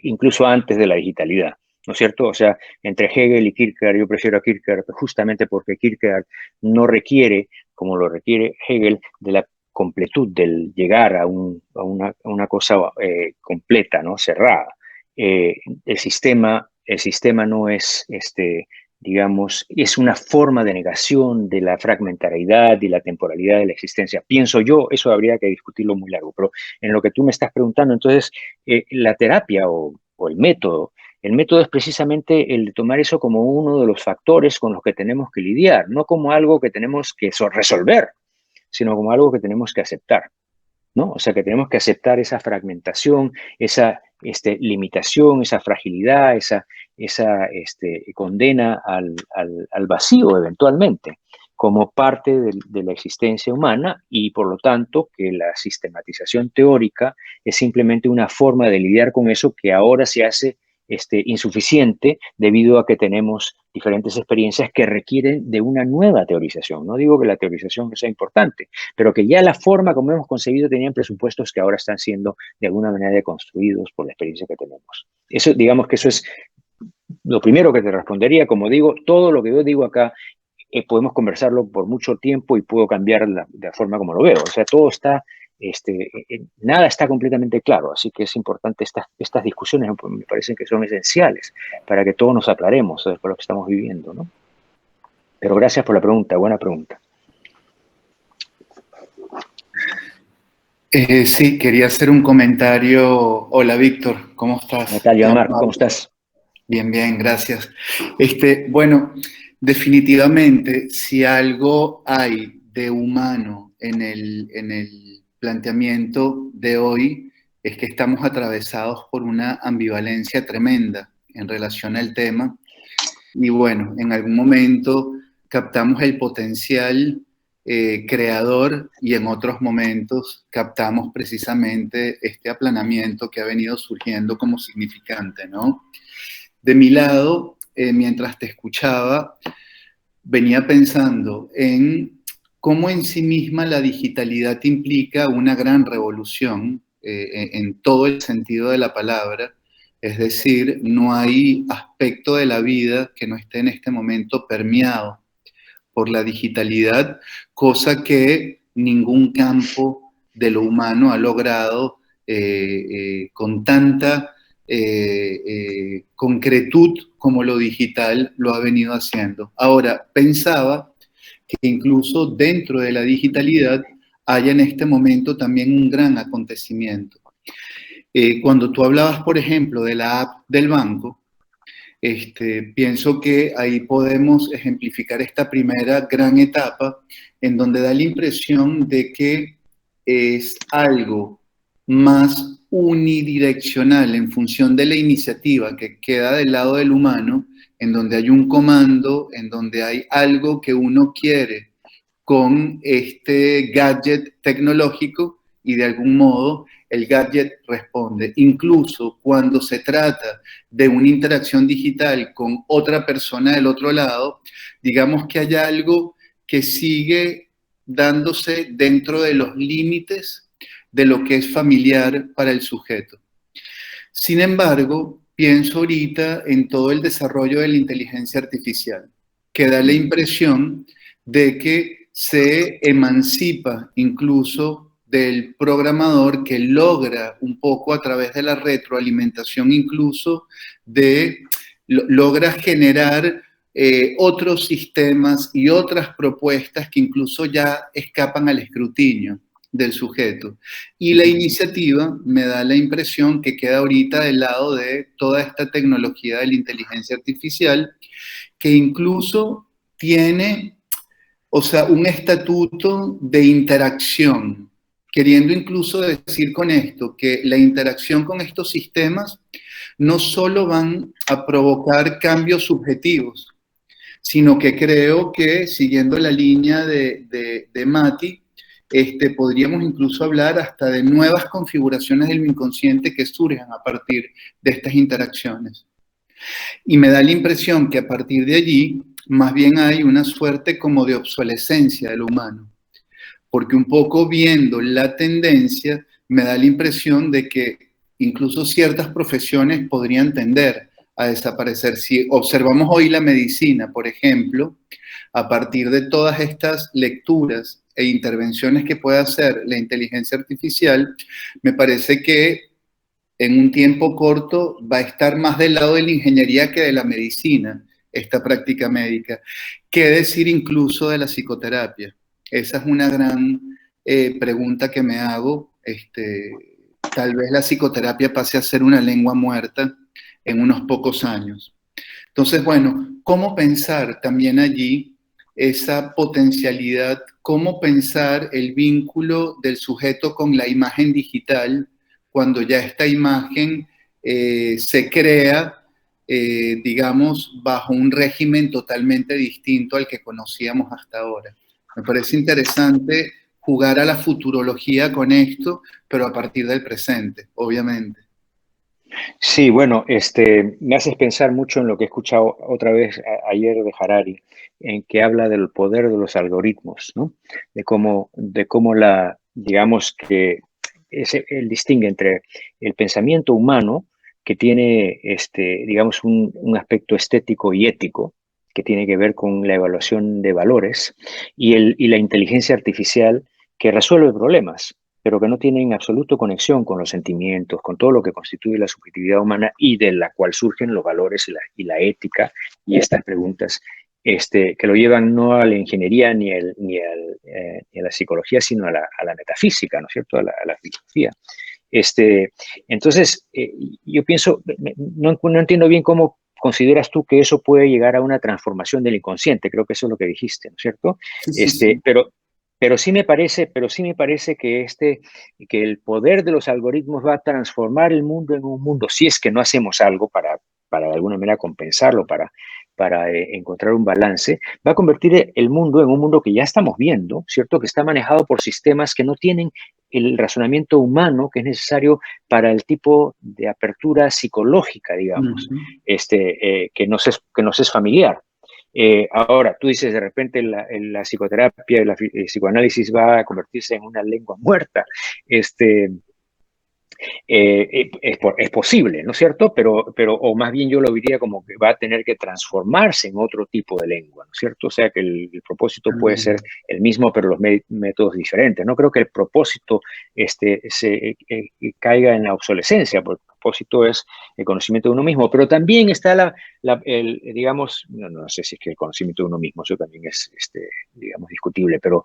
incluso antes de la digitalidad, ¿no es cierto? O sea, entre Hegel y Kierkegaard, yo prefiero a Kierkegaard justamente porque Kierkegaard no requiere, como lo requiere Hegel, de la completud, del llegar a una cosa completa, ¿no? Cerrada. El sistema no es digamos, es una forma de negación de la fragmentariedad y la temporalidad de la existencia. Pienso yo, eso habría que discutirlo muy largo, pero en lo que tú me estás preguntando, entonces, la terapia o el método es precisamente el de tomar eso como uno de los factores con los que tenemos que lidiar, no como algo que tenemos que resolver, sino como algo que tenemos que aceptar, ¿no? O sea, que tenemos que aceptar esa fragmentación, esa limitación, esa fragilidad, esa condena al vacío eventualmente, como parte de la existencia humana, y por lo tanto que la sistematización teórica es simplemente una forma de lidiar con eso que ahora se hace insuficiente debido a que tenemos diferentes experiencias que requieren de una nueva teorización. No digo que la teorización no sea importante, pero que ya la forma como hemos concebido tenían presupuestos que ahora están siendo de alguna manera deconstruidos por la experiencia que tenemos. Eso, digamos que eso es lo primero que te respondería. Como digo, todo lo que yo digo acá podemos conversarlo por mucho tiempo y puedo cambiar la forma como lo veo. O sea, todo está, nada está completamente claro, así que es importante estas discusiones, me parecen que son esenciales para que todos nos aclaremos por lo que estamos viviendo, ¿no? Pero gracias por la pregunta, buena pregunta. Sí, quería hacer un comentario. Hola, Víctor, ¿cómo estás? Natalia, Marco, ¿cómo estás? Bien, bien, gracias. Bueno, definitivamente, si algo hay de humano en el planteamiento de hoy, es que estamos atravesados por una ambivalencia tremenda en relación al tema. Y bueno, en algún momento captamos el potencial creador y en otros momentos captamos precisamente este aplanamiento que ha venido surgiendo como significante, ¿no? De mi lado, mientras te escuchaba, venía pensando en cómo en sí misma la digitalidad implica una gran revolución en todo el sentido de la palabra, Es decir, no hay aspecto de la vida que no esté en este momento permeado por la digitalidad, cosa que ningún campo de lo humano ha logrado con tanta concretud como lo digital lo ha venido haciendo. Ahora, pensaba que incluso dentro de la digitalidad haya en este momento también un gran acontecimiento. Cuando tú hablabas, por ejemplo, de la app del banco, pienso que ahí podemos ejemplificar esta primera gran etapa en donde da la impresión de que es algo más unidireccional en función de la iniciativa que queda del lado del humano, en donde hay un comando, en donde hay algo que uno quiere con este gadget tecnológico y de algún modo el gadget responde. Incluso cuando se trata de una interacción digital con otra persona del otro lado, digamos que hay algo que sigue dándose dentro de los límites de lo que es familiar para el sujeto. Sin embargo, pienso ahorita en todo el desarrollo de la inteligencia artificial, que da la impresión de que se emancipa incluso del programador, que logra un poco a través de la retroalimentación incluso logra generar otros sistemas y otras propuestas que incluso ya escapan al escrutinio del sujeto. Y la iniciativa me da la impresión que queda ahorita del lado de toda esta tecnología de la inteligencia artificial, que incluso tiene, o sea, un estatuto de interacción, queriendo incluso decir con esto que la interacción con estos sistemas no solo van a provocar cambios subjetivos, sino que creo que, siguiendo la línea de Mati, podríamos incluso hablar hasta de nuevas configuraciones del inconsciente que surjan a partir de estas interacciones. Y me da la impresión que a partir de allí, más bien hay una suerte como de obsolescencia de lo humano. Porque un poco viendo la tendencia, me da la impresión de que incluso ciertas profesiones podrían tender a desaparecer. Si observamos hoy la medicina, por ejemplo, a partir de todas estas lecturas e intervenciones que puede hacer la inteligencia artificial, me parece que en un tiempo corto va a estar más del lado de la ingeniería que de la medicina, esta práctica médica. ¿Qué decir incluso de la psicoterapia? Esa es una gran pregunta que me hago. Tal vez la psicoterapia pase a ser una lengua muerta en unos pocos años. Entonces, bueno, ¿cómo pensar también allí esa potencialidad? ¿Cómo pensar el vínculo del sujeto con la imagen digital cuando ya esta imagen se crea, digamos, bajo un régimen totalmente distinto al que conocíamos hasta ahora? Me parece interesante jugar a la futurología con esto, pero a partir del presente, obviamente. Sí, bueno, me haces pensar mucho en lo que he escuchado otra vez ayer de Harari, en que habla del poder de los algoritmos, ¿no? De cómo digamos que él distingue entre el pensamiento humano, que tiene, digamos, un aspecto estético y ético, que tiene que ver con la evaluación de valores, y la inteligencia artificial, que resuelve problemas, pero que no tienen absoluto conexión con los sentimientos, con todo lo que constituye la subjetividad humana y de la cual surgen los valores y la ética y estas preguntas que lo llevan no a la ingeniería ni a la psicología, sino a la metafísica, ¿no es cierto?, a la filosofía. Entonces, yo pienso, no entiendo bien cómo consideras tú que eso puede llegar a una transformación del inconsciente. Creo que eso es lo que dijiste, ¿no es cierto? Sí. Pero sí me parece que el poder de los algoritmos va a transformar el mundo en un mundo, si es que no hacemos algo para de alguna manera compensarlo, para encontrar un balance, va a convertir el mundo en un mundo que ya estamos viendo, ¿cierto? Que está manejado por sistemas que no tienen el razonamiento humano que es necesario para el tipo de apertura psicológica, digamos, que nos es familiar. Ahora, tú dices, de repente la psicoterapia, el psicoanálisis va a convertirse en una lengua muerta. Es posible, ¿no es cierto? O más bien yo lo diría como que va a tener que transformarse en otro tipo de lengua, ¿no es cierto? O sea que el propósito puede ser el mismo, pero los métodos diferentes. No creo que el propósito caiga en la obsolescencia, porque el propósito es el conocimiento de uno mismo, pero también está digamos, no sé si es que el conocimiento de uno mismo, eso también es, digamos, discutible, pero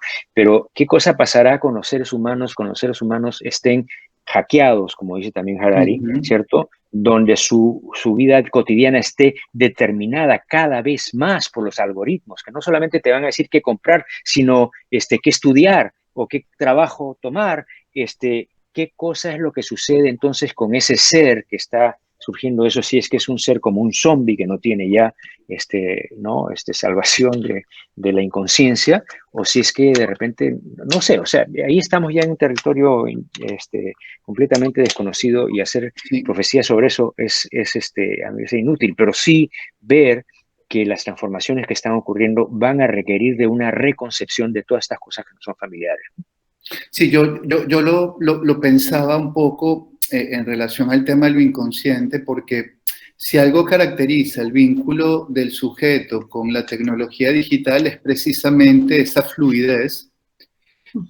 ¿qué cosa pasará con los seres humanos cuando los seres humanos estén hackeados, como dice también Harari, ¿cierto? Donde su vida cotidiana esté determinada cada vez más por los algoritmos, que no solamente te van a decir qué comprar, sino qué estudiar o qué trabajo tomar, qué cosa es lo que sucede entonces con ese ser que está surgiendo. Eso sí es que es un ser como un zombie que no tiene ya salvación de la inconsciencia, o si es que de repente, no sé, o sea, ahí estamos ya en un territorio completamente desconocido, y hacer profecía sobre eso a mí es inútil, pero sí ver que las transformaciones que están ocurriendo van a requerir de una reconcepción de todas estas cosas que no son familiares. Sí, yo lo pensaba un poco en relación al tema de lo inconsciente, porque si algo caracteriza el vínculo del sujeto con la tecnología digital es precisamente esa fluidez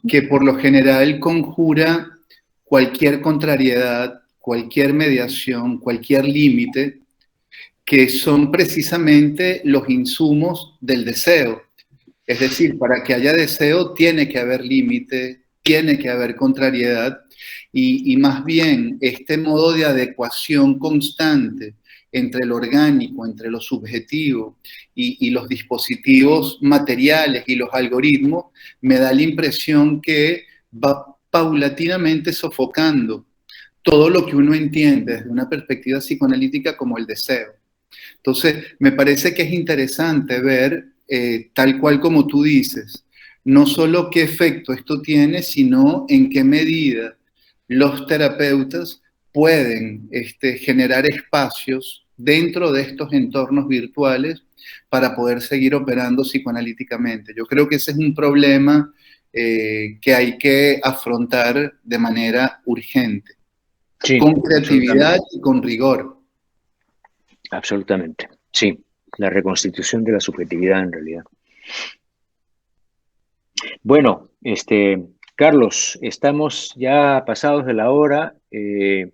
que por lo general conjura cualquier contrariedad, cualquier mediación, cualquier límite, que son precisamente los insumos del deseo. Es decir, para que haya deseo tiene que haber límite, tiene que haber contrariedad, y más bien este modo de adecuación constante entre lo orgánico, entre lo subjetivo y los dispositivos materiales y los algoritmos, me da la impresión que va paulatinamente sofocando todo lo que uno entiende desde una perspectiva psicoanalítica como el deseo. Entonces, me parece que es interesante ver, tal cual como tú dices, no solo qué efecto esto tiene, sino en qué medida los terapeutas pueden generar espacios dentro de estos entornos virtuales para poder seguir operando psicoanalíticamente. Yo creo que ese es un problema que hay que afrontar de manera urgente, sí, con creatividad y con rigor. Absolutamente, sí, la reconstitución de la subjetividad en realidad. Bueno, Carlos, estamos ya pasados de la hora. Yo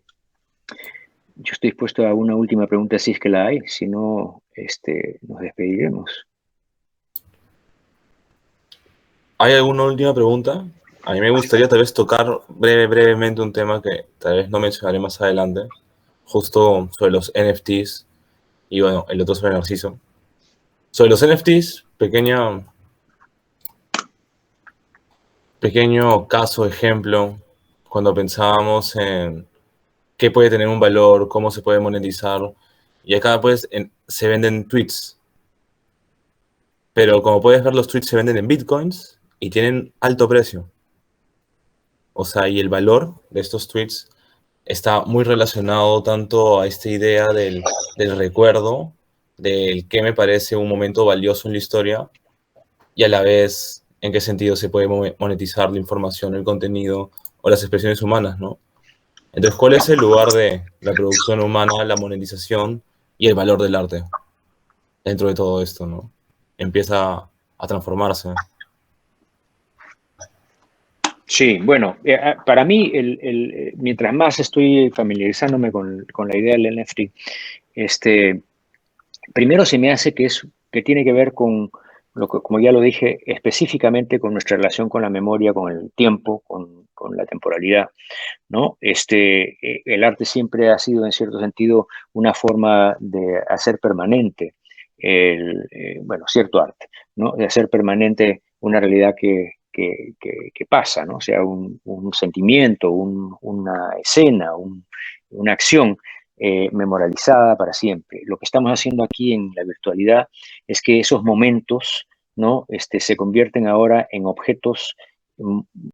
estoy dispuesto a una última pregunta si es que la hay, si no, nos despediremos. ¿Hay alguna última pregunta? A mí me gustaría tal vez tocar brevemente un tema que tal vez no mencionaré más adelante, justo sobre los NFTs y bueno, el otro sobre Narciso. Sobre los NFTs, pequeño caso, ejemplo, cuando pensábamos en qué puede tener un valor, cómo se puede monetizar, y acá pues se venden tweets. Pero como puedes ver, los tweets se venden en bitcoins y tienen alto precio. O sea, y el valor de estos tweets está muy relacionado tanto a esta idea del recuerdo, del que me parece un momento valioso en la historia, y a la vez en qué sentido se puede monetizar la información, el contenido o las expresiones humanas, ¿no? Entonces, ¿cuál es el lugar de la producción humana, la monetización y el valor del arte dentro de todo esto, ¿no? Empieza a transformarse. Sí, bueno, para mí, mientras más estoy familiarizándome con la idea del NFT, primero se me hace que tiene que ver con, como ya lo dije, específicamente con nuestra relación con la memoria, con el tiempo, con la temporalidad, ¿no? El arte siempre ha sido, en cierto sentido, una forma de hacer permanente, cierto arte, ¿no? De hacer permanente una realidad que pasa, ¿no? O sea, un sentimiento, una escena, una acción memorializada para siempre. Lo que estamos haciendo aquí en la virtualidad es que esos momentos, ¿no? Se convierten ahora en objetos